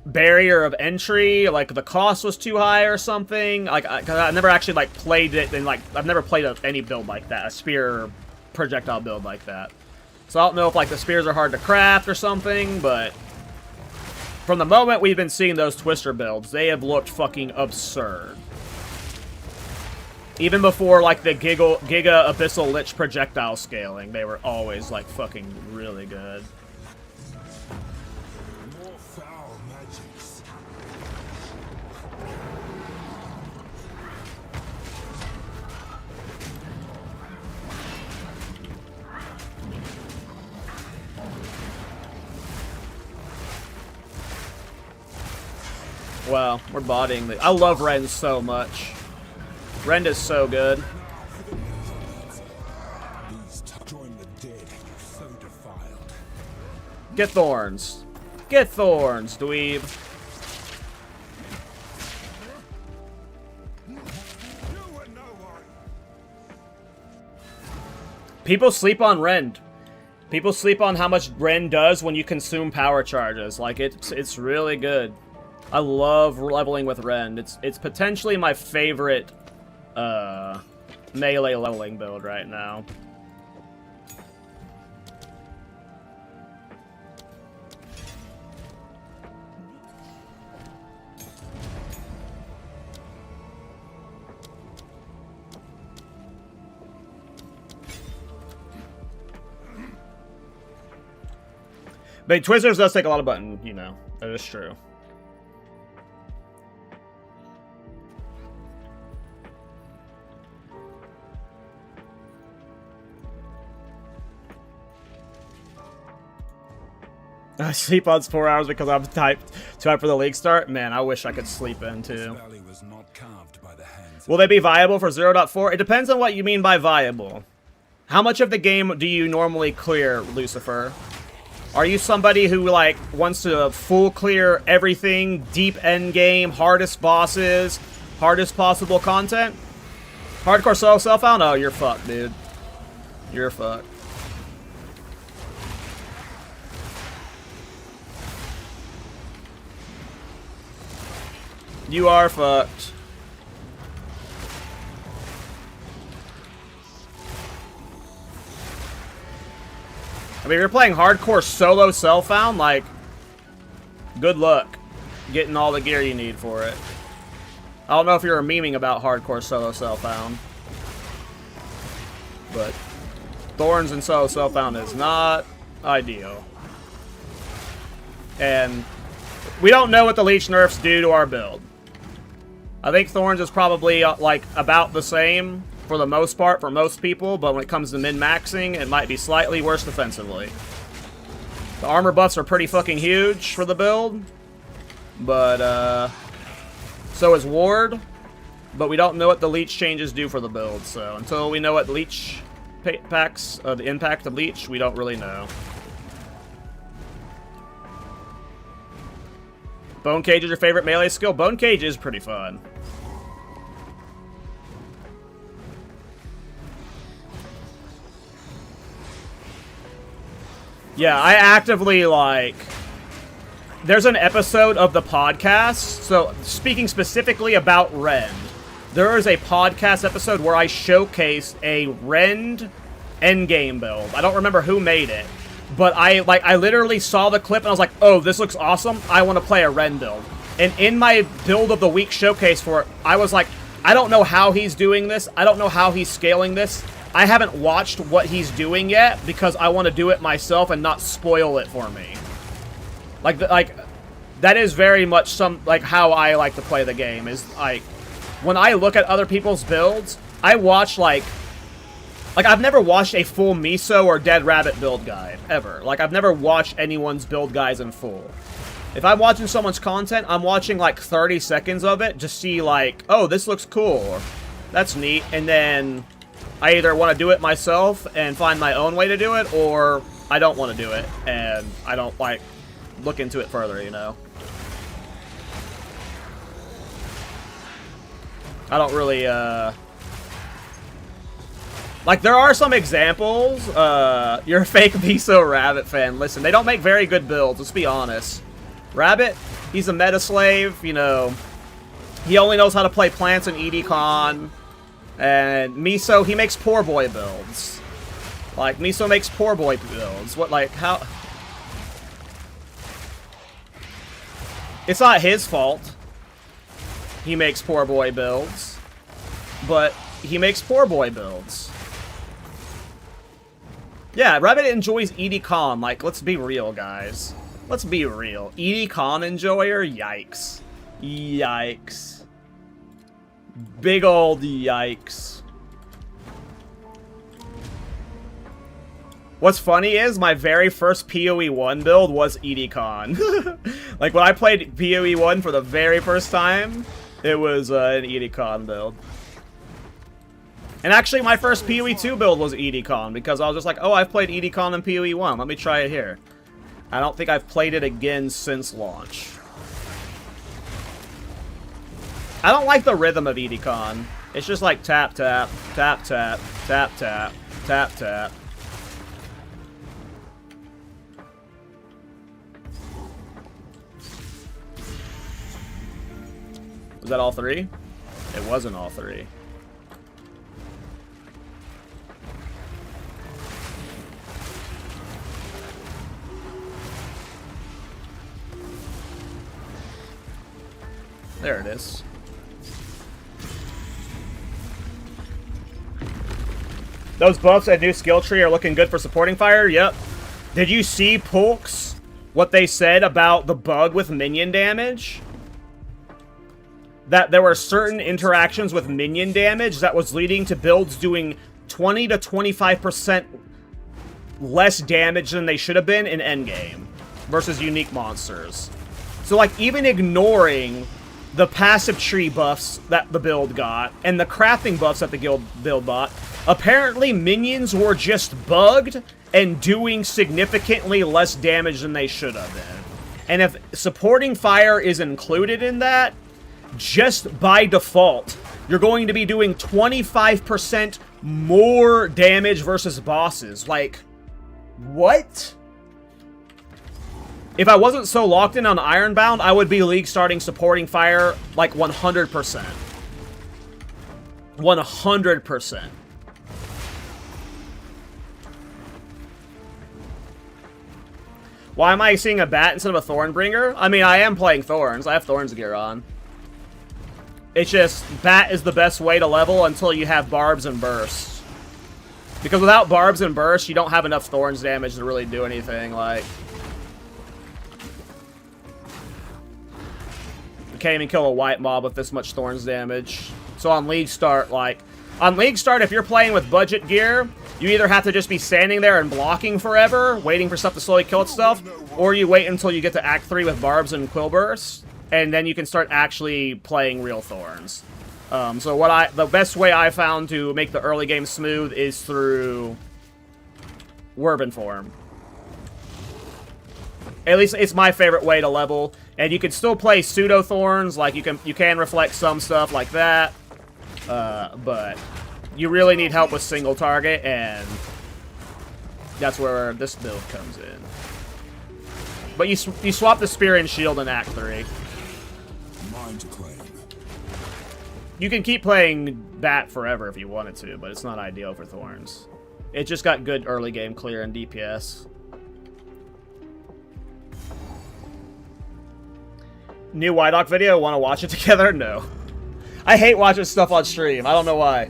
barrier of entry, like the cost was too high or something. Like, cause I never actually like played it, and like I've never played any build like that, a spear projectile build like that. So I don't know if like the spears are hard to craft or something, but from the moment we've been seeing those Twister builds, they have looked fucking absurd. Even before like the Giga Abyssal Lich projectile scaling, they were always like fucking really good. Wow, we're bodying the... I love Rend so much. Rend is so good. Get Thorns. Get Thorns, dweeb. People sleep on Rend. People sleep on how much Rend does when you consume power charges. Like, it's really good. I love leveling with Rend. It's potentially my favorite melee leveling build right now. But Twizzlers does take a lot of button, you know. That is true. I sleep on 4 hours because I'm too hyped for the league start. Man, I wish I could sleep in too. Will they be viable for 0.4? It depends on what you mean by viable. How much of the game do you normally clear, Lucifer? Are you somebody who like wants to full clear everything, deep end game, hardest bosses, hardest possible content? Hardcore solo self-found? Oh, you're fucked, dude. You're fucked. You are fucked. I mean, if you're playing hardcore solo self-found, like, good luck getting all the gear you need for it. I don't know if you're memeing about hardcore solo self-found, but Thorns and solo self-found is not ideal. And We don't know what the Leech nerfs do to our build. I think Thorns is probably, like, about the same for the most part for most people, but when it comes to min-maxing, it might be slightly worse defensively. The armor buffs are pretty fucking huge for the build, but, so is Ward, but we don't know what the Leech changes do for the build, so until we know what Leech packs, the impact of Leech, we don't really know. Bone Cage is your favorite melee skill? Bone Cage is pretty fun. Yeah, I actively, like... There's an episode of the podcast, so speaking specifically about Rend, there is a podcast episode where I showcased a Rend endgame build. I don't remember who made it, but I literally saw the clip and I was like, oh, this looks awesome. I want to play a Rend build. And in my build of the week showcase for it, I was like, I don't know how he's doing this. I don't know how he's scaling this. I haven't watched what he's doing yet because I want to do it myself and not spoil it for me. Like that is very much how I like to play the game. Is like when I look at other people's builds, I watch like I've never watched a full Miso or Dead Rabbit build guide ever. Like I've never watched anyone's build guides in full. If I'm watching someone's content, I'm watching like 30 seconds of it to see like, oh, this looks cool, or that's neat, and then I either want to do it myself and find my own way to do it, or I don't want to do it, and I don't, like, look into it further, you know? I don't really, like, there are some examples. You're a fake Miso Rabbit fan. Listen, they don't make very good builds, let's be honest. Rabbit, he's a meta slave, you know. He only knows how to play plants and EDCon. And Miso, he makes poor boy builds. Like, Miso makes poor boy builds. What, like, how... It's not his fault he makes poor boy builds. But he makes poor boy builds. Yeah, Rabbit enjoys EDCon. Like, let's be real, guys. Let's be real. EDCon enjoyer? Yikes. Yikes. Big old yikes. What's funny is my very first PoE 1 build was EDCon. Like when I played PoE 1 for the very first time, it was an EDCon build. And actually my first PoE 2 build was EDCon because I was just like, oh, I've played EDCon in PoE 1. Let me try it here. I don't think I've played it again since launch. I don't like the rhythm of EDCon. It's just like tap, tap, tap, tap, tap, tap, tap, tap. Was that all three? It wasn't all three. There it is. Those buffs and new skill tree are looking good for supporting fire? Yep. Did you see, Pulks, what they said about the bug with minion damage? That there were certain interactions with minion damage that was leading to builds doing 20 to 25% less damage than they should have been in endgame versus unique monsters. So, like, even ignoring the passive tree buffs that the build got and the crafting buffs that the build bought, apparently minions were just bugged and doing significantly less damage than they should have been. And if supporting fire is included in that, just by default, you're going to be doing 25% more damage versus bosses. Like, what? If I wasn't so locked in on Ironbound, I would be league starting supporting fire like 100%. 100%. Why am I seeing a bat instead of a Thornbringer? I mean, I am playing Thorns. I have Thorns gear on. It's just, bat is the best way to level until you have Barbs and Bursts. Because without Barbs and Bursts, you don't have enough Thorns damage to really do anything, like... can't even kill a white mob with this much Thorns damage. So on League Start, like... On League Start, if you're playing with budget gear, you either have to just be standing there and blocking forever, waiting for stuff to slowly kill itself, or you wait until you get to Act 3 with Barbs and Quill Burst, and then you can start actually playing real Thorns. So the best way I found to make the early game smooth is through Werben form. At least it's my favorite way to level, and you can still play pseudo Thorns, like you can reflect some stuff like that. But you really need help with single target, and that's where this build comes in. But you swap the Spear and Shield in Act 3.
Mine to claim.
You can keep playing Bat forever if you wanted to, but it's not ideal for Thorns. It just got good early game clear and DPS. New Wydock video, want to watch it together? No. I hate watching stuff on stream. I don't know why.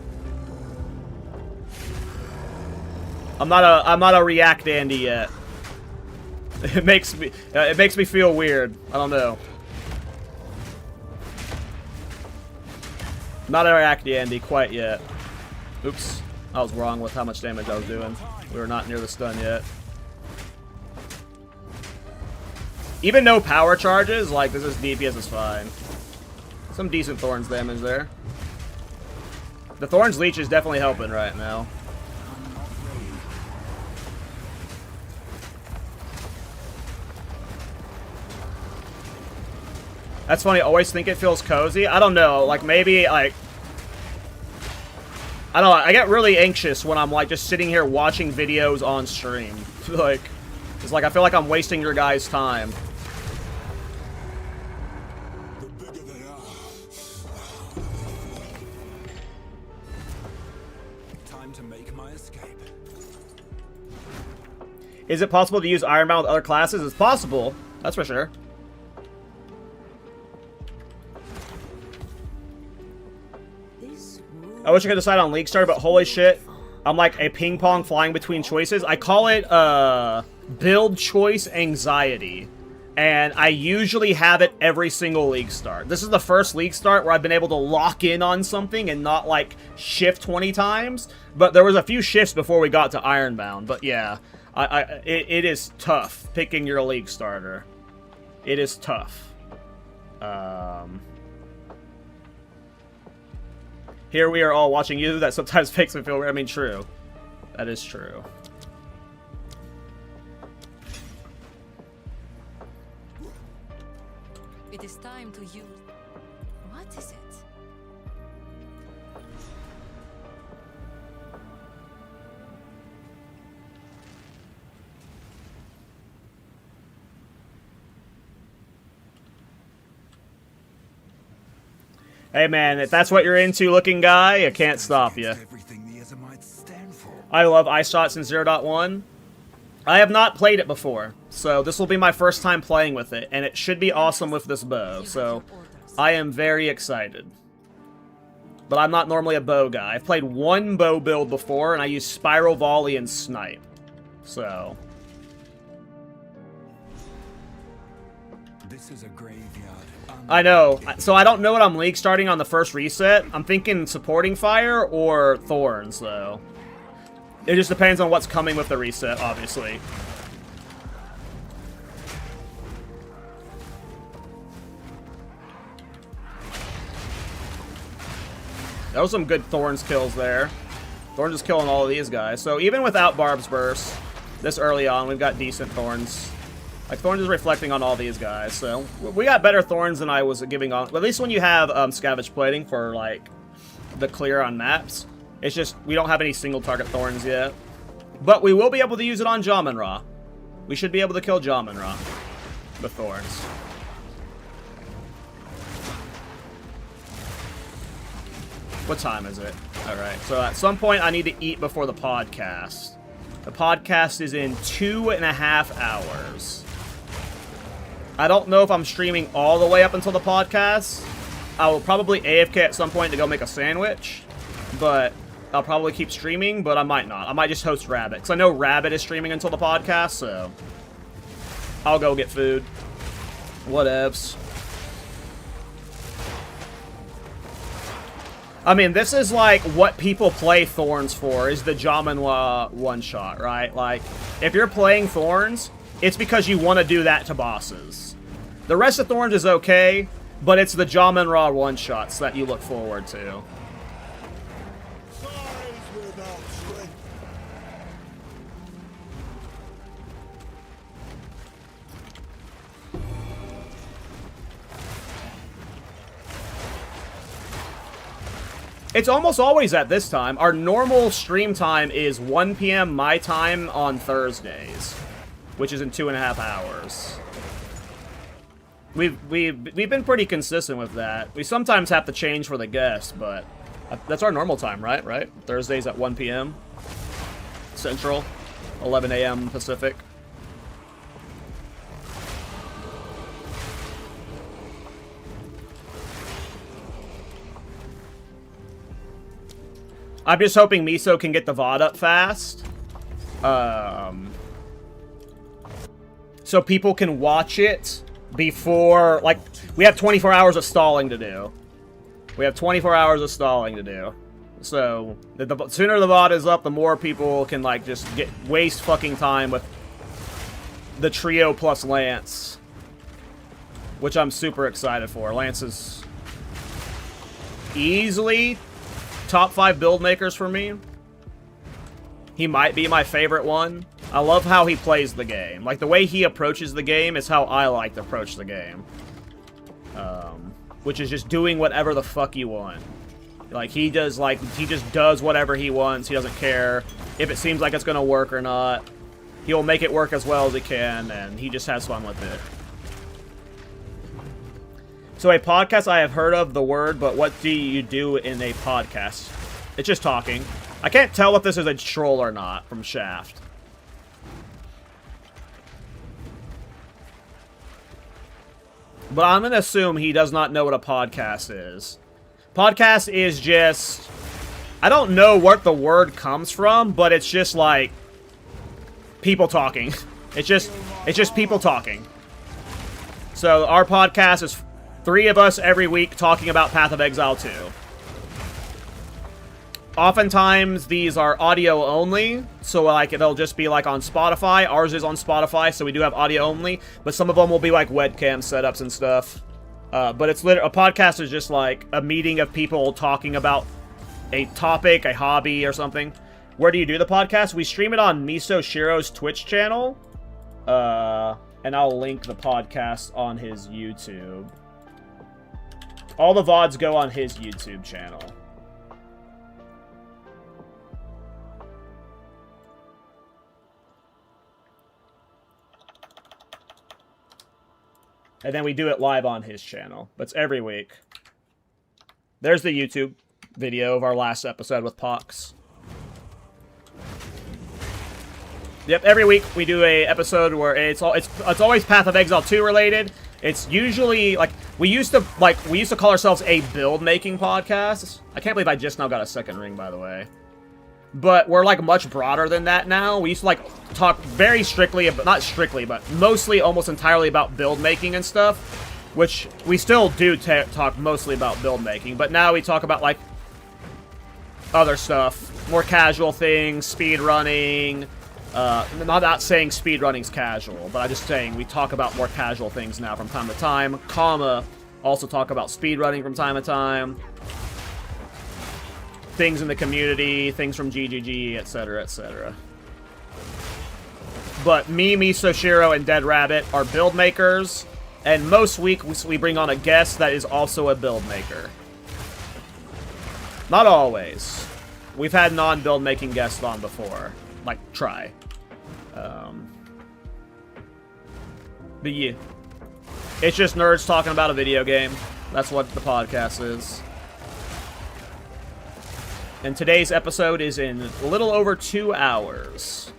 I'm not a React Andy yet. It makes me feel weird. I don't know. Not a React Andy quite yet. Oops. I was wrong with how much damage I was doing. We were not near the stun yet. Even no power charges, like this is DPS is fine. Some decent Thorns damage there. The Thorns Leech is definitely helping right now. That's funny, I always think it feels cozy. I don't know, like maybe like... I don't know, I get really anxious when I'm like just sitting here watching videos on stream. Like, it's like I feel like I'm wasting your guys' time. Is it possible to use Ironbound with other classes? It's possible. That's for sure. I wish I could decide on League Start, but holy shit. I'm like a ping pong flying between choices. I call it build choice anxiety. And I usually have it every single League Start. This is the first League Start where I've been able to lock in on something and not like shift 20 times. But there was a few shifts before we got to Ironbound. But yeah. It is tough picking your League starter. It is tough. Here we are all watching you. That sometimes makes me feel weird. I mean, true. That is true.
It is time to use... What is it?
Hey man, if that's what you're into, looking guy, I can't stop you. I love Ice Shot since 0.1. I have not played it before, so this will be my first time playing with it, and it should be awesome with this bow, so I am very excited. But I'm not normally a bow guy. I've played one bow build before, and I used Spiral Volley and Snipe, so...
This is a graveyard.
I know. So I don't know what I'm League starting on the first reset. I'm thinking Supporting Fire or Thorns, though. It just depends on what's coming with the reset, obviously. That was some good Thorns kills there. Thorns is killing all of these guys. So even without Barb's Burst, this early on, we've got decent Thorns. Like, Thorns is reflecting on all these guys, so... We got better Thorns than I was giving on... At least when you have Scavenge Plating for, like, the clear on maps. It's just, we don't have any single-target Thorns yet. But we will be able to use it on Jamin-Ra. We should be able to kill Jamin-Ra with Thorns. What time is it? Alright, so at some point I need to eat before the podcast. The podcast is in 2.5 hours. I don't know if I'm streaming all the way up until the podcast. I will probably AFK at some point to go make a sandwich. But I'll probably keep streaming, but I might not. I might just host Rabbit. Because I know Rabbit is streaming until the podcast, so... I'll go get food. Whatevs. I mean, this is like what people play Thorns for, is the Jamanwa one-shot, right? Like, if you're playing Thorns, it's because you want to do that to bosses. The rest of Thorns is okay, but it's the Jamanwa one-shots that you look forward to. It's almost always at this time. Our normal stream time is 1 p.m. my time on Thursdays, which is in 2.5 hours. We've been pretty consistent with that. We sometimes have to change for the guests, but that's our normal time, right? Right? Thursdays at 1 p.m. Central, 11 a.m. Pacific. I'm just hoping Miso can get the VOD up fast. So people can watch it before, like, we have 24 hours of stalling to do. We have 24 hours of stalling to do. So, the sooner the VOD is up, the more people can, like, just waste fucking time with the trio plus Lance. Which I'm super excited for. Lance is easily top 5 build makers for me. He might be my favorite one. I love how he plays the game. Like, the way he approaches the game is how I like to approach the game. Which is just doing whatever the fuck you want. Like, he just does whatever he wants. He doesn't care if it seems like it's gonna work or not. He'll make it work as well as he can, and he just has fun with it. So a podcast, I have heard of the word, but what do you do in a podcast? It's just talking. I can't tell if this is a troll or not from Shaft. But I'm going to assume he does not know what a podcast is. Podcast is just... I don't know what the word comes from, but it's just like... people talking. It's just people talking. So our podcast is 3 of us every week talking about Path of Exile 2. Oftentimes, these are audio only, so like they'll just be like on Spotify. Ours is on Spotify, so we do have audio only, but some of them will be like webcam setups and stuff. But it's a podcast is just like a meeting of people talking about a topic, a hobby, or something. Where do you do the podcast? We stream it on Miso Shiro's Twitch channel, and I'll link the podcast on his YouTube. All the VODs go on his YouTube channel. And then we do it live on his channel. But it's every week. There's the YouTube video of our last episode with Pox. Yep, every week we do a episode where it's always Path of Exile 2 related. It's usually like we used to call ourselves a build making podcast. I can't believe I just now got a second ring, by the way. But we're like much broader than that now. We used to like talk very strictly, not strictly, but mostly almost entirely about build making and stuff, which we still do talk mostly about build making. But now we talk about like other stuff, more casual things, speed running. I'm not saying speedrunning's casual, but I'm just saying we talk about more casual things now from time to time. Comma also talk about speedrunning from time to time. Things in the community, things from GGG, etc., etc. But me, Miso Shiro, and Dead Rabbit are build makers, and most weeks we bring on a guest that is also a build maker. Not always. We've had non-build making guests on before. Like, try. But yeah. It's just nerds talking about a video game. That's what the podcast is. And today's episode is in a little over 2 hours.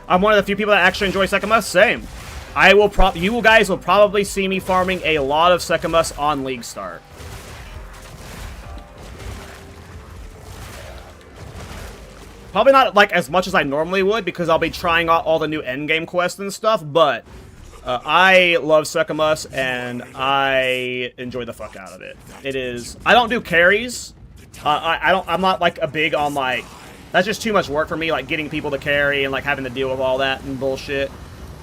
I'm one of the few people that actually enjoy Sekimus. Same. You guys will probably see me farming a lot of Sekimus on League Start. Probably not like as much as I normally would because I'll be trying out all the new endgame quests and stuff, but I love Sekimus and I enjoy the fuck out of it. It is. I don't do carries. I'm not like a big on like. That's just too much work for me, like getting people to carry and like having to deal with all that and bullshit.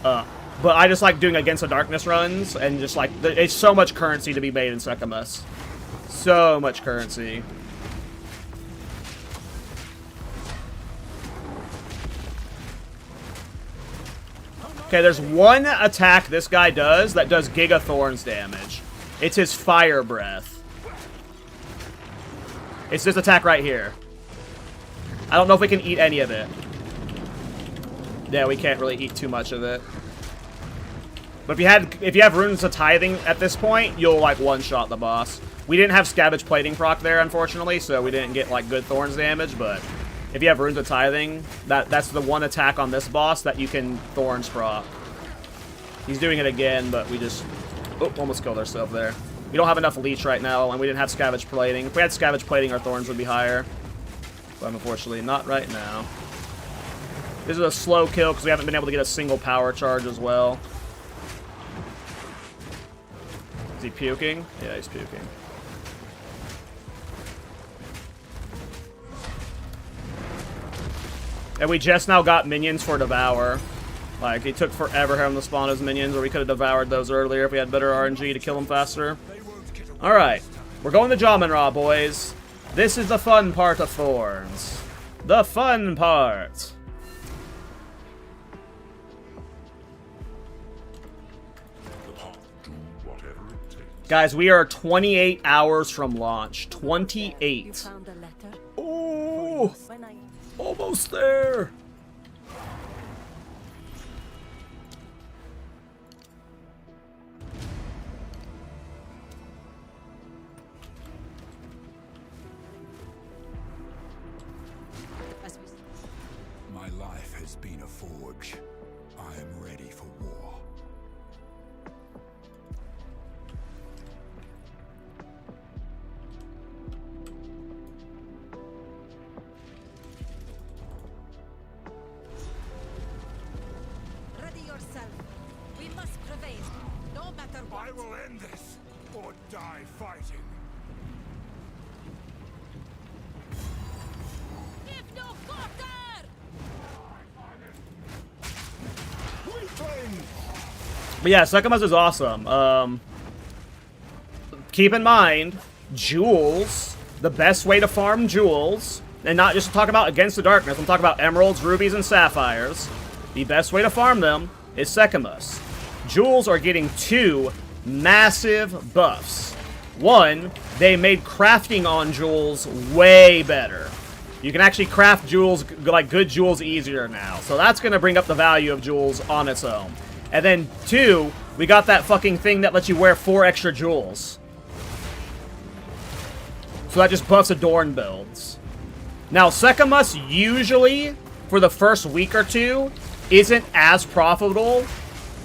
But I just like doing Against the Darkness runs and just like it's so much currency to be made in Sekimus. So much currency. Okay, there's one attack this guy does that does Giga Thorns damage. It's his Fire Breath. It's this attack right here. I don't know if we can eat any of it. Yeah, we can't really eat too much of it. But if you have Runes of Tithing at this point, you'll like one-shot the boss. We didn't have Scavenge Plating proc there, unfortunately, so we didn't get like good Thorns damage, but if you have Runes of Tithing, that's the one attack on this boss that you can Thorns proc. He's doing it again, but we just... Oh, almost killed ourselves there. We don't have enough Leech right now, and we didn't have Scavenge Plating. If we had Scavenge Plating, our Thorns would be higher. But unfortunately, not right now. This is a slow kill, because we haven't been able to get a single power charge as well. Is he puking? Yeah, he's puking. And we just now got minions for Devour. Like, it took forever for him to spawn his minions, or we could have devoured those earlier if we had better RNG to kill them faster. Alright, we're going to Jamin-Ra, boys. This is the fun part of Thorns. The fun part. Guys, we are 28 hours from launch. 28.
You found a letter?
Oh,
When I...
almost there.
My life has been a forge. I am ready for war.
Ready yourself. We must prevail, no matter what.
I will end this, or die fighting.
Give no quarter!
But yeah, Sekimus is awesome. Keep in mind, jewels, the best way to farm jewels, and not just to talk about Against the Darkness, I'm talking about emeralds, rubies, and sapphires. The best way to farm them is Sekimus. Jewels are getting two massive buffs. One, they made crafting on jewels way better. You can actually craft jewels, like good jewels, easier now. So that's going to bring up the value of jewels on its own. And then two, we got that fucking thing that lets you wear 4 extra jewels. So that just buffs Adorn builds. Now, Sekimus usually, for the first week or two, isn't as profitable.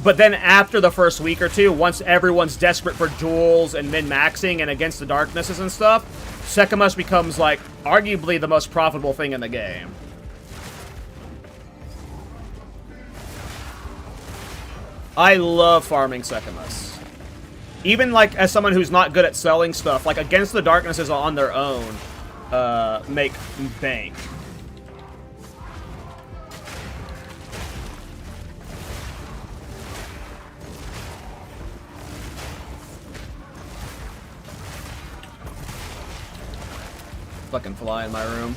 But then after the first week or two, once everyone's desperate for jewels and min-maxing and Against the Darknesses and stuff, Sekimus becomes, like, arguably the most profitable thing in the game. I love farming Sekimus. Even, like, as someone who's not good at selling stuff, like, Against the Darknesses on their own make bank. Fucking fly in my room.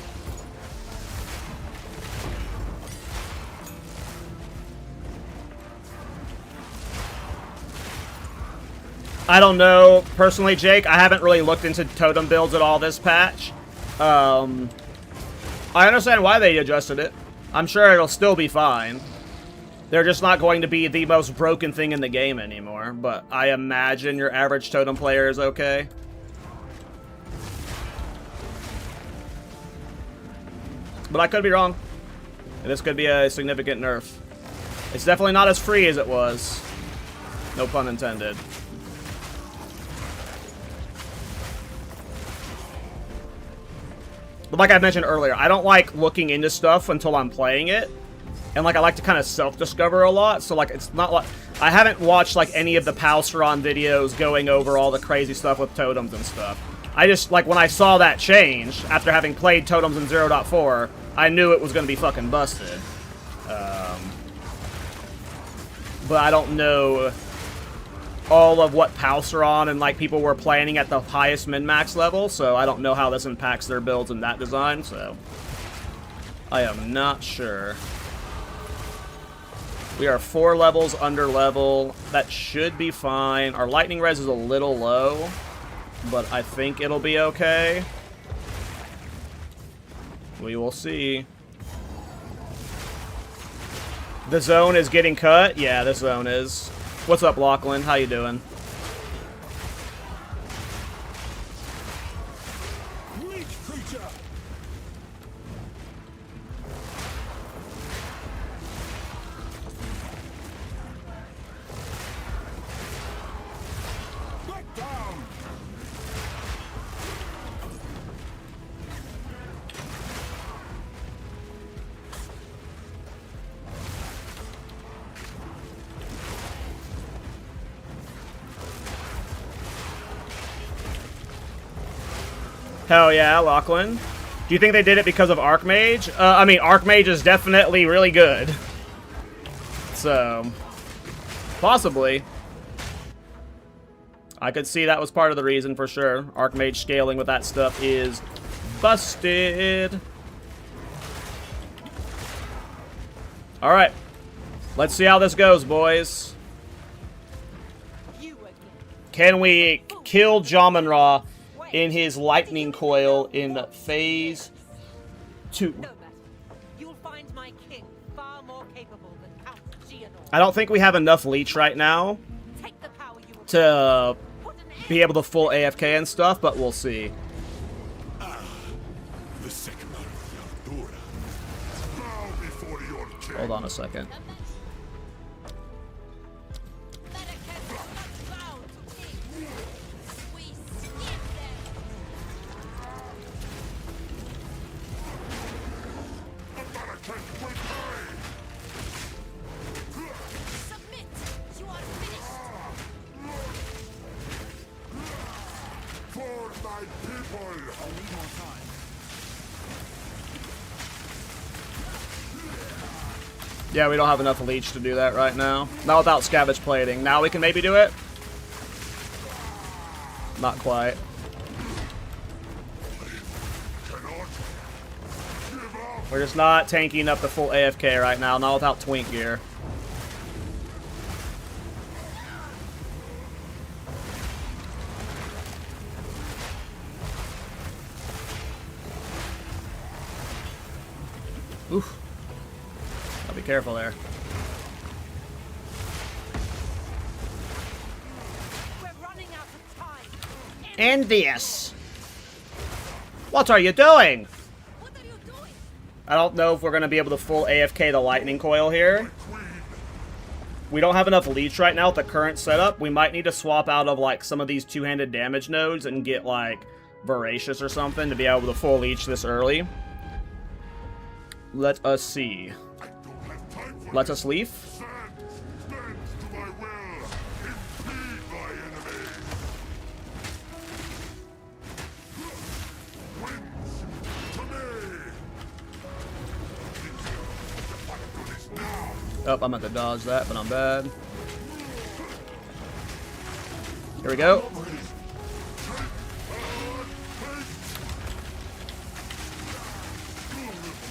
I don't know, personally, Jake. I haven't really looked into totem builds at all this patch. I understand why they adjusted it. I'm sure it'll still be fine. They're just not going to be the most broken thing in the game anymore. But I imagine your average totem player is okay. But I could be wrong. This could be a significant nerf. It's definitely not as free as it was. No pun intended. But like I mentioned earlier, I don't like looking into stuff until I'm playing it. And like I like to kind of self-discover a lot, so like it's not like I haven't watched like any of the Palsteron videos going over all the crazy stuff with totems and stuff. I just like when I saw that change after having played totems in 0.4, I knew it was going to be fucking busted. But I don't know all of what Palsteron and like people were planning at the highest min-max level, so I don't know how this impacts their builds in that design, so I am not sure. We are 4 levels under level. That should be fine. Our lightning res is a little low, but I think it'll be okay. We will see. The zone is getting cut? Yeah, this zone is. What's up, Lachlan? How you doing? Hell yeah, Lachlan. Do you think they did it because of Archmage? I mean, Archmage is definitely really good. So, possibly. I could see that was part of the reason for sure. Archmage scaling with that stuff is busted. Alright. Let's see how this goes, boys. Can we kill Jamun-Ra in his lightning coil in phase 2?
You'll find my king far more capable than Count Geonor.
I don't think we have enough leech right now
Take the power you will
to be able to full AFK and stuff, but we'll see.
The Sycamore of Yaldura. Bow before your king.
Hold on a second. Yeah, we don't have enough leech to do that right now. Not without scavenge plating. Now we can maybe do it? Not quite. We're just not tanking up the full AFK right now, not without twink gear. Oof. I'll be careful there.
We're running out of time.
Envious! What are you doing?
What are you doing?
I don't know if we're going to be able to full AFK the lightning coil here. We don't have enough leech right now with the current setup. We might need to swap out of like some of these two-handed damage nodes and get like Voracious or something to be able to full leech this early. Let us see. Let us leave. Oh, I meant to dodge that, but I'm bad. Here we go.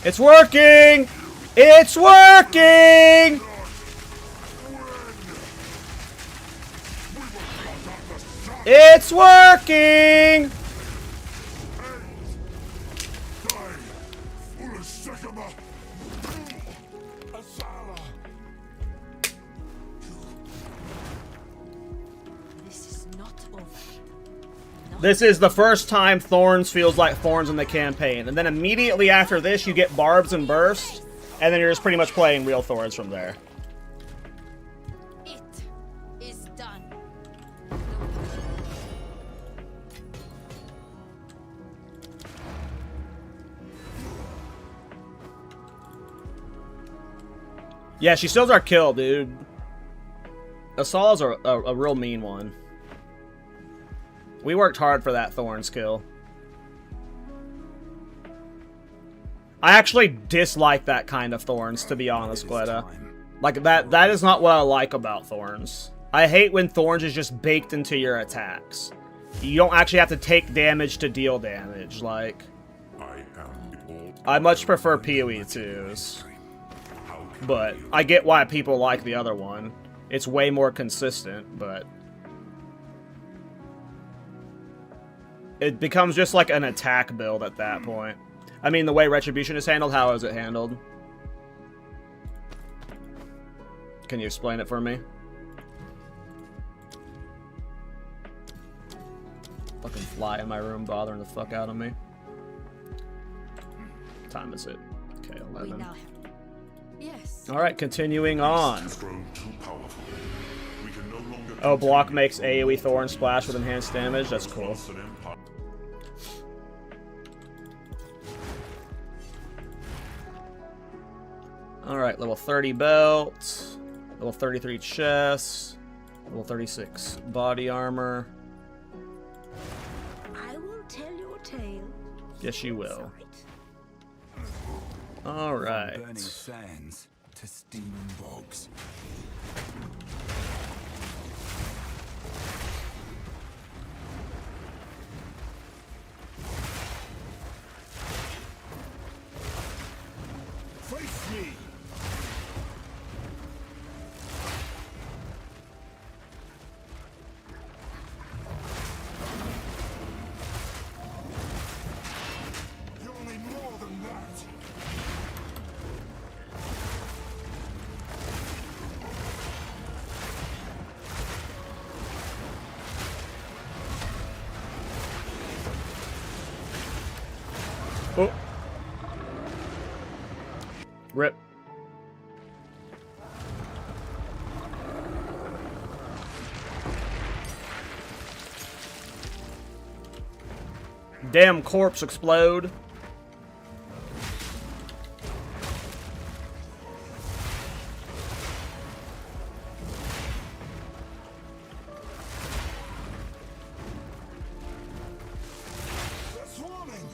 It's working! It's working! It's working! This is the first time Thorns feels like Thorns in the campaign. And then immediately after this, you get Barbs and Burst. And then you're just pretty much playing real Thorns from there. Yeah, she steals our kill, dude. Assault's a real mean one. We worked hard for that Thorns kill. I actually dislike that kind of Thorns, to be honest, Gleda. Like, that is not what I like about Thorns. I hate when Thorns is just baked into your attacks. You don't actually have to take damage to deal damage, like... I much prefer PoE 2s. But I get why people like the other one. It's way more consistent, but... it becomes just like an attack build at that point. I mean, the way Retribution is handled, how is it handled? Can you explain it for me? Fucking fly in my room bothering the fuck out of me. What time is it? Okay, 11.
Yes.
Alright, continuing on. Oh, block makes AoE Thorn Splash with enhanced damage. That's cool. Alright, level 30 belt, level 33 chest, level 36 body armor.
I will tell your tale.
Yes, you will. Alright.
Burning sands to steam bogs. Face me! You'll need more than that.
Oh. Rip. Damn corpse explode.
They're swarming!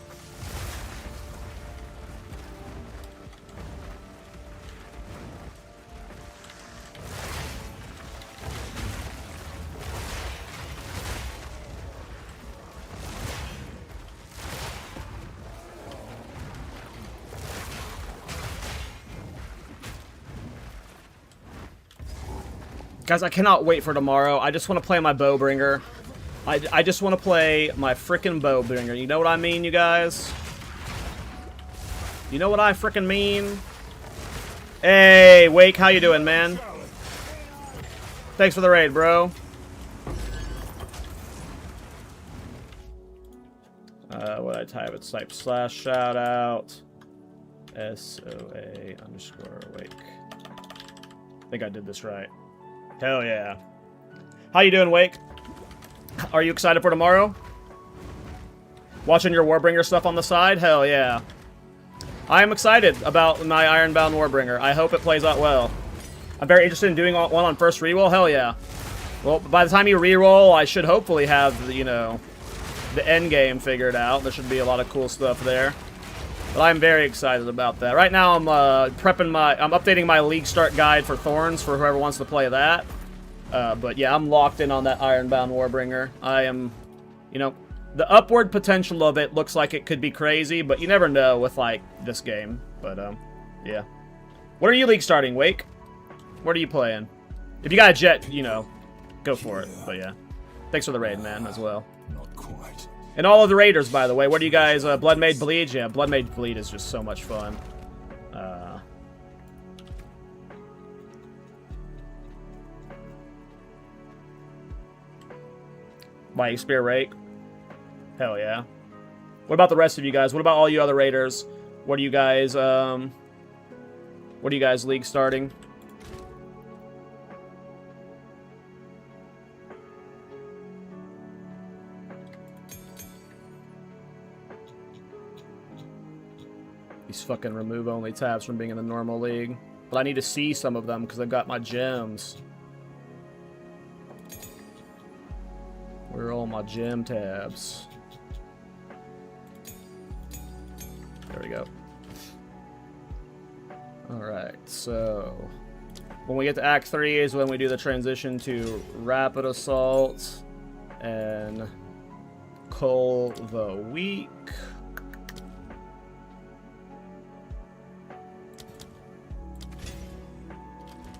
Guys, I cannot wait for tomorrow. I just want to play my Bowbringer. I just want to play my frickin' Bowbringer. You know what I mean, you guys? You know what I frickin' mean? Hey, Wake, how you doing, man? Thanks for the raid, bro. What I type? It's type / shout out SOA _ Wake. I think I did this right. Hell yeah. How you doing, Wake? Are you excited for tomorrow? Watching your Warbringer stuff on the side? Hell yeah. I am excited about my Ironbound Warbringer. I hope it plays out well. I'm very interested in doing one on first reroll. Hell yeah. Well, by the time you reroll, I should hopefully have, you know, the end game figured out. There should be a lot of cool stuff there. But I'm very excited about that. Right now, I'm I'm updating my League Start guide for Thorns for whoever wants to play that. But yeah, I'm locked in on that Ironbound Warbringer. I am, you know, the upward potential of it looks like it could be crazy, but you never know with, like, this game. But, yeah. What are you League starting, Wake? What are you playing? If you got a jet, you know, go for it. But yeah. Thanks for the raid, man, as well.
Not quite.
And all of the raiders, by the way. What do you guys, Blood Made Bleed? Yeah, Blood Made Bleed is just so much fun. Lightning Spear Rake. Hell yeah. What about the rest of you guys? What about all you other raiders? What are you guys, League starting? These fucking remove only tabs from being in the normal league. But I need to see some of them because I've got my gems. Where are all my gem tabs? There we go. Alright, so... when we get to Act 3 is when we do the transition to Rapid Assault and Cull the Weak.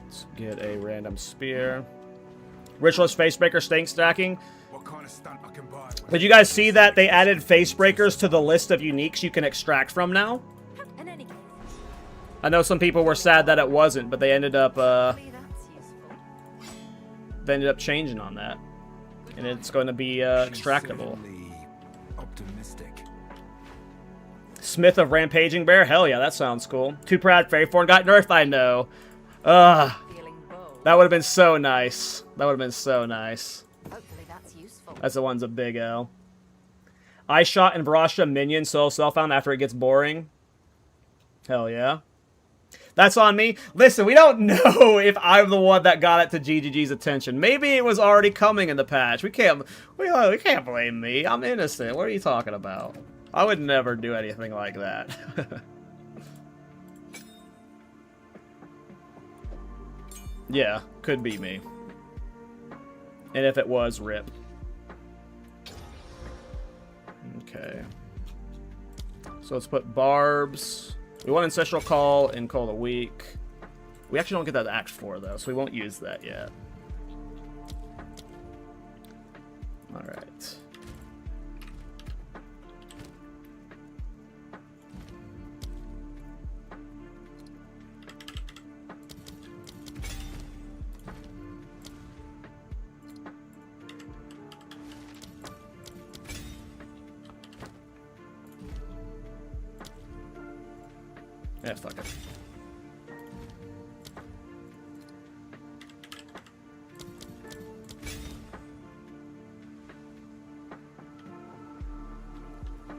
Let's get a random spear. Ritualist Facebreaker stink stacking.
What kind of stunt I can buy?
Did you guys see that they added Facebreakers to the list of uniques you can extract from now?
In any case,
I know some people were sad that it wasn't, but they ended up
that's useful.
changing on that, and it's going to be extractable.
Optimistic.
Smith of Rampaging Bear, hell yeah, that sounds cool. Too Proud Faithforn got nerfed, I know.
Feeling bold.
That would have been so nice. That would have been so nice.
Hopefully that's useful.
That's the one's a big L. Ice Shot and Varasha minion solo self-found after it gets boring. Hell yeah. That's on me. Listen, we don't know if I'm the one that got it to GGG's attention. Maybe it was already coming in the patch. We can't blame me. I'm innocent. What are you talking about? I would never do anything like that. Yeah, could be me. And if it was, rip. Okay. So let's put barbs. We want Ancestral Call and Call the Weak. We actually don't get that to Act 4, though, so we won't use that yet. Alright. Yeah, fuck it.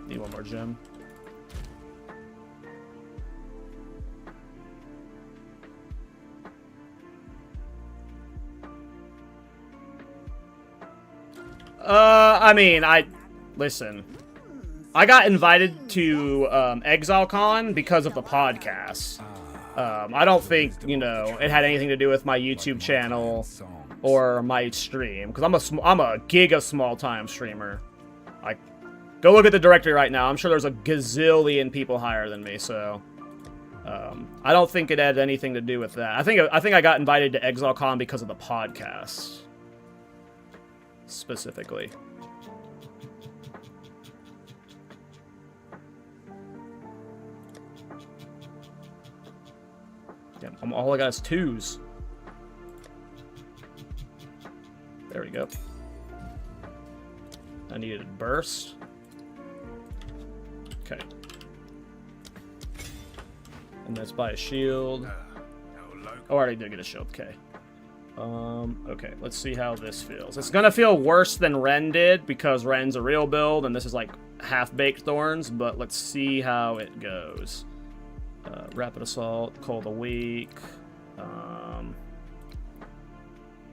Need one more gem. Listen. I got invited to Exile Con because of the podcast. I don't think, it had anything to do with my YouTube channel or my stream, because I'm a giga small-time streamer. Go look at the directory right now. I'm sure there's a gazillion people higher than me, so... I don't think it had anything to do with that. I think I got invited to Exile Con because of the podcast. Specifically. Damn, all I got is 2s. There we go. I needed a burst. Okay. And let's buy a shield. Oh, I already did get a shield. Okay. Okay, let's see how this feels. It's gonna feel worse than Ren did because Ren's a real build and this is like half-baked Thorns, but let's see how it goes. Rapid Assault, Cull the Weak.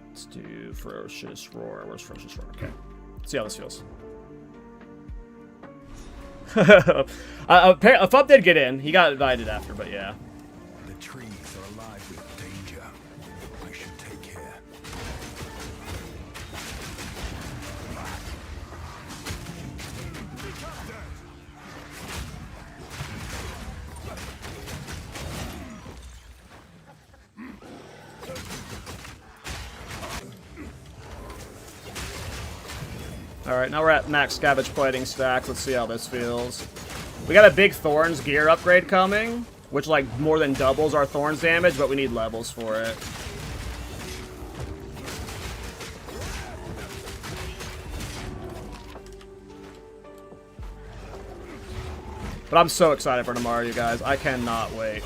Let's do Ferocious Roar. Where's Ferocious Roar? Okay. Let's see how this feels. Fup did get in. He got invited after, but yeah.
The trees are alive with danger. I should take care.
Alright, now we're at max Scavenge Plating stack. Let's see how this feels. We got a big Thorns gear upgrade coming, which like more than doubles our Thorns damage, but we need levels for it. But I'm so excited for tomorrow, you guys. I cannot wait.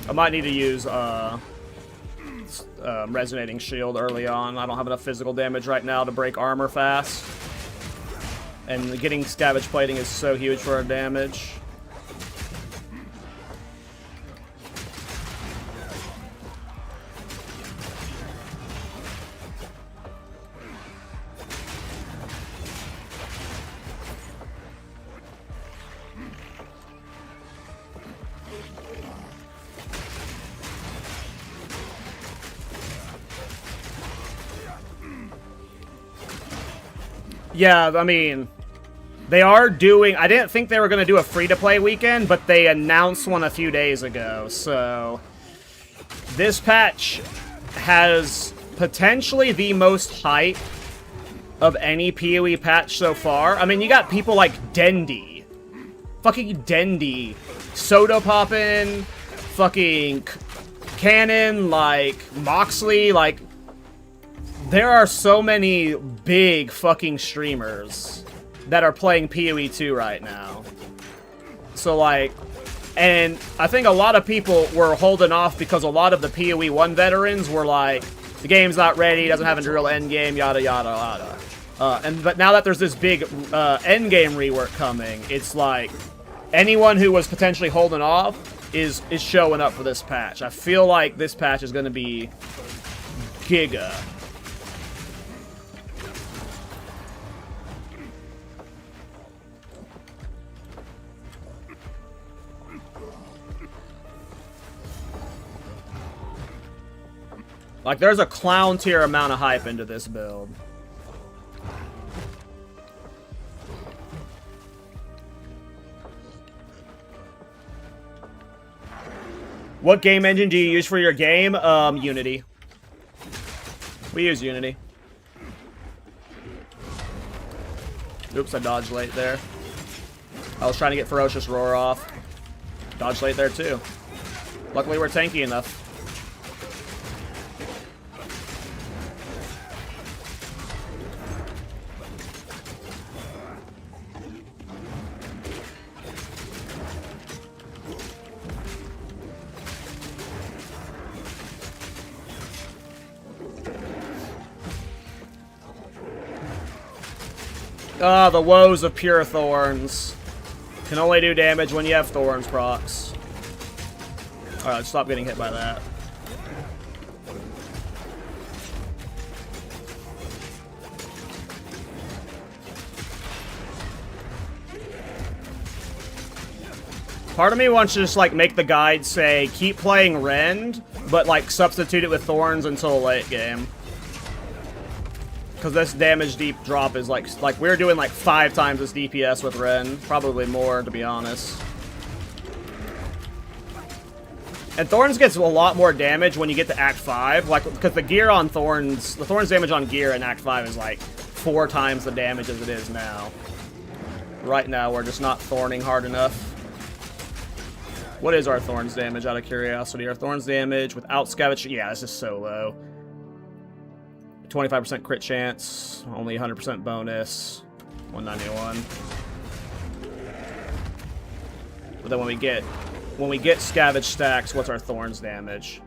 I might need to use Resonating Shield early on. I don't have enough physical damage right now to break armor fast. And getting Scavenge Plating is so huge for our damage. Yeah, I mean, they are doing... I didn't think they were going to do a free-to-play weekend, but they announced one a few days ago. So, this patch has potentially the most hype of any PoE patch so far. I mean, you got people like Dendi. Fucking Dendi. Soda Poppin'. Fucking Cannon. Like, Moxley. Like, there are so many big fucking streamers that are playing PoE 2 right now. So, like, and I think a lot of people were holding off because a lot of the PoE 1 veterans were like, the game's not ready, doesn't have a real endgame, yada, yada, yada. But now that there's this big endgame rework coming, it's like, anyone who was potentially holding off is showing up for this patch. I feel like this patch is going to be giga. Like, there's a clown tier amount of hype into this build. What game engine do you use for your game? Unity. We use Unity. Oops, I dodged late there. I was trying to get Ferocious Roar off. Dodged late there, too. Luckily, we're tanky enough. Ah, the woes of pure Thorns. Can only do damage when you have Thorns procs. Alright, stop getting hit by that. Part of me wants to just, like, make the guide say, keep playing Rend, but, like, substitute it with Thorns until late game. Because this damage deep drop is like we're doing like 5 times this DPS with Ren. Probably more, to be honest. And Thorns gets a lot more damage when you get to Act 5. Like, because the gear on Thorns, the Thorns damage on gear in Act 5 is like 4 times the damage as it is now. Right now, we're just not thorning hard enough. What is our Thorns damage, out of curiosity? Our Thorns damage without Scavenge... Yeah, this is so low. 25% crit chance, only 100% bonus, 191. But then when we get Scavenge stacks, what's our Thorns damage?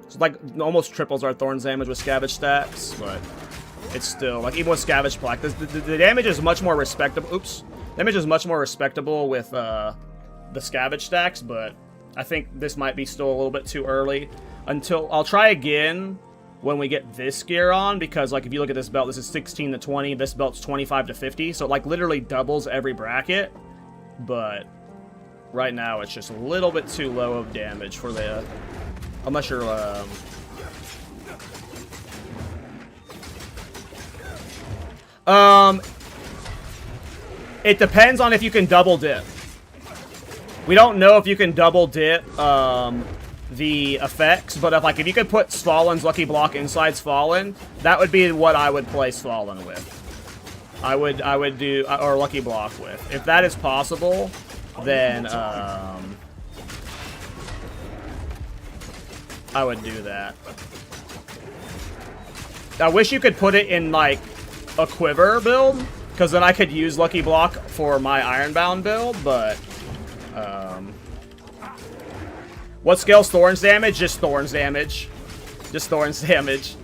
It's like almost triples our Thorns damage with Scavenge stacks, but it's still like even with Scavenge plaque, the damage is much more respectable. Oops, damage is much more respectable with the Scavenge stacks, but I think this might be still a little bit too early. Until I'll try again when we get this gear on, because like if you look at this belt, this is 16 to 20, this belt's 25 to 50, so it like literally doubles every bracket. But right now it's just a little bit too low of damage for the unless you're it depends on if you can double dip. We don't know if you can double dip the effects, but if you could put Svallen's Lucky Block inside Svallen, that would be what I would play Svallen with. I would do, or Lucky Block with. If that is possible, then I would do that. I wish you could put it in like a Quiver build, because then I could use Lucky Block for my Ironbound build, but What scales Thorns damage? Just Thorns damage. Just Thorns damage.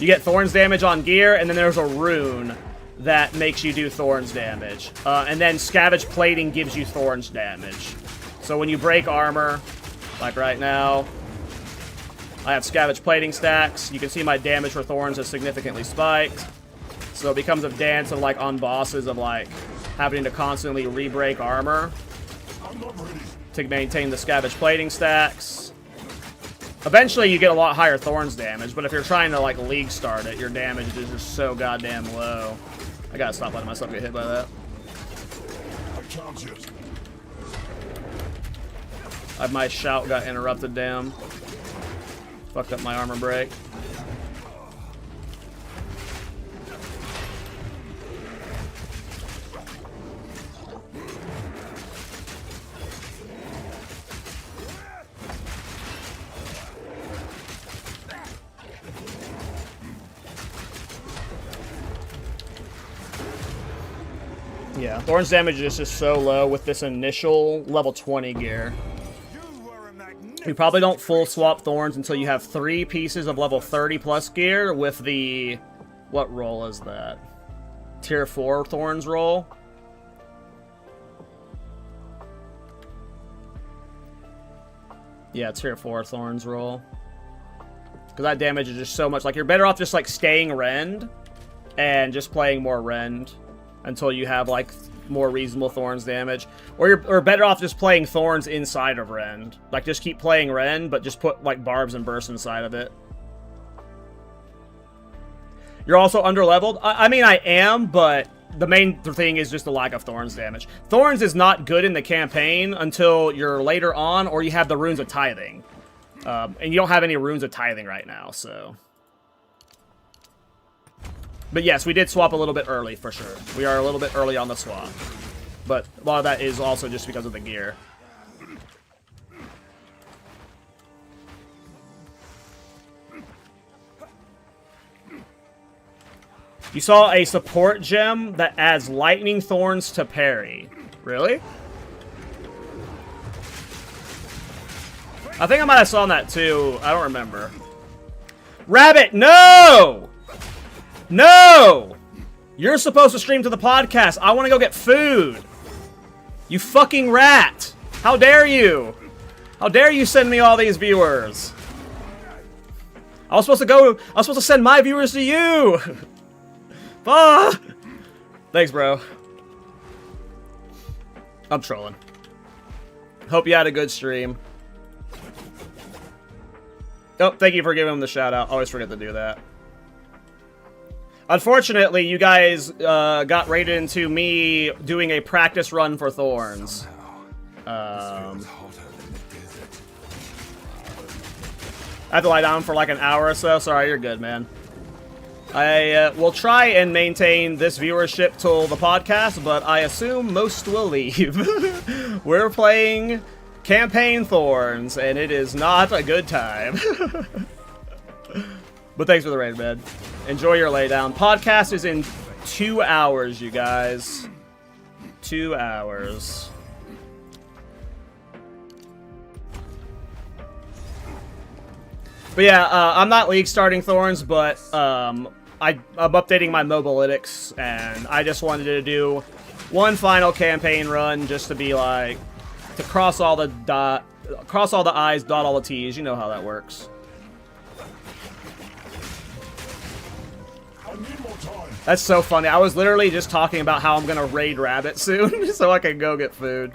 You get Thorns damage on gear, and then there's a rune that makes you do Thorns damage. And then Scavenge Plating gives you Thorns damage. So when you break armor, like right now, I have Scavenge Plating stacks. You can see my damage for Thorns is significantly spiked. So it becomes a dance of, like, on bosses of, like, having to constantly re-break armor to maintain the Scavenge Plating stacks. Eventually, you get a lot higher Thorns damage, but if you're trying to, like, league start it, your damage is just so goddamn low. I gotta stop letting myself get hit by that. My shout got interrupted, damn. Fucked up my armor break. Yeah, Thorns damage is just so low with this initial level 20 gear. You probably don't full swap Thorns until you have 3 pieces of level 30 plus gear with the... What roll is that? Tier 4 Thorns roll? Yeah, Tier 4 Thorns roll. Because that damage is just so much. Like, you're better off just, like, staying Rend and just playing more Rend until you have, like, more reasonable Thorns damage. Or you're better off just playing Thorns inside of Rend. Like, just keep playing Rend, but just put, like, Barbs and Bursts inside of it. You're also underleveled? I mean, I am, but the main thing is just the lack of Thorns damage. Thorns is not good in the campaign until you're later on, or you have the Runes of Tithing. And you don't have any Runes of Tithing right now, so... But yes, we did swap a little bit early, for sure. We are a little bit early on the swap. But a lot of that is also just because of the gear. You saw a support gem that adds Lightning Thorns to parry. Really? I think I might have saw that too. I don't remember. Rabbit, no! No! You're supposed to stream to the podcast. I want to go get food. You fucking rat. How dare you? How dare you send me all these viewers? I was supposed to send my viewers to you. Ah! Thanks, bro. I'm trolling. Hope you had a good stream. Oh, thank you for giving him the shout out. Always forget to do that. Unfortunately, you guys got raided into me doing a practice run for Thorns. I have to lie down for like an hour or so. Sorry, you're good, man. I will try and maintain this viewership till the podcast, but I assume most will leave. We're playing Campaign Thorns, and it is not a good time. But thanks for the raid, man. Enjoy your laydown. Podcast is in 2 hours, you guys. 2 hours. But yeah, I'm not league starting Thorns, but I'm updating my mobalytics, and I just wanted to do one final campaign run just to be like, to cross all the I's, dot all the T's. You know how that works. That's so funny. I was literally just talking about how I'm gonna raid Rabbit soon, so I can go get food.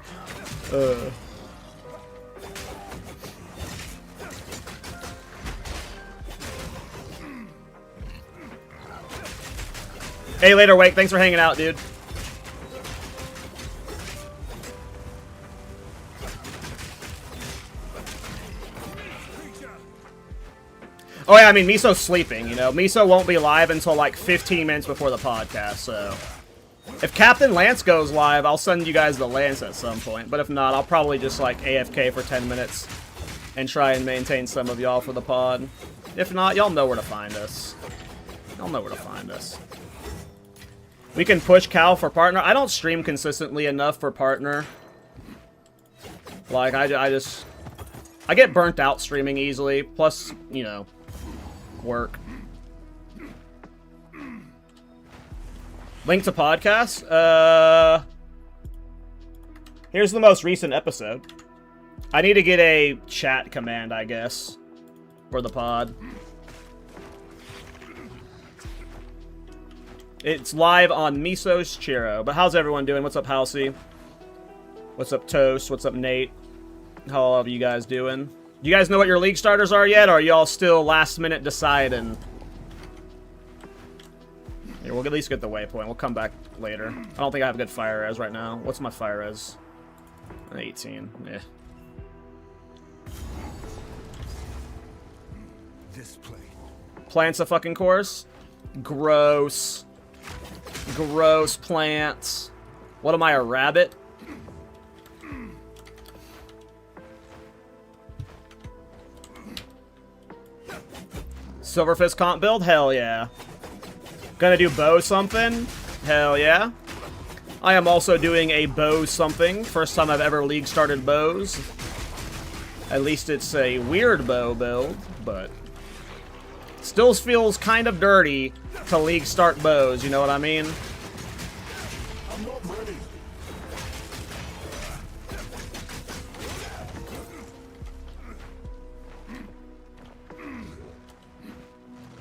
Hey, later, Wake. Thanks for hanging out, dude. Oh yeah, I mean, Miso's sleeping, you know. Miso won't be live until like 15 minutes before the podcast, so... If Captain Lance goes live, I'll send you guys the Lance at some point. But if not, I'll probably just like AFK for 10 minutes and try and maintain some of y'all for the pod. If not, y'all know where to find us. Y'all know where to find us. We can push Cal for partner. I don't stream consistently enough for partner. Like, I I get burnt out streaming easily, plus, you know, work. Link to podcast? Here's the most recent episode. I need to get a chat command, I guess, for the pod. It's live on Miso's Chiro. But how's everyone doing? What's up, Halsey? What's up, Toast? What's up, Nate? How are you guys doing? Do you guys know what your league starters are yet? Or are y'all still last minute deciding? Here, we'll at least get the waypoint. We'll come back later. I don't think I have good fire res right now. What's my fire res? 18. Yeah.
This plate.
Plants a fucking course? Gross. Gross plants. What am I, a rabbit? Silverfist comp build? Hell yeah. Gonna do bow something? Hell yeah. I am also doing a bow something. First time I've ever league started bows. At least it's a weird bow build, but still feels kind of dirty to league start bows, you know what I mean?
I'm not ready.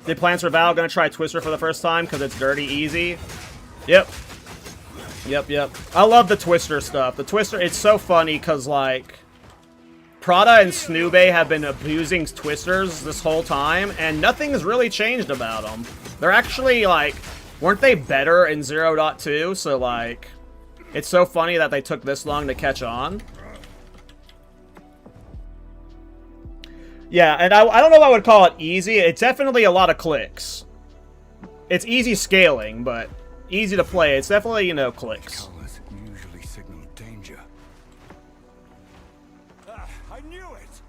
Did Plants or Val gonna try Twister for the first time because it's dirty easy? Yep. Yep. I love the Twister stuff. The Twister, it's so funny because, like, Prada and Snoobe have been abusing Twisters this whole time, and nothing has really changed about them. They're actually, like, weren't they better in 0.2? So, like, it's so funny that they took this long to catch on. Yeah, and I don't know if I would call it easy. It's definitely a lot of clicks. It's easy scaling, but easy to play. It's definitely, you know, clicks.
Colors usually signal danger. I knew it.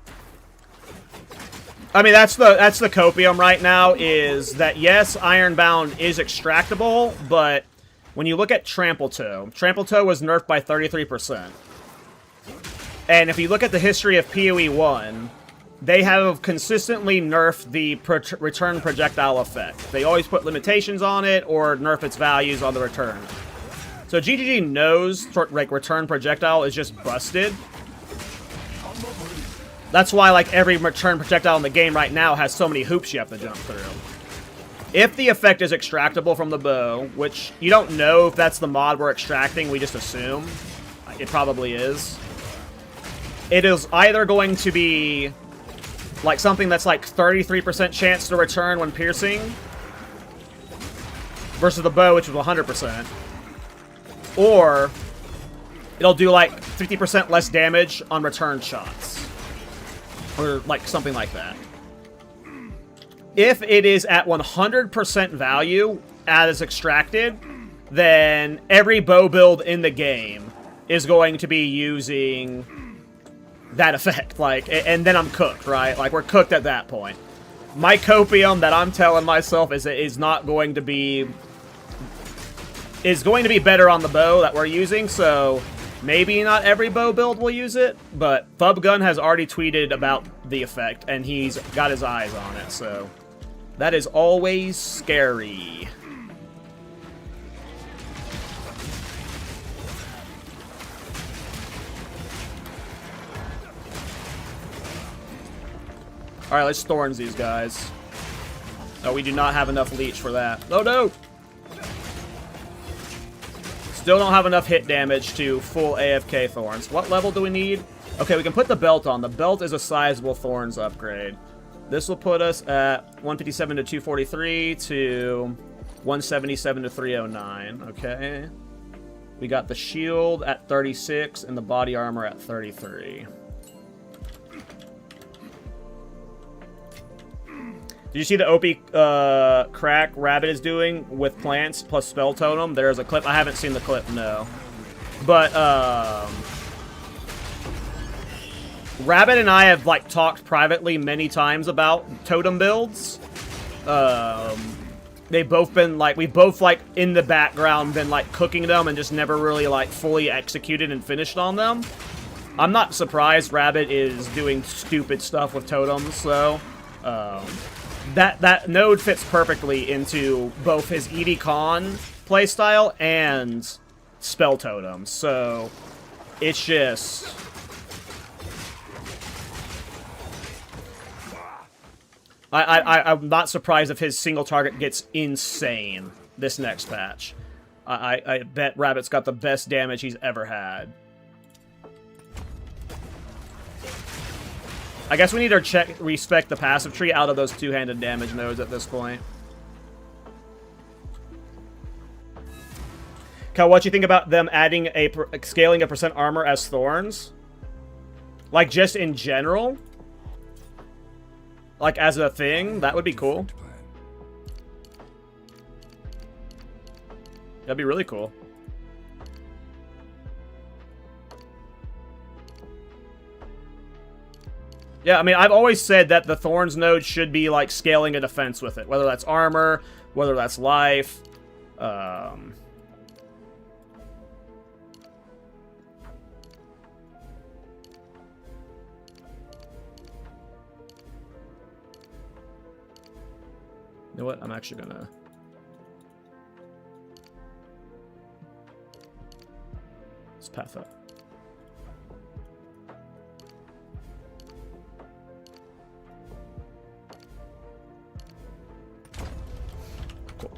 I mean, that's the copium right now, is that yes, Ironbound is extractable, but when you look at Trample Toe was nerfed by 33%. And if you look at the history of PoE 1, they have consistently nerfed the return projectile effect. They always put limitations on it or nerf its values on the return. So GGG knows, like, return projectile is just busted. That's why, like, every return projectile in the game right now has so many hoops you have to jump through. If the effect is extractable from the bow, which you don't know if that's the mod we're extracting, we just assume. It probably is. It is either going to be like something that's like 33% chance to return when piercing versus the bow, which was 100%. Or it'll do like 50% less damage on return shots. Or like something like that. If it is at 100% value as extracted, then every bow build in the game is going to be using that effect, like, and then I'm cooked, right? Like, we're cooked at that point. My copium that I'm telling myself is not going to be, is going to be better on the bow that we're using, so maybe not every bow build will use it, but Fubgun has already tweeted about the effect, and he's got his eyes on it, so that is always scary. Alright, let's Thorns these guys. Oh, we do not have enough leech for that. Oh, no! Still don't have enough hit damage to full AFK Thorns. What level do we need? Okay, we can put the belt on. The belt is a sizable Thorns upgrade. This will put us at 157 to 243 to 177 to 309. Okay. We got the shield at 36 and the body armor at 33. Did you see the OP crack Rabbit is doing with plants plus spell totem? There's a clip. I haven't seen the clip, no. But, Rabbit and I have, like, talked privately many times about totem builds. They've both been, like, we've both, like, in the background been, like, cooking them and just never really, like, fully executed and finished on them. I'm not surprised Rabbit is doing stupid stuff with totems, so that node fits perfectly into both his ED Con playstyle and spell totems. So it's just I'm not surprised if his single target gets insane this next patch. I bet Rabbit's got the best damage he's ever had. I guess we need to respec the passive tree out of those two-handed damage nodes at this point. Cal, what do you think about them adding scaling a percent armor as Thorns? Like, just in general? Like, as a thing? That would be cool. That'd be really cool. Yeah, I mean, I've always said that the Thorns node should be, like, scaling a defense with it. Whether that's armor, whether that's life. You know what? I'm actually gonna... Let's path up. Cool.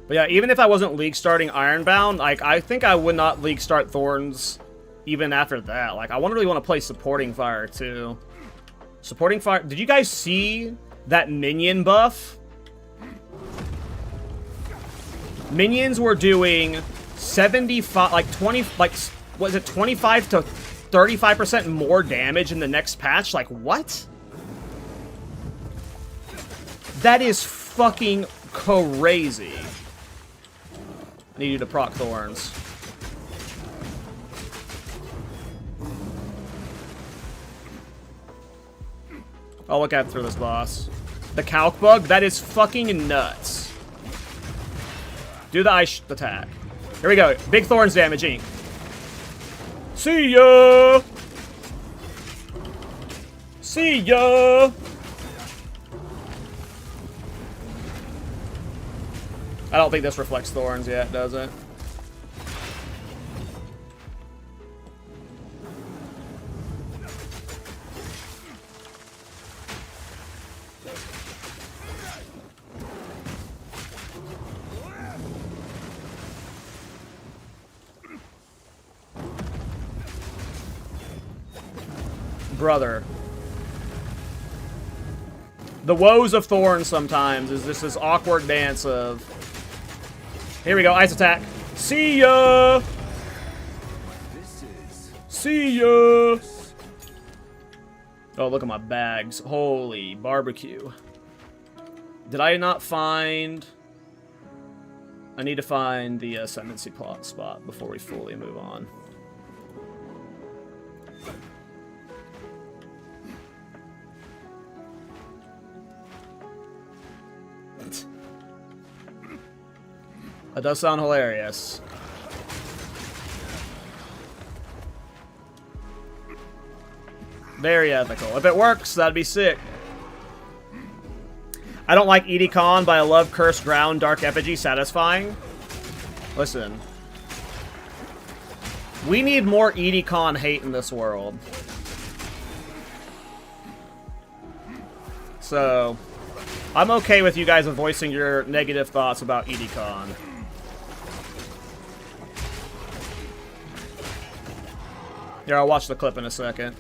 But yeah, even if I wasn't league starting Ironbound, like, I think I would not league start Thorns even after that. Like, I really want to play Supporting Fire, too. Supporting Fire... Did you guys see that minion buff? Minions were doing 75... Like, 20... Like, was it 25 to 35% more damage in the next patch? Like, what? That is fucking crazy. I need you to proc Thorns. I'll look after this boss. The calc bug? That is fucking nuts. Do the ice attack. Here we go. Big Thorns damage, Ink. See ya! See ya! I don't think this reflects Thorns yet, does it? Brother. The woes of Thorns sometimes is just this awkward dance of... Here we go, ice attack. See ya! See ya! Oh, look at my bags. Holy barbecue. Did I not find... I need to find the Ascendancy plot spot before we fully move on. That does sound hilarious. Very ethical. If it works, that'd be sick. I don't like ED Con, but I love Cursed Ground, Dark Effigy, satisfying. Listen. We need more ED Con hate in this world. So, I'm okay with you guys voicing your negative thoughts about ED Con. Here, I'll watch the clip in a second.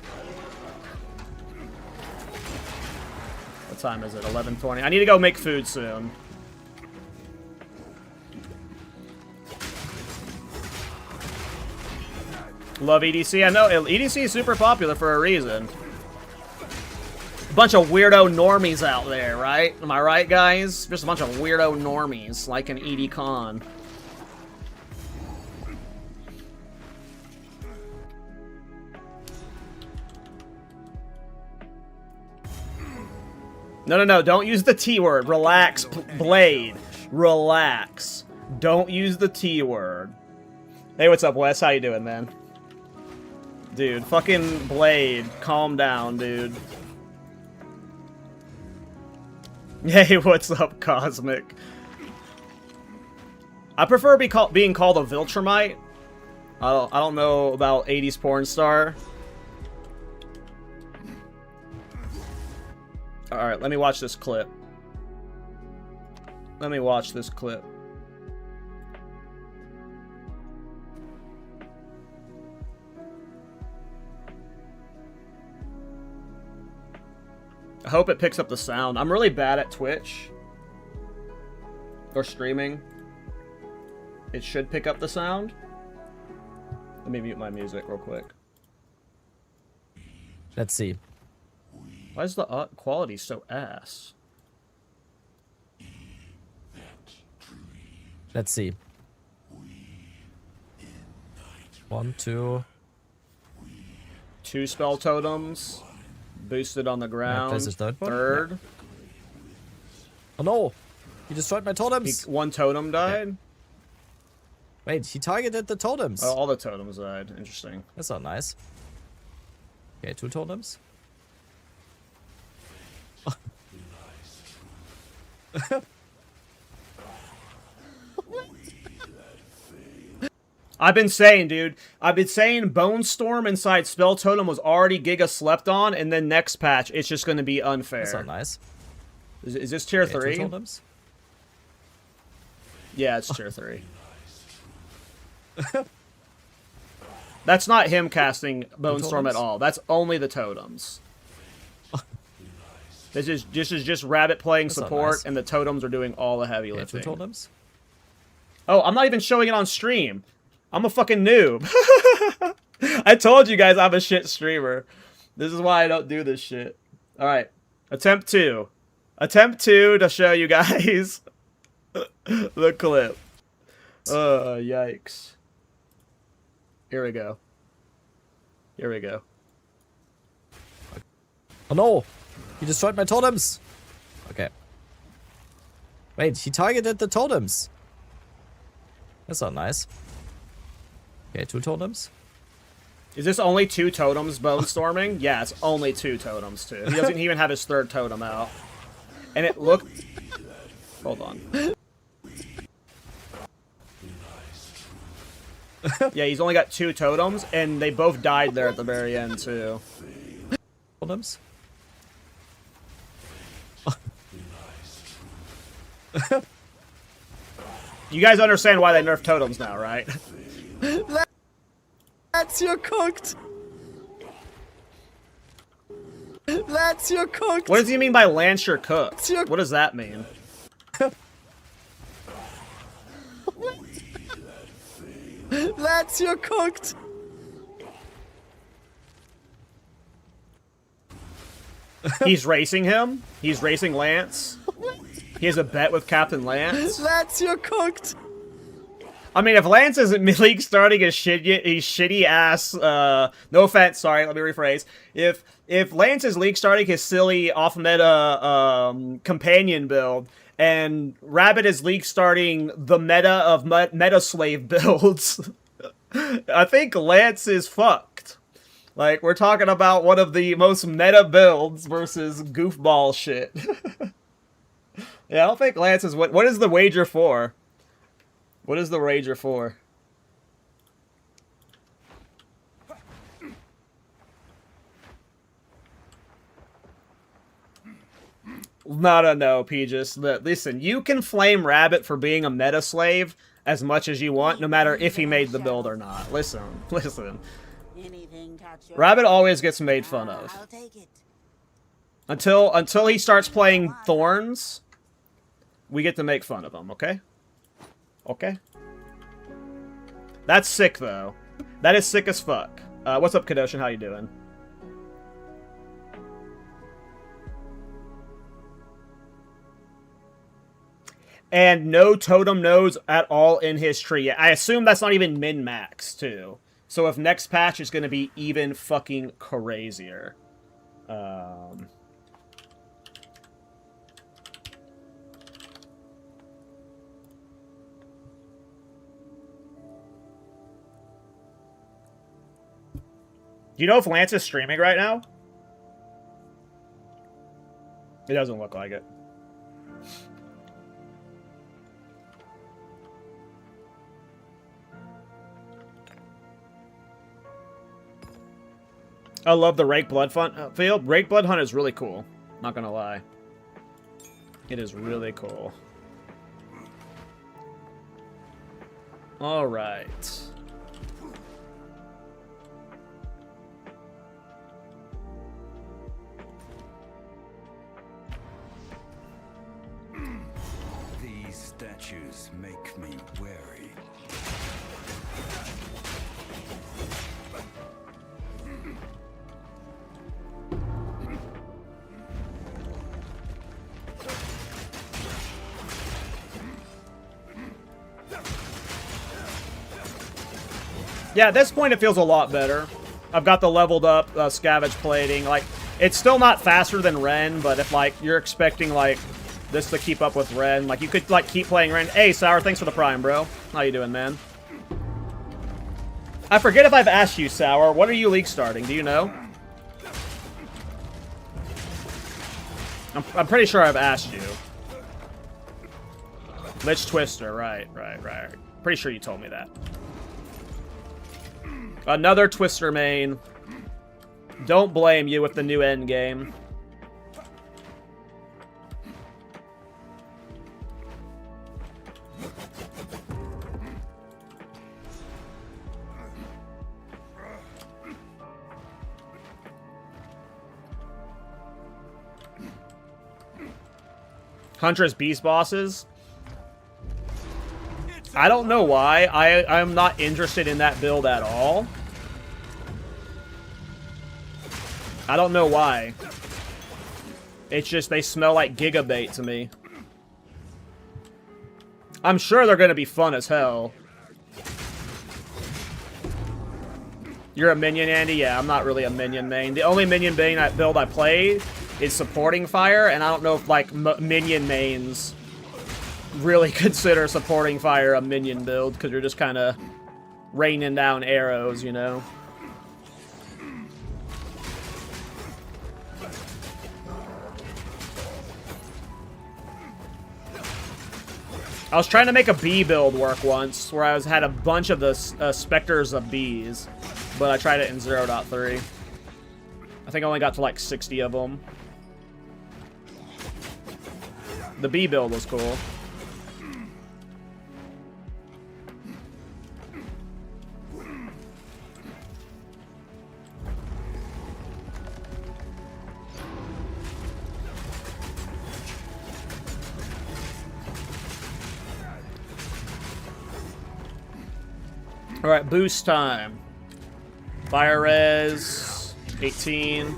What time is it? 11:20. I need to go make food soon. Love EDC. I know EDC is super popular for a reason. Bunch of weirdo normies out there, right? Am I right, guys? Just a bunch of weirdo normies like an ED Con. No. Don't use the T word. Relax, Blade. Relax. Don't use the T word. Hey, what's up, Wes? How you doing, man? Dude, fucking Blade. Calm down, dude. Hey, what's up, Cosmic? I prefer being called a Viltrumite. I don't know about 80s porn star. Alright, let me watch this clip. Let me watch this clip. I hope it picks up the sound. I'm really bad at Twitch. Or streaming. It should pick up the sound. Let me mute my music real quick.
Let's see.
Why is the quality so ass?
Let's see. 1, 2.
2 spell totems. Boosted on the ground.
Place the third one.
Third.
Oh no! He destroyed my totems!
One totem died?
Yeah. Wait, he targeted the totems.
Oh, all the totems died. Interesting.
That's not nice. Okay, 2 totems.
I've been saying, dude. I've been saying Bone Storm inside Spell Totem was already Giga slept on, and then next patch, it's just going to be unfair.
That's not nice.
Is this tier 3?
2 totems?
Yeah, it's tier 3. That's not him casting Bone Storm at all. That's only the totems. This is just Rabbit playing support,
nice.
and the totems are doing all the heavy lifting.
2 totems?
Oh, I'm not even showing it on stream. I'm a fucking noob. I told you guys I'm a shit streamer. This is why I don't do this shit. Alright. Attempt 2. Attempt 2 to show you guys the clip. Yikes. Here we go. Here we go.
Oh no! He destroyed my totems! Okay. Wait, he targeted the totems. That's not nice. Okay, 2 totems.
Is this only 2 totems bone storming? Yeah, it's only 2 totems too. He doesn't even have his 3rd totem out. And it looked... Hold on. Yeah, he's only got 2 totems, and they both died there at the very end too.
Totems?
You guys understand why they nerf totems now, right?
That's you're cooked! That's you're cooked!
What does he mean by Lance you're cooked? What does that mean?
That's you're cooked!
He's racing him? He's racing Lance? He has a bet with Captain Lance?
That's you're cooked!
I mean, if Lance isn't mid-league starting his shitty ass, no offense, sorry, let me rephrase. If Lance is league starting his silly off-meta companion build, and Rabbit is league starting the meta of meta slave builds, I think Lance is fucked. Like, we're talking about one of the most meta builds versus goofball shit. Yeah, I don't think Lance is what is the wager for? What is the wager for? No, Peagus. Listen, you can flame Rabbit for being a meta slave as much as you want, no matter if he made the build or not. Listen. Rabbit always gets made fun of. Until he starts playing Thorns, we get to make fun of him, okay? Okay. That's sick, though. That is sick as fuck. What's up, Kadoshin? How you doing? And no totem nodes at all in his tree. I assume that's not even min-max, too. So if next patch is going to be even fucking crazier. Do you know if Lance is streaming right now? It doesn't look like it. I love the Rake Blood field. Rake Blood Hunt is really cool. Not gonna lie. It is really cool. Alright.
These statues make me wary.
Yeah, at this point it feels a lot better. I've got the leveled up scavenge plating. Like, it's still not faster than Ren, but if like you're expecting like this to keep up with Ren, like you could like keep playing Ren. Hey, Sour, thanks for the Prime, bro. How you doing, man? I forget if I've asked you, Sour. What are you league starting? Do you know? I'm pretty sure I've asked you. Lich Twister, right. Pretty sure you told me that. Another Twister main. Don't blame you with the new end game. Huntress Beast bosses. I don't know why. I'm not interested in that build at all. I don't know why. It's just they smell like Gigabait to me. I'm sure they're going to be fun as hell. You're a minion, Andy? Yeah, I'm not really a minion main. The only minion main build I play is supporting fire, and I don't know if like minion mains really consider supporting fire a minion build, because you're just kind of raining down arrows, you know? I was trying to make a bee build work once, where I had a bunch of the specters of bees, but I tried it in 0.3. I think I only got to like 60 of them. The bee build was cool. Alright, boost time. Fire res, 18.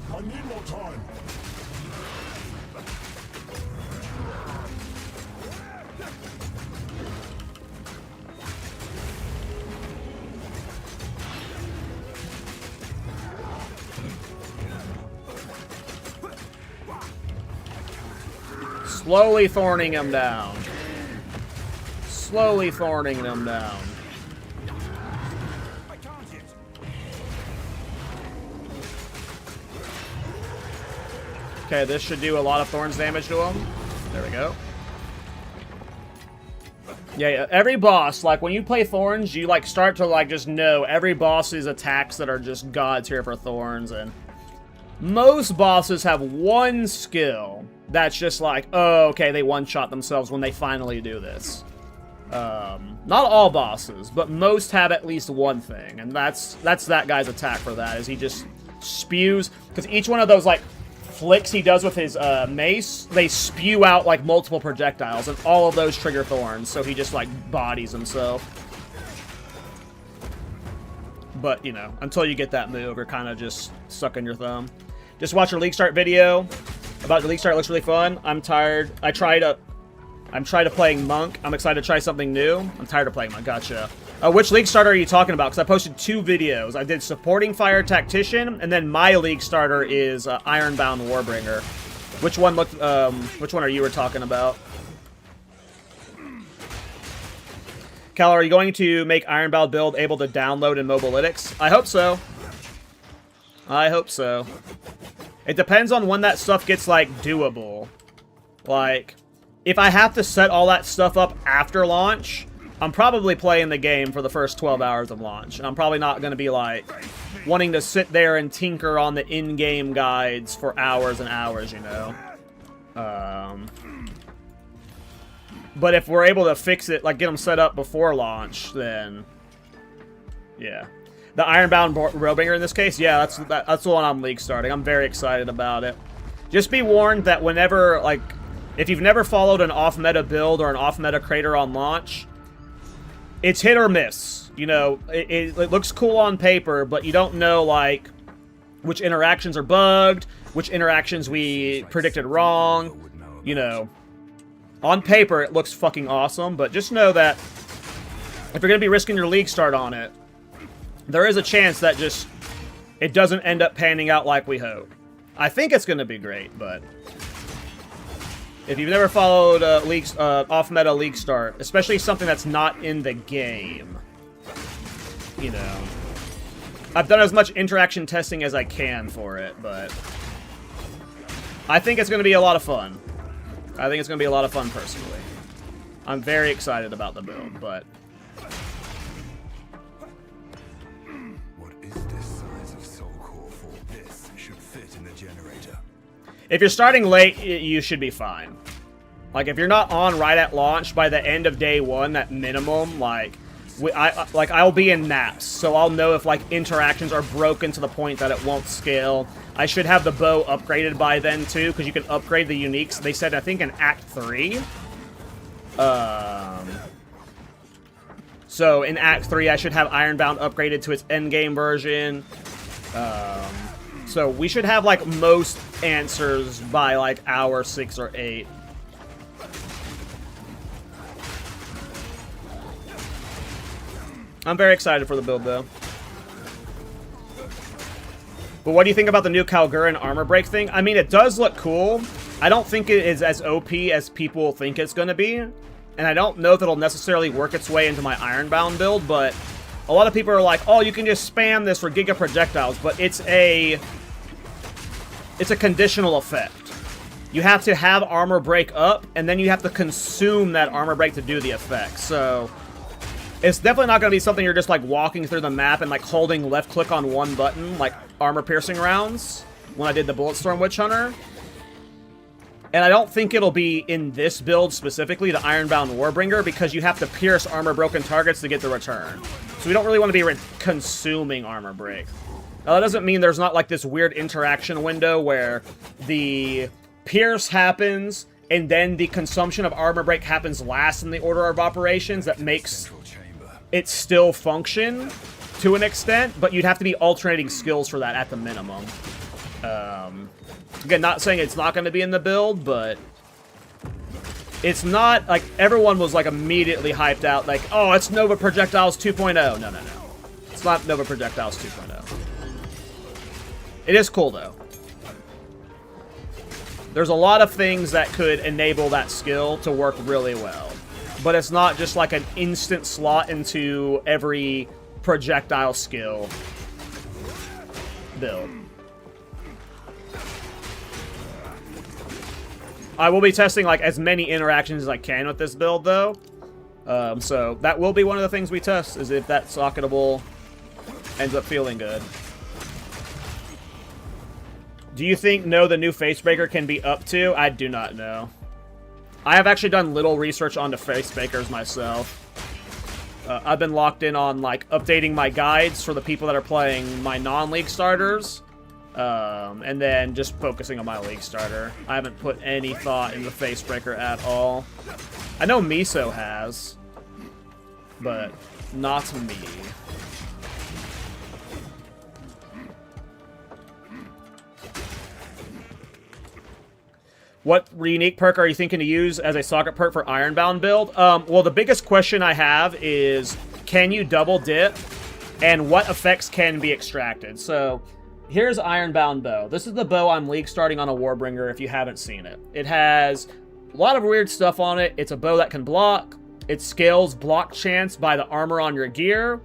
I need more time.
Slowly thorning him down. Slowly thorning them down. Okay, this should do a lot of Thorns damage to him. There we go. Yeah, every boss, like, when you play Thorns, you, like, start to, like, just know every boss's attacks that are just gods here for Thorns, and most bosses have one skill that's just like, oh, okay, they one-shot themselves when they finally do this. Not all bosses, but most have at least one thing, and that's that guy's attack for that, is he just spews, because each one of those, like, flicks he does with his mace, they spew out, like, multiple projectiles, and all of those trigger Thorns, so he just, like, bodies himself. But, you know, until you get that move, you're kind of just sucking your thumb. Just watch your League Start video about the League Start. It looks really fun. I'm tired. I'm tired of playing Monk. I'm excited to try something new. I'm tired of playing Monk. Gotcha. Which League Starter are you talking about? Because I posted 2 videos. I did Supporting Fire Tactician, and then my League Starter is Ironbound Warbringer. Which one are you were talking about? Cal, are you going to make Ironbound build able to download in Mobilytics? I hope so. I hope so. It depends on when that stuff gets, like, doable. Like, if I have to set all that stuff up after launch, I'm probably playing the game for the first 12 hours of launch. I'm probably not going to be, like, wanting to sit there and tinker on the in-game guides for hours and hours, you know? But if we're able to fix it, like, get them set up before launch, then... yeah. The Ironbound Warbringer in this case? Yeah, that's the one I'm league starting. I'm very excited about it. Just be warned that whenever, like... if you've never followed an off-meta build or an off-meta crater on launch, it's hit or miss. You know, it looks cool on paper, but you don't know, like, which interactions are bugged, which interactions we predicted wrong, you know. On paper, it looks fucking awesome, but just know that if you're going to be risking your league start on it, there is a chance that just it doesn't end up panning out like we hope. I think it's going to be great, but if you've never followed off-meta league start, especially something that's not in the game, you know, I've done as much interaction testing as I can for it, but I think it's going to be a lot of fun. I think it's going to be a lot of fun, personally. I'm very excited about the build, but...
What is this size of soul core for? This should fit in the generator.
if you're starting late, you should be fine. Like, if you're not on right at launch, by the end of day one, at minimum, like... I'll be in naps, so I'll know if, like, interactions are broken to the point that it won't scale. I should have the bow upgraded by then, too, because you can upgrade the uniques. They said, I think, in Act 3. So, in Act 3, I should have Ironbound upgraded to its endgame version. So, we should have, like, most answers by, like, hour 6 or 8. I'm very excited for the build, though. But what do you think about the new Kalguran armor break thing? I mean, it does look cool. I don't think it is as OP as people think it's going to be. And I don't know if it'll necessarily work its way into my Ironbound build, but a lot of people are like, oh, you can just spam this for Giga Projectiles, but it's a conditional effect. You have to have armor break up, and then you have to consume that armor break to do the effect, so... It's definitely not going to be something you're just, like, walking through the map and, like, holding left-click on one button, like armor-piercing rounds, when I did the Bulletstorm Witch Hunter. And I don't think it'll be in this build specifically, the Ironbound Warbringer, because you have to pierce armor-broken targets to get the return. So we don't really want to be consuming armor break. Now, that doesn't mean there's not, like, this weird interaction window where the pierce happens, and then the consumption of armor break happens last in the order of operations that makes it still function to an extent, but you'd have to be alternating skills for that at the minimum. Again, not saying it's not going to be in the build, but it's not, like, everyone was, like, immediately hyped out, like, oh, it's Nova Projectiles 2.0. No. It's not Nova Projectiles 2.0. It is cool, though. There's a lot of things that could enable that skill to work really well. But it's not just like an instant slot into every projectile skill build. I will be testing like as many interactions as I can with this build, though. So that will be one of the things we test, is if that socketable ends up feeling good. Do you think the new Facebreaker can be up to? I do not know. I have actually done little research on the Facebreakers myself. I've been locked in on, like, updating my guides for the people that are playing my non-league starters. And then just focusing on my league starter. I haven't put any thought in the Facebreaker at all. I know Miso has, but not me. What unique perk are you thinking to use as a socket perk for Ironbound build? Well, the biggest question I have is, can you double dip? And what effects can be extracted? So, here's Ironbound bow. This is the bow I'm league starting on a Warbringer if you haven't seen it. It has a lot of weird stuff on it. It's a bow that can block. It scales block chance by the armor on your gear.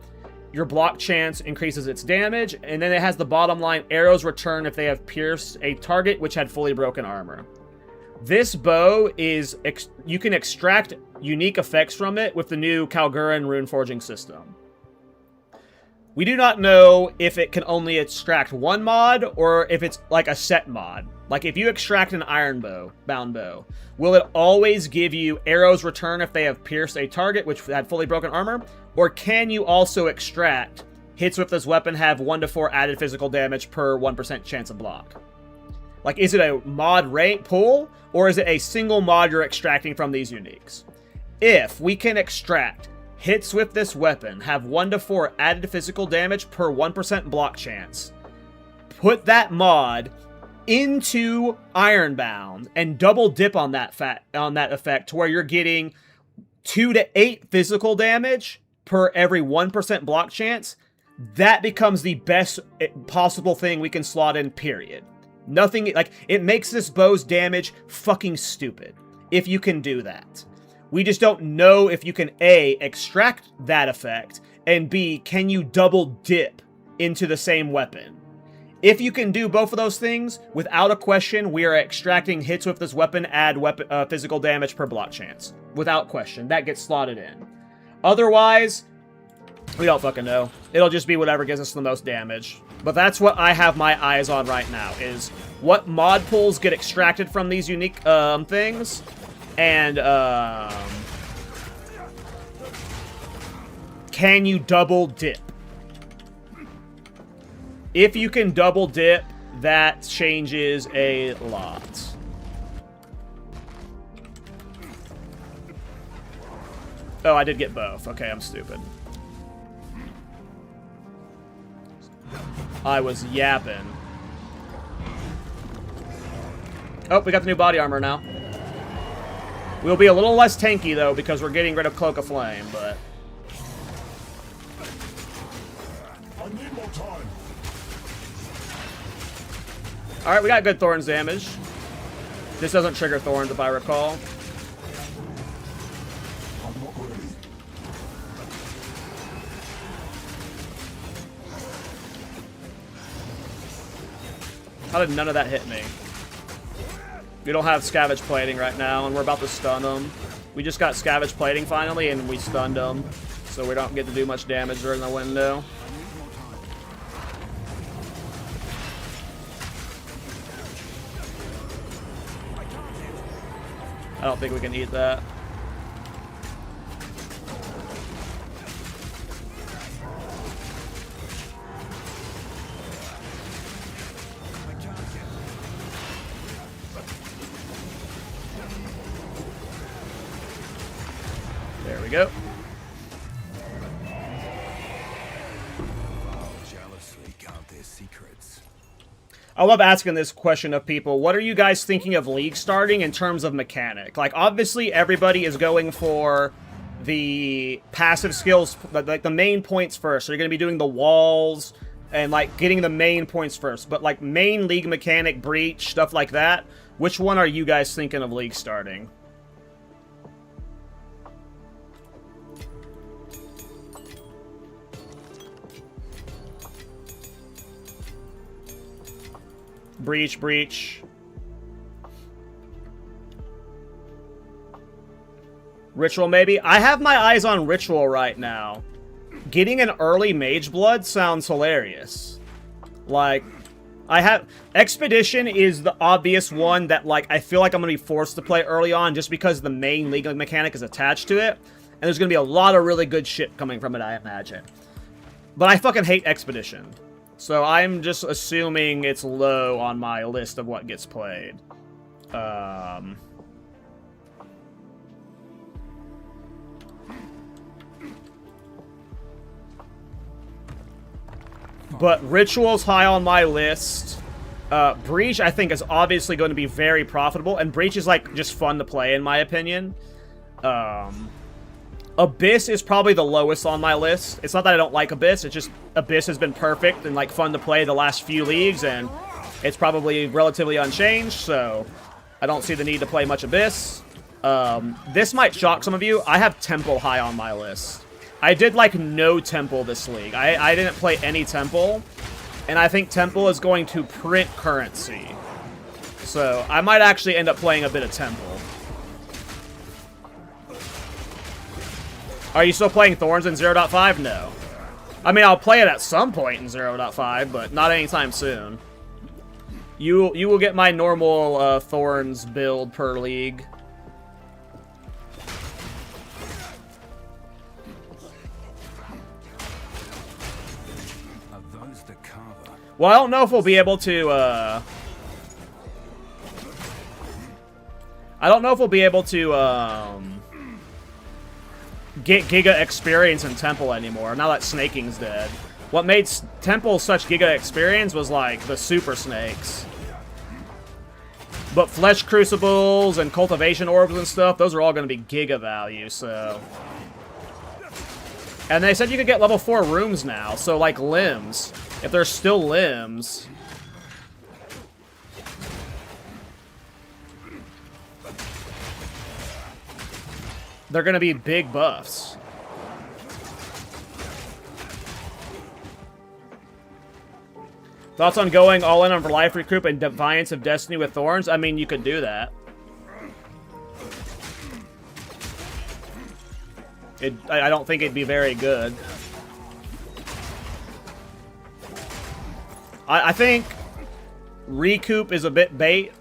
Your block chance increases its damage. And then it has the bottom line, arrows return if they have pierced a target which had fully broken armor. This bow is, you can extract unique effects from it with the new Kalguran rune forging system. We do not know if it can only extract one mod or if it's like a set mod. Like if you extract an iron bow, bound bow, will it always give you arrows return if they have pierced a target which had fully broken armor? Or can you also extract hits with this weapon have 1 to 4 added physical damage per 1% chance of block? Like, is it a mod rank pool, or is it a single mod you're extracting from these uniques? If we can extract hits with this weapon have 1 to 4 added physical damage per 1% block chance, put that mod into Ironbound and double dip on that effect to where you're getting 2 to 8 physical damage per every 1% block chance, that becomes the best possible thing we can slot in, period. Nothing, like, it makes this bow's damage fucking stupid if you can do that. We just don't know if you can A, extract that effect, and B, can you double dip into the same weapon? If you can do both of those things, without a question, we are extracting hits with this weapon, add physical damage per block chance. Without question, that gets slotted in. Otherwise, we don't fucking know. It'll just be whatever gives us the most damage. But that's what I have my eyes on right now, is what mod pools get extracted from these unique things, and can you double dip? If you can double dip, that changes a lot. Oh, I did get both. Okay, I'm stupid. I was yapping. Oh, we got the new body armor now. We'll be a little less tanky, though, because we're getting rid of Cloak of Flame, but...
I need more time.
Alright, we got good Thorns damage. This doesn't trigger Thorns, if I recall.
I'm not ready.
How did none of that hit me? We don't have Scavenge Plating right now, and we're about to stun them. We just got Scavenge Plating finally, and we stunned them. So we don't get to do much damage during the window. I don't think we can eat that. There we go.
Jealously count their secrets.
I love asking this question of people. What are you guys thinking of League starting in terms of mechanic? Like, obviously, everybody is going for the passive skills, like the main points first. So you're going to be doing the walls and, like, getting the main points first. But, like, main League mechanic, breach, stuff like that. Which one are you guys thinking of League starting? Breach, breach. Ritual, maybe? I have my eyes on Ritual right now. Getting an early Mage Blood sounds hilarious. Like, Expedition is the obvious one that, like, I feel like I'm going to be forced to play early on just because the main League mechanic is attached to it. And there's going to be a lot of really good shit coming from it, I imagine. But I fucking hate Expedition. So I'm just assuming it's low on my list of what gets played. But Ritual's high on my list. Breach, I think, is obviously going to be very profitable. And Breach is, like, just fun to play, in my opinion. Abyss is probably the lowest on my list. It's not that I don't like Abyss, it's just Abyss has been perfect and, like, fun to play the last few leagues, and it's probably relatively unchanged, so I don't see the need to play much Abyss. This might shock some of you. I have Temple high on my list. I did like no Temple this league. I didn't play any Temple, and I think Temple is going to print currency. So I might actually end up playing a bit of Temple. Are you still playing Thorns in 0.5? No. I mean, I'll play it at some point in 0.5, but not anytime soon. You will get my normal Thorns build per league. Well, I don't know if we'll be able to, I don't know if we'll be able to, get Giga experience in Temple anymore, now that Snaking's dead. What made Temple such Giga experience was, like, the Super Snakes. But Flesh Crucibles and Cultivation Orbs and stuff, those are all going to be Giga value, so... And they said you could get level 4 rooms now, so, like, limbs. If there's still limbs... they're going to be big buffs. Thoughts on going all in on Life Recoup and Defiance of Destiny with Thorns? I mean, you could do that. I don't think it'd be very good. I think Recoup is a bit bait.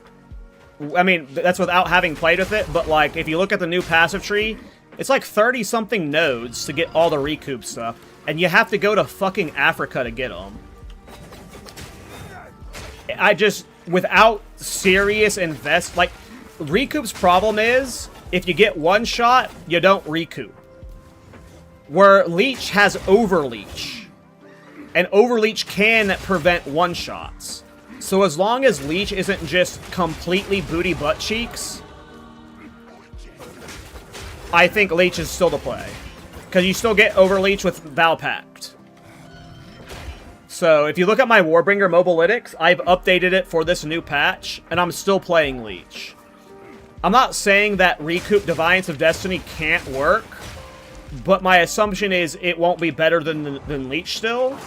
I mean, that's without having played with it, but, like, if you look at the new passive tree, it's like 30-something nodes to get all the Recoup stuff, and you have to go to fucking Africa to get them. I just, without serious invest, like, Recoup's problem is, if you get one shot, you don't recoup. Where Leech has Overleech, and Overleech can prevent one-shots. So as long as Leech isn't just completely booty butt cheeks, I think Leech is still the play. Because you still get Overleech with Valpact. So if you look at my Warbringer Mobilytics, I've updated it for this new patch, and I'm still playing Leech. I'm not saying that Recoup Defiance of Destiny can't work, but my assumption is it won't be better than Leech still.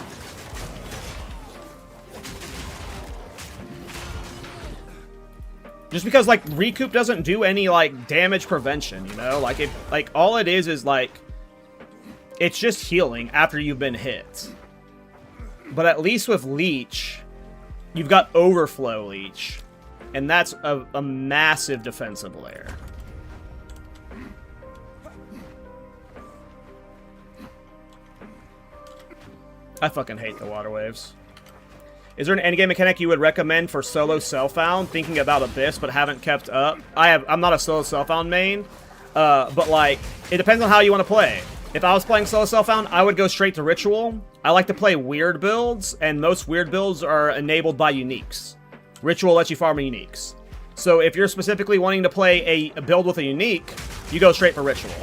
Just because, like, Recoup doesn't do any, like, damage prevention, you know? Like, all it is, like, it's just healing after you've been hit. But at least with Leech, you've got Overflow Leech. And that's a massive defensive layer. I fucking hate the water waves. Is there an endgame mechanic you would recommend for solo Self-Found? Thinking about Abyss, but haven't kept up. I'm not a solo Self-Found main, but, like, it depends on how you want to play. If I was playing solo Self-Found, I would go straight to Ritual. I like to play weird builds, and most weird builds are enabled by uniques. Ritual lets you farm uniques. So if you're specifically wanting to play a build with a unique, you go straight for Ritual.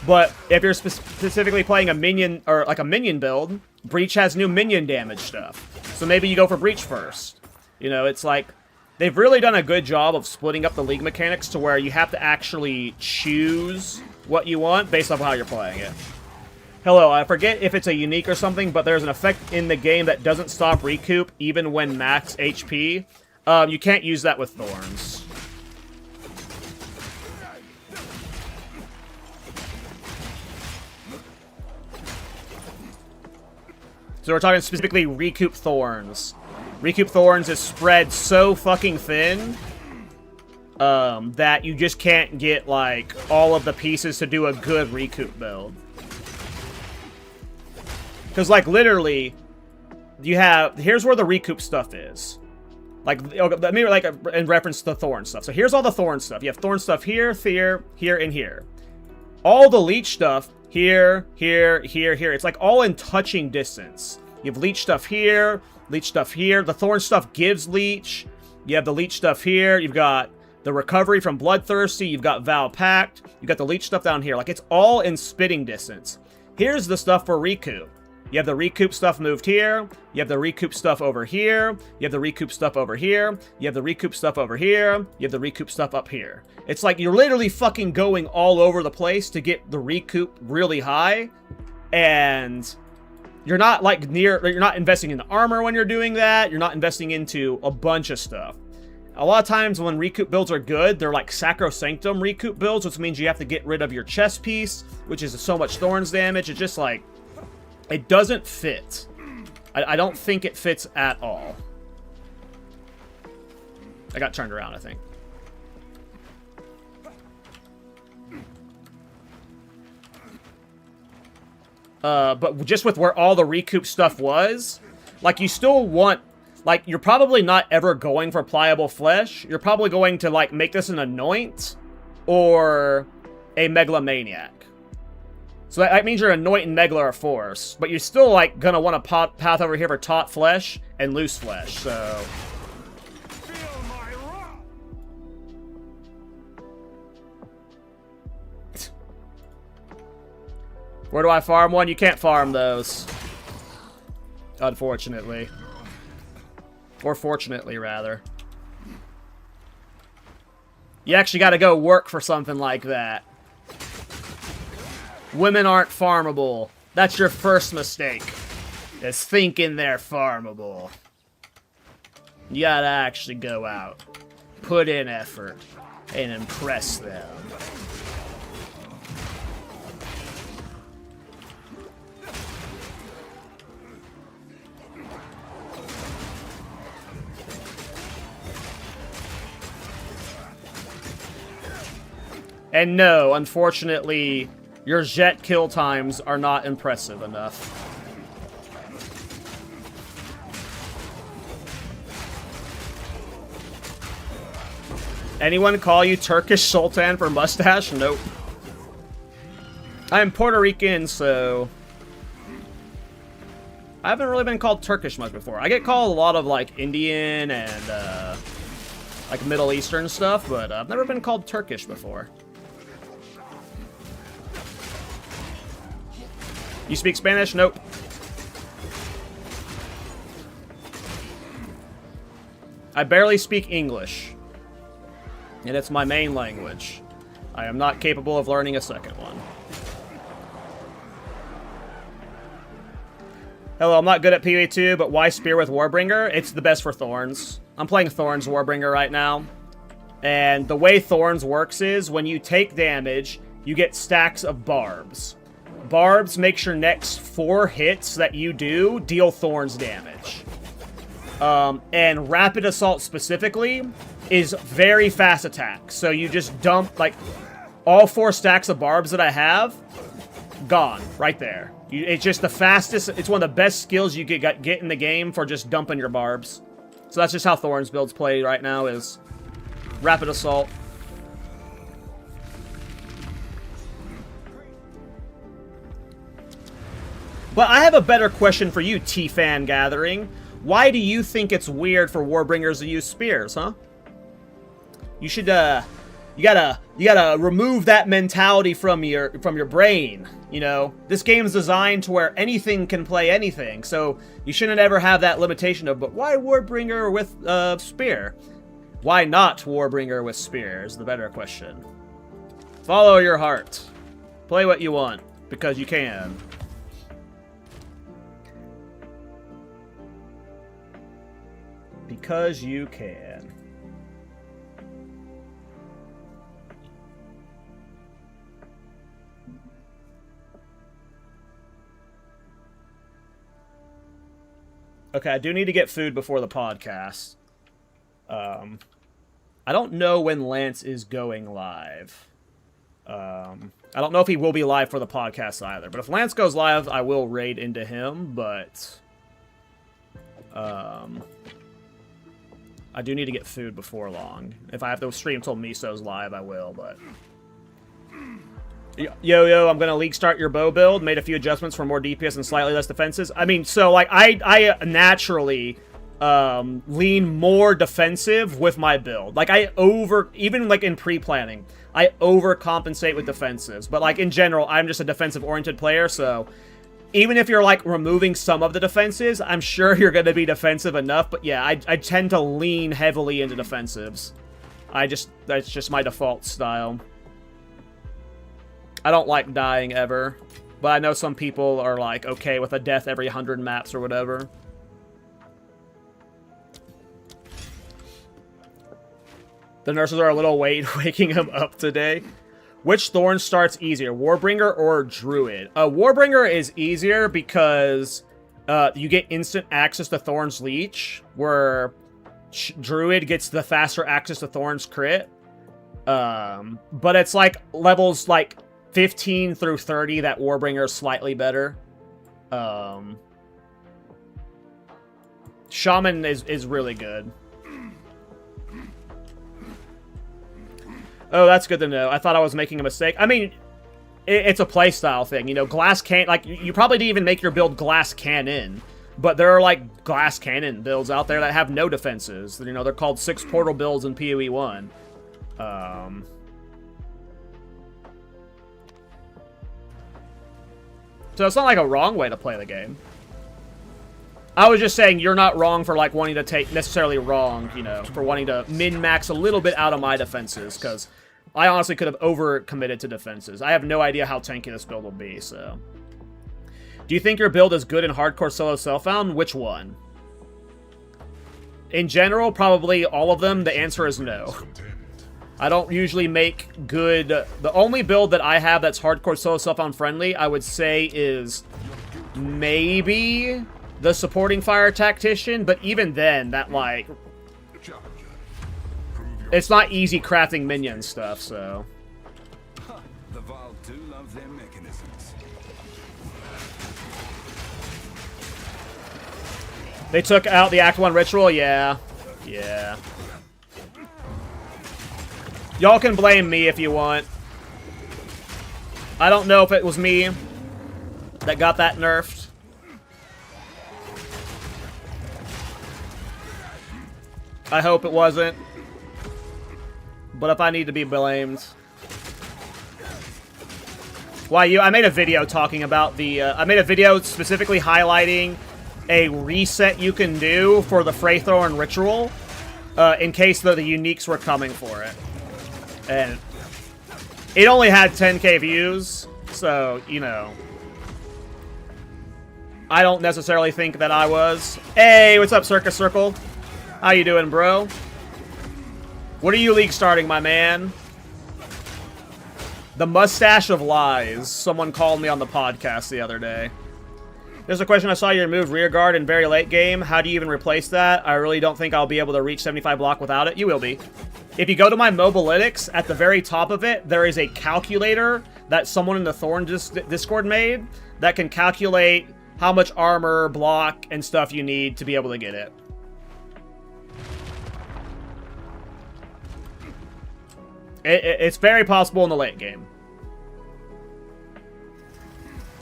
But if you're specifically playing a minion, or like a minion build, Breach has new minion damage stuff. So maybe you go for Breach first. You know, it's like, they've really done a good job of splitting up the league mechanics to where you have to actually choose what you want based off how you're playing it. Hello, I forget if it's a unique or something, but there's an effect in the game that doesn't stop Recoup even when max HP. You can't use that with Thorns. So we're talking specifically Recoup Thorns. Recoup Thorns is spread so fucking thin that you just can't get, like, all of the pieces to do a good Recoup build. Because, like, literally, you have... Here's where the Recoup stuff is. Like, let me, like, in reference to the Thorn stuff. So here's all the Thorn stuff. You have Thorn stuff here, here, and here. All the Leech stuff... Here, here, here, here. It's like all in touching distance. You have Leech stuff here, Leech stuff here. The Thorn stuff gives Leech. You have the Leech stuff here. You've got the recovery from Bloodthirsty. You've got Valpact. You've got the Leech stuff down here. Like, it's all in spitting distance. Here's the stuff for Recoup. You have the recoup stuff moved here. You have the recoup stuff over here. You have the recoup stuff over here. You have the recoup stuff over here. You have the recoup stuff up here. It's like you're literally fucking going all over the place to get the recoup really high. And you're not like you're not investing in the armor when you're doing that. You're not investing into a bunch of stuff. A lot of times when recoup builds are good, they're like sacrosanctum recoup builds, which means you have to get rid of your chest piece, which is so much Thorns damage. It's just like, it doesn't fit. I don't think it fits at all. I got turned around, I think. But just with where all the recoup stuff was, like, you still want, like, you're probably not ever going for pliable flesh. You're probably going to, like, make this an anoint or a megalomaniac. So that means your anoint and megla are force, but you're still, like, gonna want to path over here for taut flesh and loose flesh, so... Where do I farm one? You can't farm those. Unfortunately. Or fortunately, rather. You actually gotta go work for something like that. Women aren't farmable. That's your first mistake. Is thinking they're farmable. You gotta actually go out. Put in effort. And impress them. And no, unfortunately, your jet kill times are not impressive enough. Anyone call you Turkish Sultan for mustache? Nope. I'm Puerto Rican, so... I haven't really been called Turkish much before. I get called a lot of, like, Indian and, like, Middle Eastern stuff, but I've never been called Turkish before. You speak Spanish? Nope. I barely speak English. And it's my main language. I am not capable of learning a second one. Hello, I'm not good at PvE2, but why Spear with Warbringer? It's the best for Thorns. I'm playing Thorns Warbringer right now. And the way Thorns works is, when you take damage, you get stacks of barbs. Barbs makes your next 4 hits that you do deal Thorns damage. And Rapid Assault specifically is very fast attack. So you just dump, like, all 4 stacks of barbs that I have, gone, right there. It's just the fastest, it's one of the best skills you get in the game for just dumping your barbs. So that's just how Thorns builds play right now, is Rapid Assault. But I have a better question for you, T-Fan Gathering. Why do you think it's weird for Warbringers to use spears, huh? You should, you gotta remove that mentality from your brain, you know? This game is designed to where anything can play anything, so you shouldn't ever have that limitation of, but why Warbringer with, spear? Why not Warbringer with spear is the better question. Follow your heart. Play what you want, because you can. Because you can. Okay, I do need to get food before the podcast. I don't know when Lance is going live. I don't know if he will be live for the podcast either. But if Lance goes live, I will raid into him, but... I do need to get food before long. If I have to stream till Miso's live, I will, but... Yo, I'm gonna league start your bow build. Made a few adjustments for more DPS and slightly less defenses. I mean, so, like, I naturally lean more defensive with my build. Like, even, like, in pre-planning, I overcompensate with defensives. But, like, in general, I'm just a defensive-oriented player, so... even if you're like removing some of the defenses, I'm sure you're going to be defensive enough. But yeah, I tend to lean heavily into defensives. That's just my default style. I don't like dying ever, but I know some people are like okay with a death every 100 maps or whatever. The nurses are a little waking him up today. Which Thorn starts easier, Warbringer or Druid? Warbringer is easier because you get instant access to Thorn's Leech, where Druid gets the faster access to Thorn's Crit. But it's like levels like 15 through 30 that Warbringer is slightly better. Shaman is really good. Oh, that's good to know. I thought I was making a mistake. I mean, it's a playstyle thing. You know, glass cannon... Like, you probably didn't even make your build glass cannon. But there are, like, glass cannon builds out there that have no defenses. You know, they're called 6 portal builds in PoE 1. So it's not, like, a wrong way to play the game. I was just saying you're not wrong for, like, wanting to take... Necessarily wrong, you know, for wanting to min-max a little bit out of my defenses, because... I honestly could have over-committed to defenses. I have no idea how tanky this build will be, so... Do you think your build is good in hardcore solo self-found? Which one? In general, probably all of them. The answer is no. I don't usually make good... The only build that I have that's hardcore solo self-found friendly, I would say, is maybe the supporting fire tactician, but even then, that, like... It's not easy crafting minion stuff, so...
The Vaal do love their mechanisms.
They took out the Act 1 ritual? Yeah. Yeah. Y'all can blame me if you want. I don't know if it was me that got that nerfed. I hope it wasn't. But if I need to be blamed... Why, I made a video talking about the... I made a video specifically highlighting a reset you can do for the Freythorn Ritual in case the uniques were coming for it. And it only had 10k views, so, you know... I don't necessarily think that I was. Hey, what's up, Circus Circle? How you doing, bro? What are you league starting, my man? The Mustache of Lies. Someone called me on the podcast the other day. There's a question. I saw you remove rear guard in very late game. How do you even replace that? I really don't think I'll be able to reach 75 block without it. You will be. If you go to my Mobilytics, at the very top of it, there is a calculator that someone in the Thorns Discord made that can calculate how much armor, block, and stuff you need to be able to get it. It's very possible in the late game.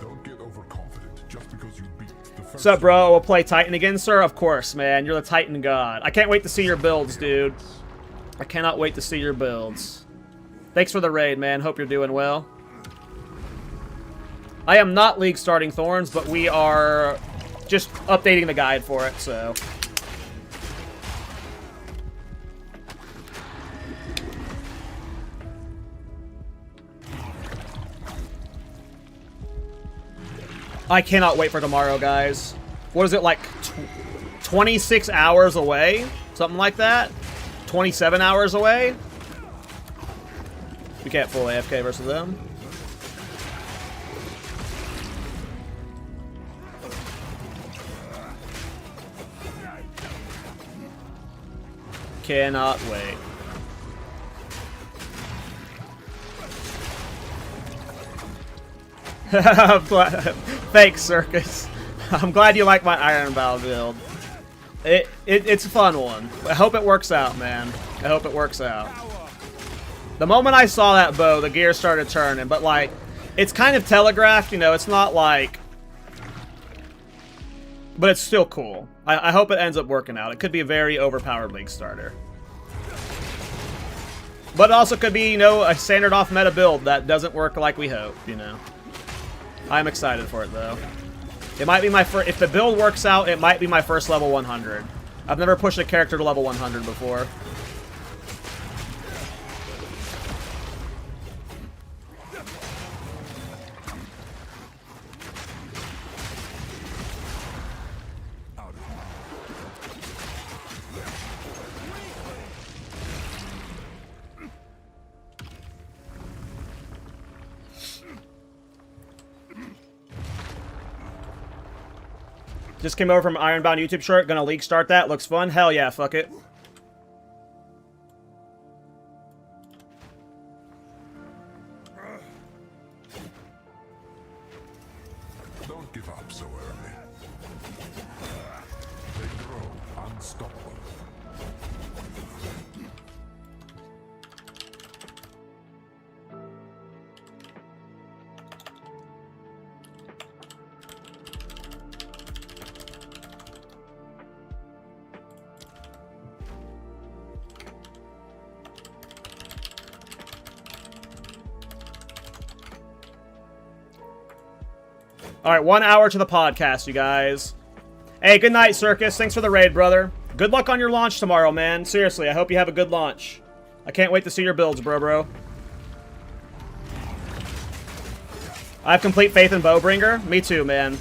Don't get overconfident just because you beat the first.
What's up, bro? We'll play Titan again, sir? Of course, man. You're the Titan god. I can't wait to see your builds, dude. I cannot wait to see your builds. Thanks for the raid, man. Hope you're doing well. I am not league starting Thorns, but we are just updating the guide for it, so... I cannot wait for tomorrow, guys. What is it, like 26 hours away? Something like that? 27 hours away? We can't full AFK versus them. Cannot wait. Thanks, Circus. I'm glad you like my Iron Bow build. It's a fun one. I hope it works out, man. I hope it works out. The moment I saw that bow, the gears started turning, but like, it's kind of telegraphed, you know, it's not like... But it's still cool. I hope it ends up working out. It could be a very overpowered league starter. But it also could be, you know, a standard off meta build that doesn't work like we hope, you know. I'm excited for it, though. It might be my first... If the build works out, it might be my first level 100. I've never pushed a character to level 100 before. Just came over from Ironbound YouTube short. Gonna league start that. Looks fun. Hell yeah, fuck it.
Don't give up so early. They grow unstoppable.
All right, 1 hour to the podcast, you guys. Hey, good night, Circus. Thanks for the raid, brother. Good luck on your launch tomorrow, man. Seriously, I hope you have a good launch. I can't wait to see your builds, bro. I have complete faith in Warbringer. Me too, man.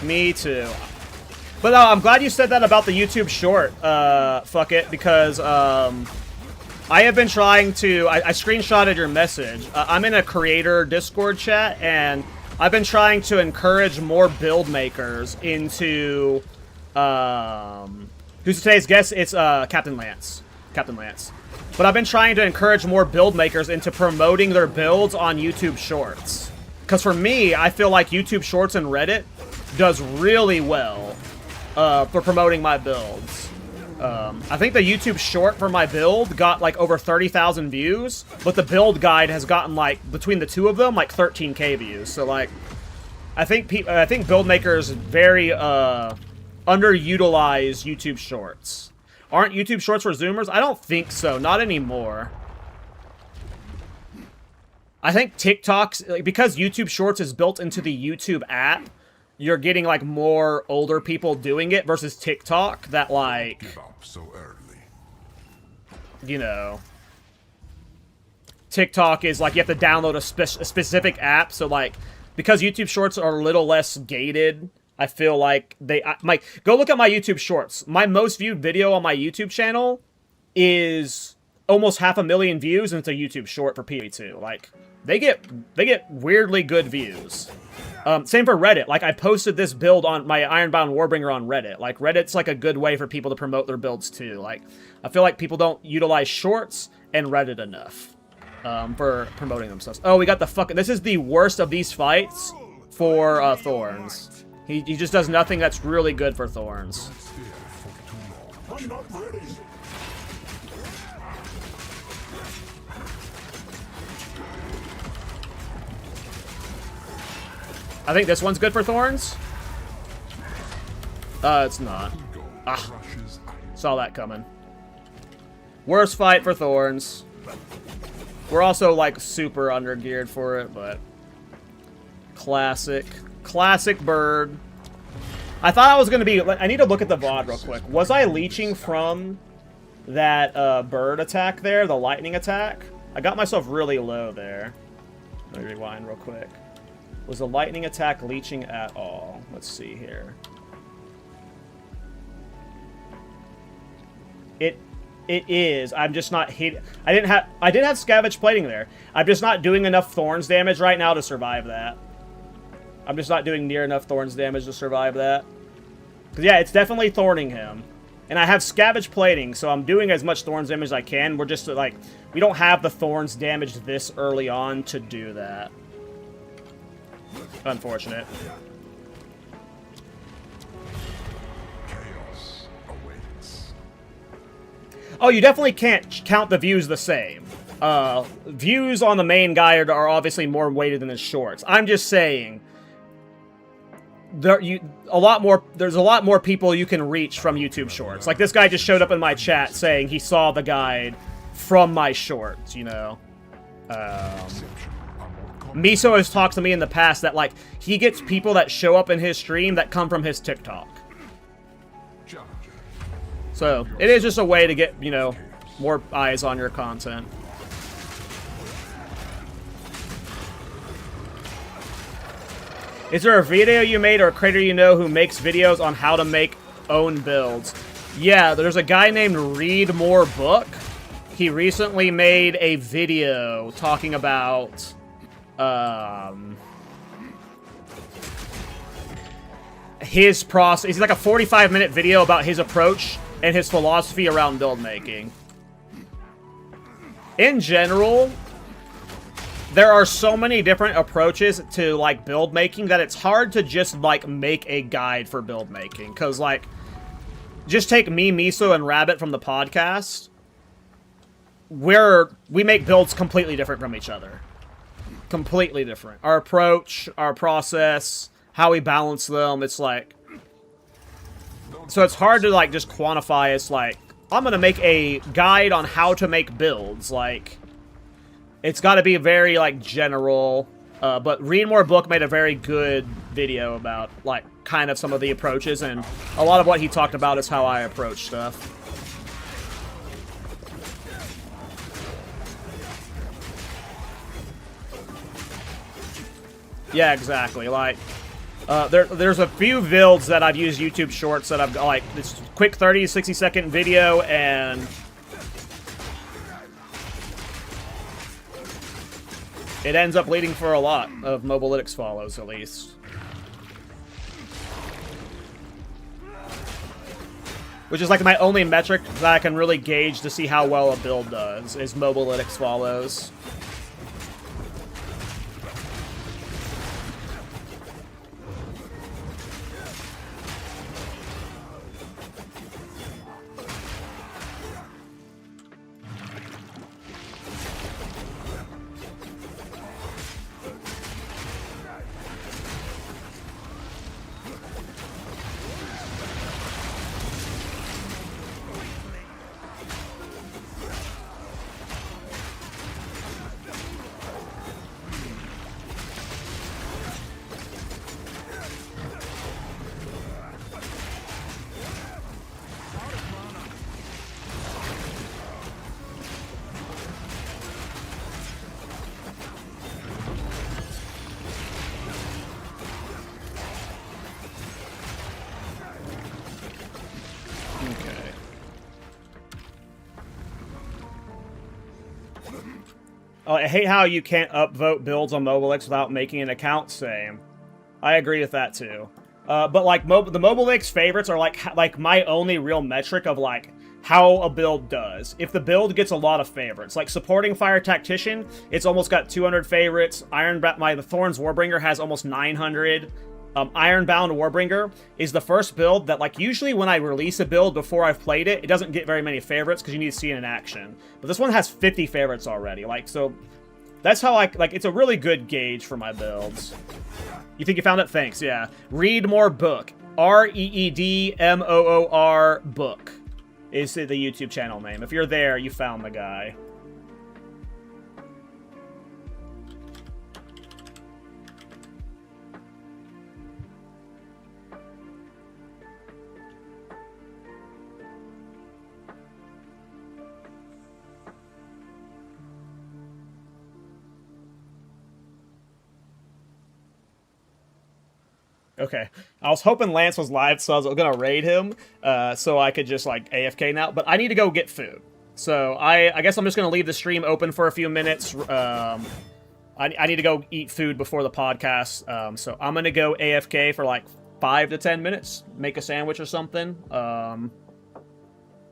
Me too. But I'm glad you said that about the YouTube short. Fuck it, because I have been trying to... I screenshotted your message. I'm in a creator Discord chat, and I've been trying to encourage more build makers into... who's today's guest? It's Captain Lance. Captain Lance. But I've been trying to encourage more build makers into promoting their builds on YouTube Shorts. Because for me, I feel like YouTube Shorts and Reddit does really well for promoting my builds. I think the YouTube short for my build got like over 30,000 views, but the build guide has gotten like, between the two of them, like 13k views. So like, I think build makers very underutilize YouTube shorts. Aren't YouTube shorts for Zoomers? I don't think so. Not anymore. I think TikTok's, like, because YouTube shorts is built into the YouTube app, you're getting like more older people doing it versus TikTok that like,
Give up so early.
you know, TikTok is like you have to download a specific app. So like, because YouTube shorts are a little less gated, I feel like go look at my YouTube shorts. My most viewed video on my YouTube channel is almost 500,000 views, and it's a YouTube short for PvE2. Like, they get weirdly good views. Same for Reddit. Like, I posted this build on my Ironbound Warbringer on Reddit. Like, Reddit's like a good way for people to promote their builds too. Like, I feel like people don't utilize shorts and Reddit enough for promoting themselves. Oh, we got the fucking... This is the worst of these fights for Thorns. He just does nothing that's really good for Thorns.
I'm not ready.
I think this one's good for Thorns. It's not. Ah, saw that coming. Worst fight for Thorns. We're also, like, super under-geared for it, but... Classic. Classic bird. I thought I was going to be... I need to look at the VOD real quick. Was I leeching from that bird attack there? The lightning attack? I got myself really low there. Let me rewind real quick. Was the lightning attack leeching at all? Let's see here. It is. I'm just not hit. I did have scavenge plating there. I'm just not doing enough Thorns damage right now to survive that. I'm just not doing near enough Thorns damage to survive that. Cause yeah, it's definitely thorning him. And I have scavenge plating, so I'm doing as much Thorns damage as I can. We're just like, we don't have the Thorns damage this early on to do that. Unfortunate.
Chaos awaits.
Oh, you definitely can't count the views the same. Views on the main guy are obviously more weighted than his shorts. I'm just saying, there's a lot more people you can reach from YouTube shorts. Like, this guy just showed up in my chat saying he saw the guide from my shorts, you know.
Exception. I'm more
Miso has talked to me in the past that, like, he gets people that show up in his stream that come from his TikTok. So, it is just a way to get, you know, more eyes on your content. Is there a video you made or a creator you know who makes videos on how to make own builds? Yeah, there's a guy named Read More Book. He recently made a video talking about his process. It's like a 45-minute video about his approach and his philosophy around build making. In general, there are so many different approaches to, like, build making that it's hard to just, like, make a guide for build making. Because, like, just take me, Miso, and Rabbit from the podcast. We make builds completely different from each other. Completely different. Our approach, our process, how we balance them, it's like... So it's hard to, like, just quantify. It's like, I'm gonna make a guide on how to make builds. Like, it's gotta be very, like, general. But Read More Book made a very good video about, like, kind of some of the approaches, and a lot of what he talked about is how I approach stuff. Yeah, exactly. Like, there's a few builds that I've used YouTube Shorts that I've, like, this quick 30, 60-second video, and it ends up leading for a lot of Mobalytics follows, at least. Which is, like, my only metric that I can really gauge to see how well a build does, is Mobalytics follows. Oh, I hate how you can't upvote builds on Mobalytics without making an account. Same. I agree with that too. But like the Mobalytics favorites are like my only real metric of like how a build does. If the build gets a lot of favorites, like supporting Fire Tactician, it's almost got 200 favorites. The Thorns Warbringer has almost 900. Ironbound Warbringer is the first build that, like, usually when I release a build before I've played it, it doesn't get very many favorites because you need to see it in action. But this one has 50 favorites already. Like, so that's how it's a really good gauge for my builds. You think you found it? Thanks, yeah. Read More Book. REEDMOOR Book is the YouTube channel name. If you're there, you found the guy. Okay, I was hoping Lance was live, so I was gonna raid him, so I could just, like, AFK now, but I need to go get food. So I guess I'm just gonna leave the stream open for a few minutes. I need to go eat food before the podcast, so I'm gonna go AFK for, like, 5 to 10 minutes, make a sandwich or something.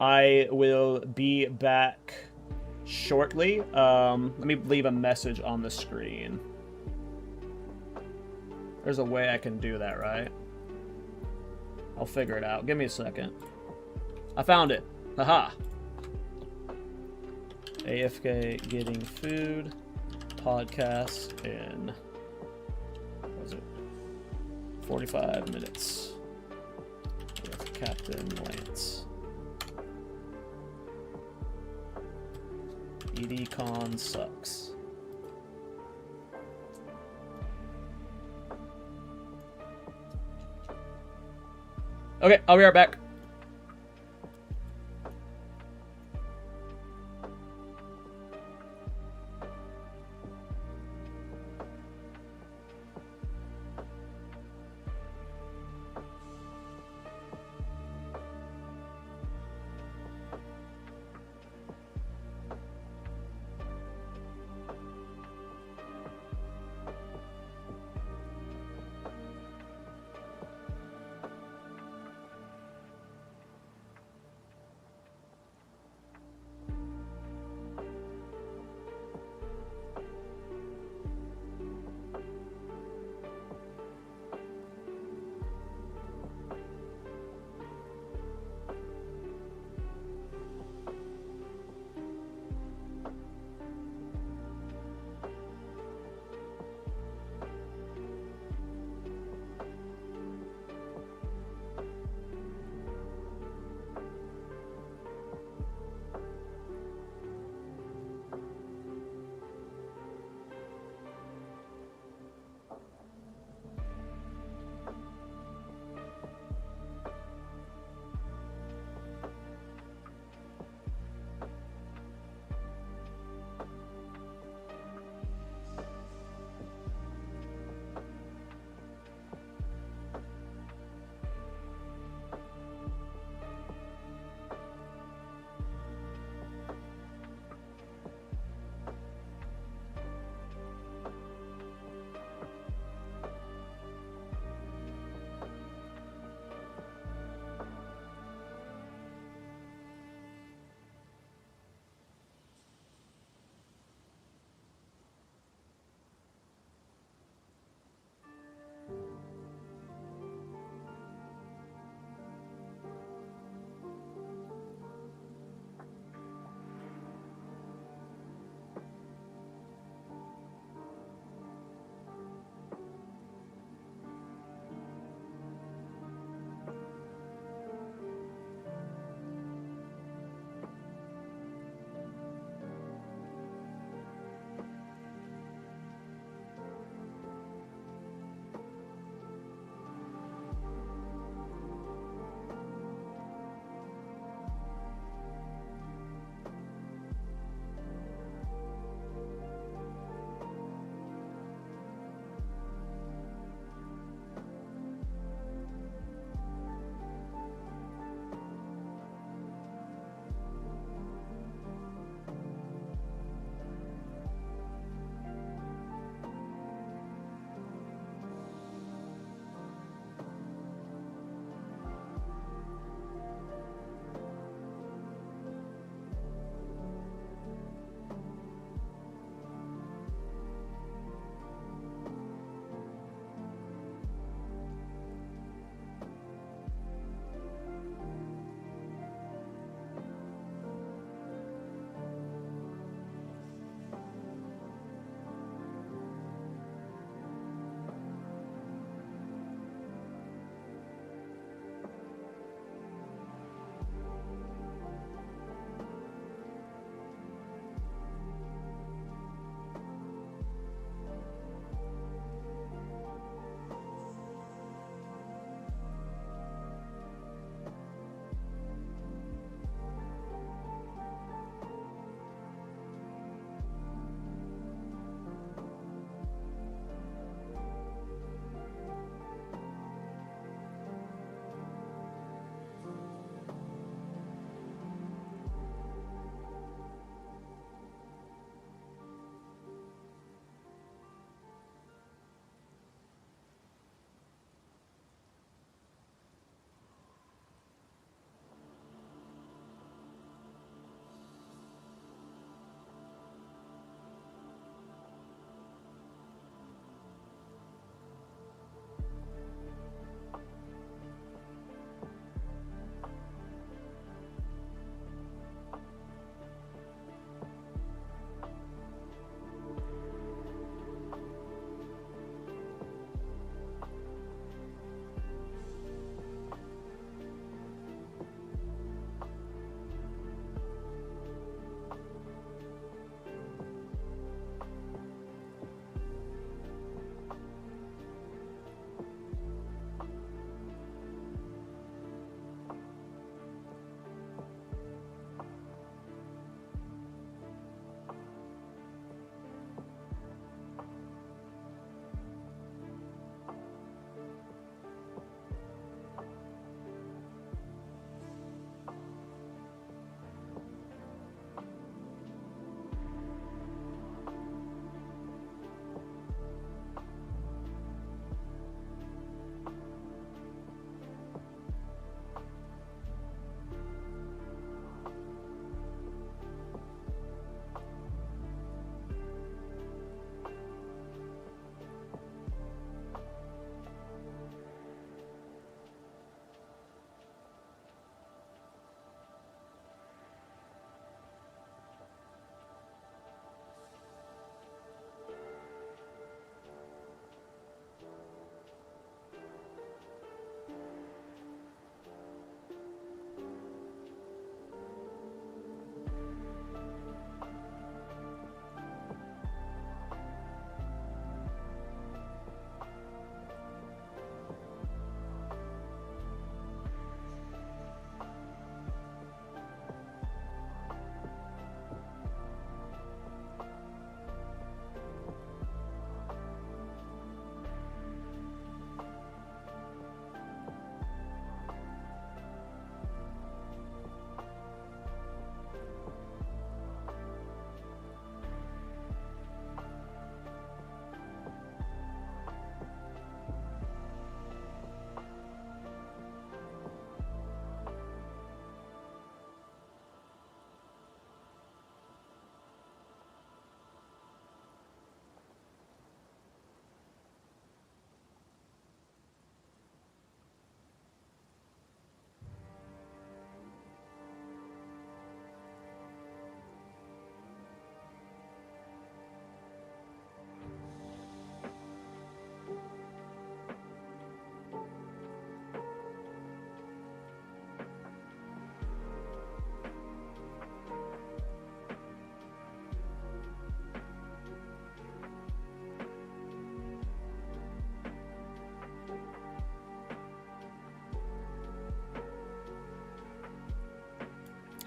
I will be back shortly. Let me leave a message on the screen. There's a way I can do that, right? I'll figure it out. Give me a second. I found it. Haha. AFK getting food. Podcast in... what was it? 45 minutes. With Captain Lance. EDCon sucks. Okay, I'll be right back.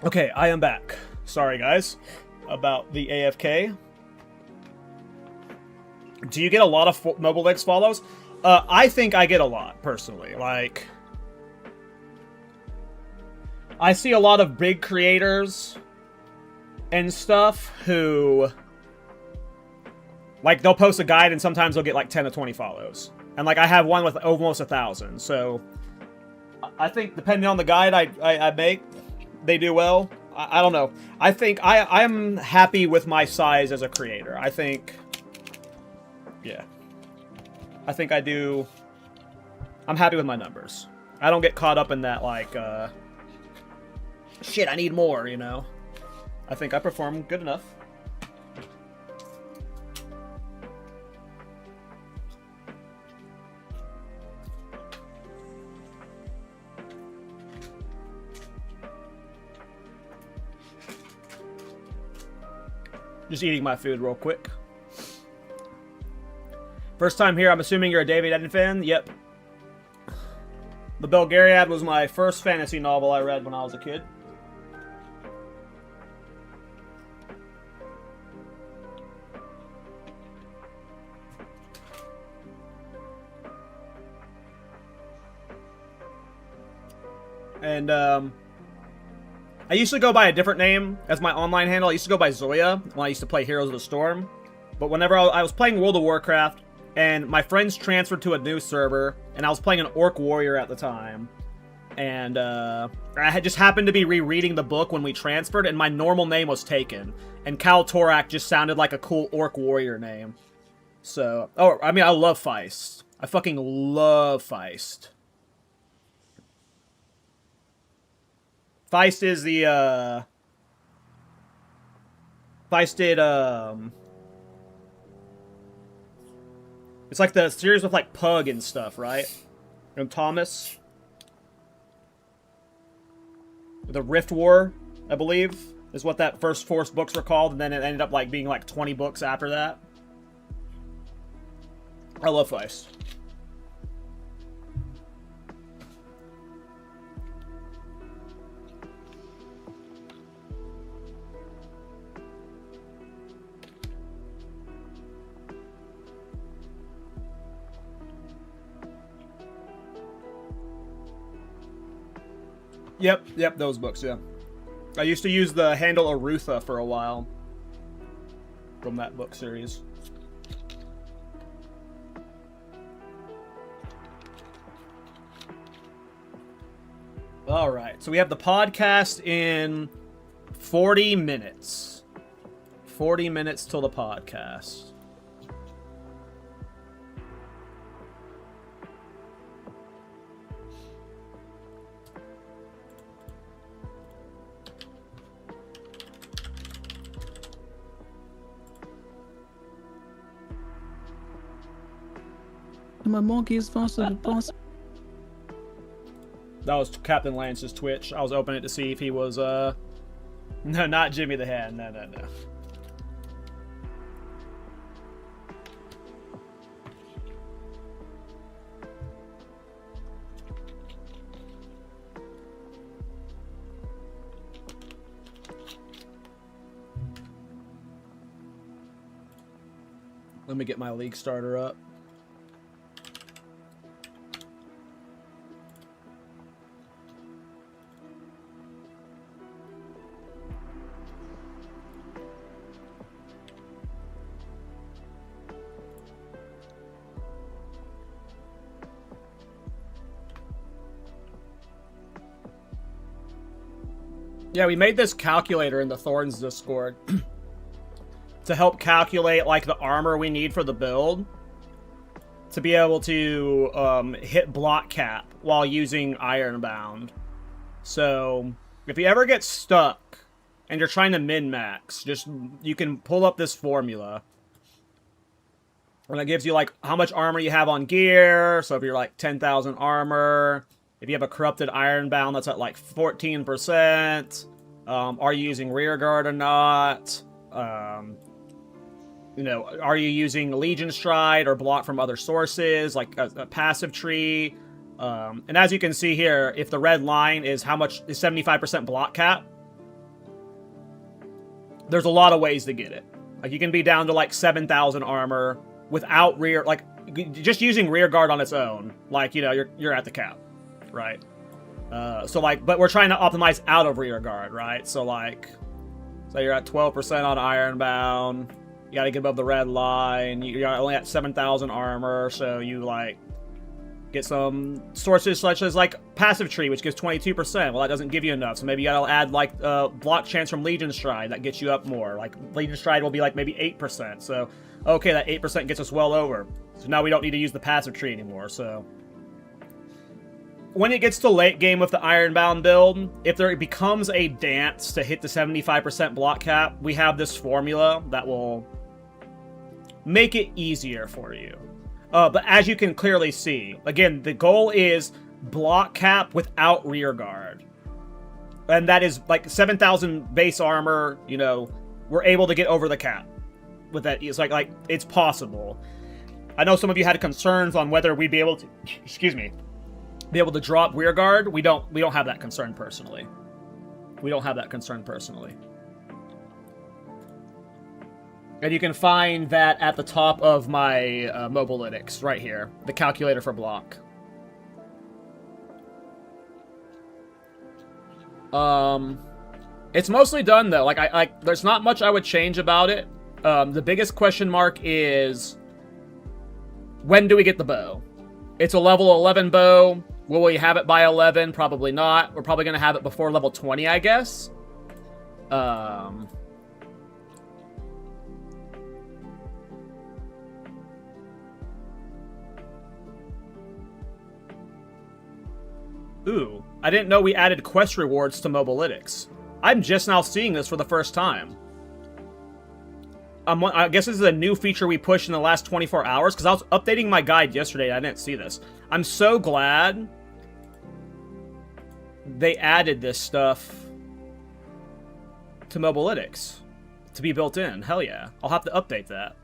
Okay, I am back. Sorry, guys, about the AFK. Do you get a lot of Mobile Legs follows? I think I get a lot, personally. Like, I see a lot of big creators and stuff who, like, they'll post a guide and sometimes they'll get like 10 to 20 follows. And like, I have one with almost 1,000. So I think depending on the guide I make, they do well. I don't know. I think I'm happy with my size as a creator. I think, yeah. I think I do. I'm happy with my numbers. I don't get caught up in that, like, shit, I need more, you know? I think I perform good enough. Just eating my food real quick. First time here, I'm assuming you're a David Eden fan? Yep. The Belgariad was my first fantasy novel I read when I was a kid. And, I used to go by a different name as my online handle. I used to go by Zoya when I used to play Heroes of the Storm. But whenever I was playing World of Warcraft, and my friends transferred to a new server, and I was playing an Orc Warrior at the time. And I had just happened to be rereading the book when we transferred, and my normal name was taken. And Kal Torak just sounded like a cool Orc Warrior name. So, oh, I mean, I love Feist. I fucking love Feist. Feist is the, Feist did, it's like the series with, like, Pug and stuff, right? And Thomas. The Rift War, I believe, is what that first 4 books were called, and then it ended up, like, being, like, 20 books after that. I love Feist. Yep, those books, yeah. I used to use the handle Arutha for a while. From that book series. Alright, so we have the podcast in 40 minutes. 40 minutes till the podcast.
My monkey is faster than boss.
That was Captain Lance's Twitch. I was opening it to see if he was, No, not Jimmy the Hand. No. Let me get my league starter up. Yeah, we made this calculator in the Thorns Discord to help calculate, like, the armor we need for the build to be able to hit block cap while using Ironbound. So, if you ever get stuck and you're trying to min-max, you can pull up this formula. And it gives you, like, how much armor you have on gear. So if you're, like, 10,000 armor... If you have a corrupted Ironbound, that's at like 14%. Are you using rearguard or not? You know, are you using Legion Stride or block from other sources, like a passive tree? And as you can see here, if the red line is how much is 75% block cap, there's a lot of ways to get it. Like, you can be down to, like, 7,000 armor without rear... Like, just using rear guard on its own. Like, you know, you're at the cap, right? So, like, but we're trying to optimize out of rear guard, right? So, like, so you're at 12% on Ironbound. You gotta get above the red line. You're only at 7,000 armor, so you, like, get some sources such as, like, Passive Tree, which gives 22%. Well, that doesn't give you enough, so maybe you gotta add, like, block chance from Legion Stride. That gets you up more. Like, Legion Stride will be, like, maybe 8%. So, okay, that 8% gets us well over. So now we don't need to use the Passive Tree anymore, so... When it gets to late game with the Ironbound build, if there becomes a dance to hit the 75% block cap, we have this formula that will make it easier for you. But as you can clearly see, again, the goal is block cap without rear guard. And that is like 7,000 base armor, you know, we're able to get over the cap with that. It's like it's possible. I know some of you had concerns on whether we'd be able to, excuse me, be able to drop rear guard. We don't have that concern personally. We don't have that concern personally. And you can find that at the top of my Mobalytics right here, the calculator for block. It's mostly done though. Like there's not much I would change about it. The biggest question mark is when do we get the bow? It's a level 11 bow. Will we have it by 11? Probably not. We're probably going to have it before level 20, I guess. Ooh, I didn't know we added quest rewards to Mobalytics. I'm just now seeing this for the first time. I guess this is a new feature we pushed in the last 24 hours, because I was updating my guide yesterday and I didn't see this. I'm so glad they added this stuff to Mobalytics to be built in. Hell yeah. I'll have to update that.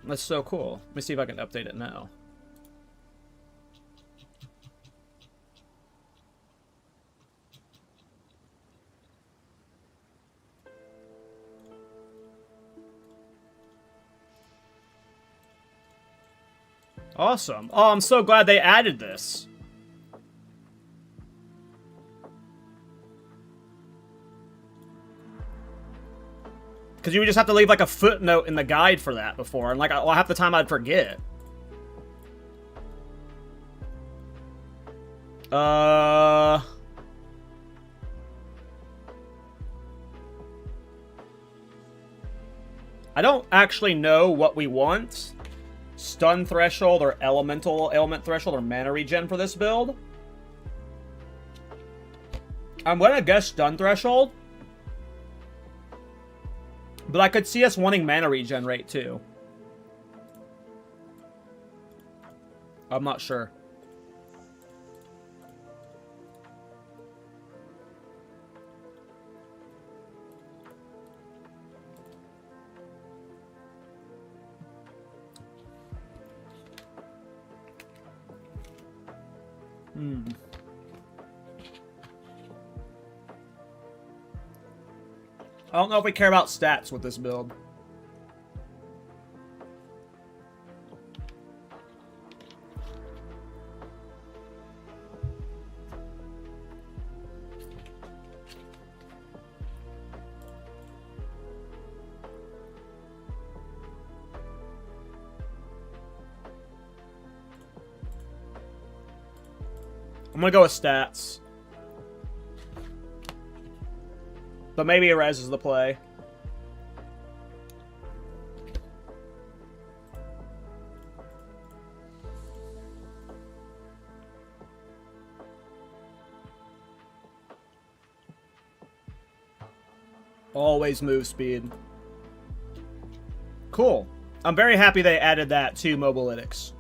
That's so cool. Let me see if I can update it now. Awesome. Oh, I'm so glad they added this. Because you would just have to leave, like, a footnote in the guide for that before. And, like, half the time I'd forget. I don't actually know what we want. Stun threshold or element threshold or mana regen for this build. I'm gonna guess stun threshold. But I could see us wanting mana regen rate too. I'm not sure. I don't know if we care about stats with this build. I'm gonna go with stats. But maybe Erez is the play. Always move speed. Cool. I'm very happy they added that to Mobalytics.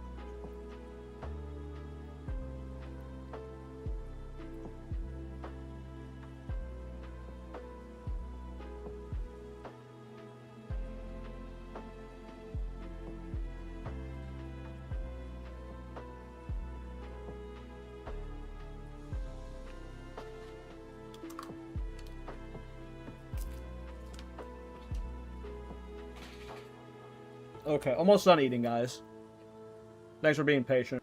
Okay, almost done eating, guys. Thanks for being patient.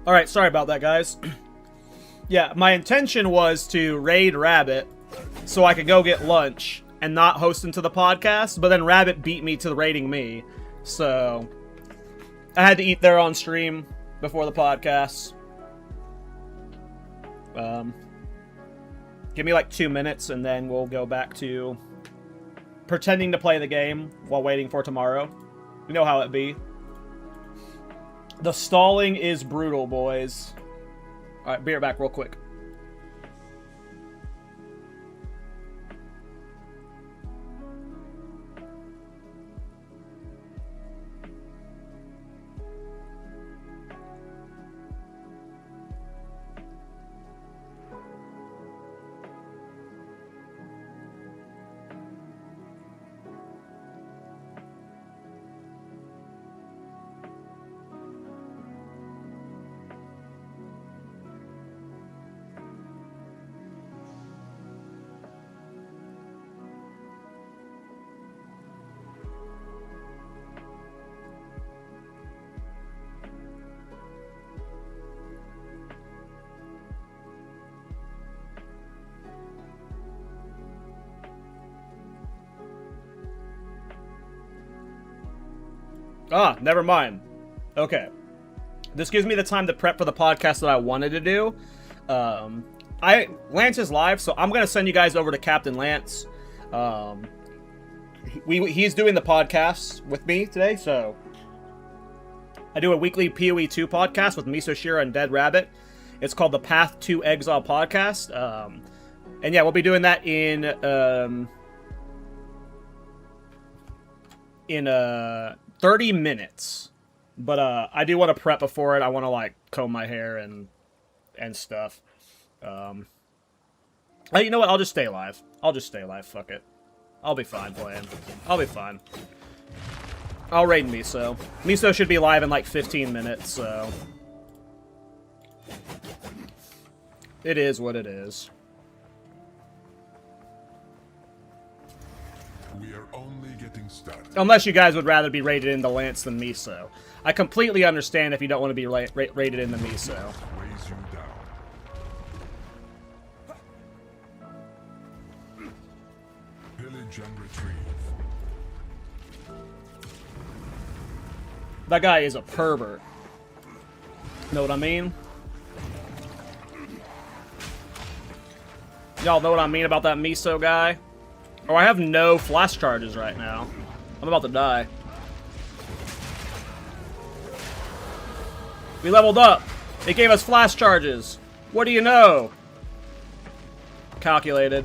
Alright, sorry about that, guys. Yeah, my intention was to raid Rabbit so I could go get lunch and not host into the podcast, but then Rabbit beat me to raiding me. So, I had to eat there on stream before the podcast. Give me like 2 minutes and then we'll go back to pretending to play the game while waiting for tomorrow. You know how it be. The stalling is brutal, boys. Alright, be right back real quick. Ah, never mind. Okay. This gives me the time to prep for the podcast that I wanted to do. Lance is live, so I'm going to send you guys over to Captain Lance. He's doing the podcast with me today, so I do a weekly PoE 2 podcast with Miso Shira and Dead Rabbit. It's called the Path to Exile podcast. And yeah, we'll be doing that in 30 minutes. But I do want to prep before it. I want to like comb my hair and stuff. You know what? I'll just stay live. Fuck it. I'll be fine playing. I'll be fine. I'll raid Miso. Miso should be live in like 15 minutes, so it is what it is.
We are only getting started.
Unless you guys would rather be raided into Lance than Miso. I completely understand if you don't want to be raided into Miso.
Weighs you down. Pillage and retrieve.
That guy is a pervert. Know what I mean? Y'all know what I mean about that Miso guy? Oh, I have no flash charges right now. I'm about to die. We leveled up. It gave us flash charges. What do you know? Calculated.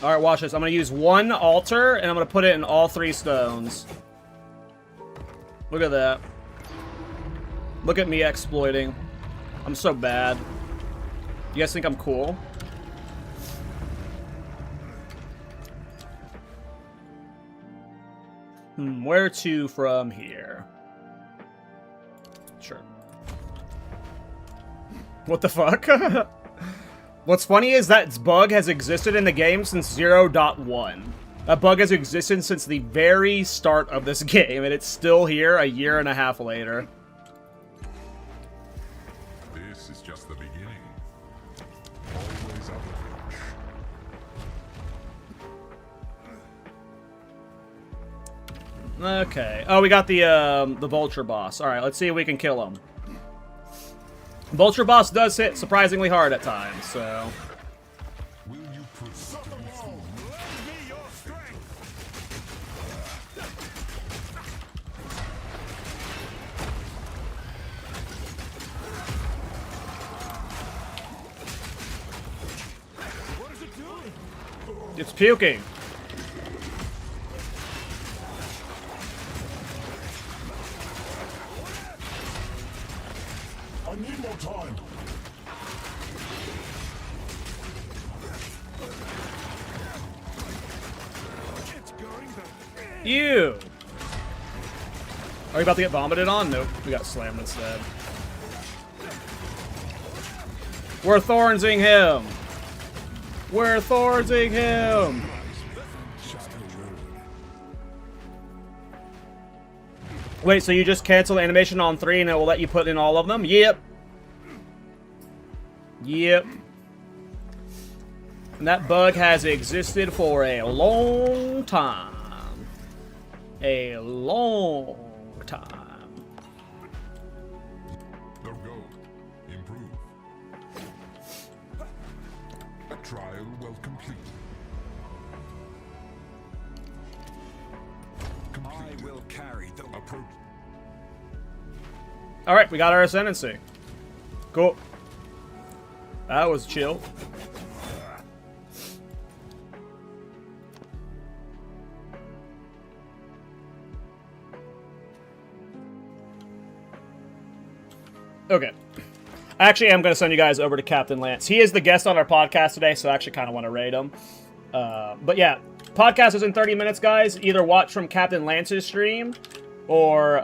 Alright, watch this. I'm going to use one altar, and I'm going to put it in all 3 stones. Look at that. Look at me exploiting. I'm so bad. You guys think I'm cool? Where to from here? Sure. What the fuck? What's funny is that bug has existed in the game since 0.1. That bug has existed since the very start of this game, and it's still here a year and a half later.
This is just the beginning. Always out of reach.
Okay. Oh, we got the Vulture boss. All right, let's see if we can kill him. Vulture boss does hit surprisingly hard at times, so...
Will you put
It's puking.
I need more time.
Ew. Are we about to get vomited on? Nope. We got slammed instead. We're Thornsing him. We're Thornsing him. Wait, so you just cancel the animation on 3 and it will let you put in all of them? Yep. Yep. And that bug has existed for a long time. A long time.
Go, go. Improve. Trial well complete. I will carry the approach.
Alright, we got our ascendancy. Cool. That was chill. Okay. I actually am going to send you guys over to Captain Lance. He is the guest on our podcast today, so I actually kind of want to raid him. But yeah, podcast is in 30 minutes, guys. Either watch from Captain Lance's stream or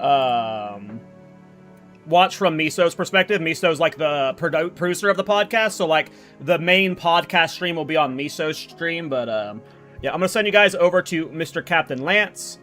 watch from Miso's perspective. Miso's like the producer of the podcast, so like the main podcast stream will be on Miso's stream. But yeah, I'm going to send you guys over to Mr. Captain Lance.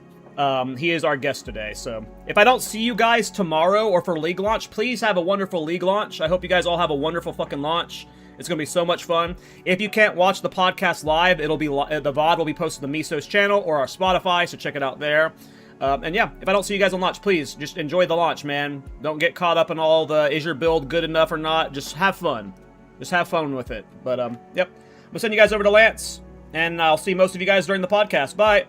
He is our guest today, so if I don't see you guys tomorrow or for League launch, please have a wonderful League launch. I hope you guys all have a wonderful fucking launch. It's gonna be so much fun. If you can't watch the podcast live, it'll be the VOD will be posted to Miso's channel or our Spotify, so check it out there. And yeah, if I don't see you guys on launch, please just enjoy the launch, man. Don't get caught up in all the is your build good enough or not. Just have fun. Just have fun with it. But yep, I'm gonna send you guys over to Lance, and I'll see most of you guys during the podcast. Bye.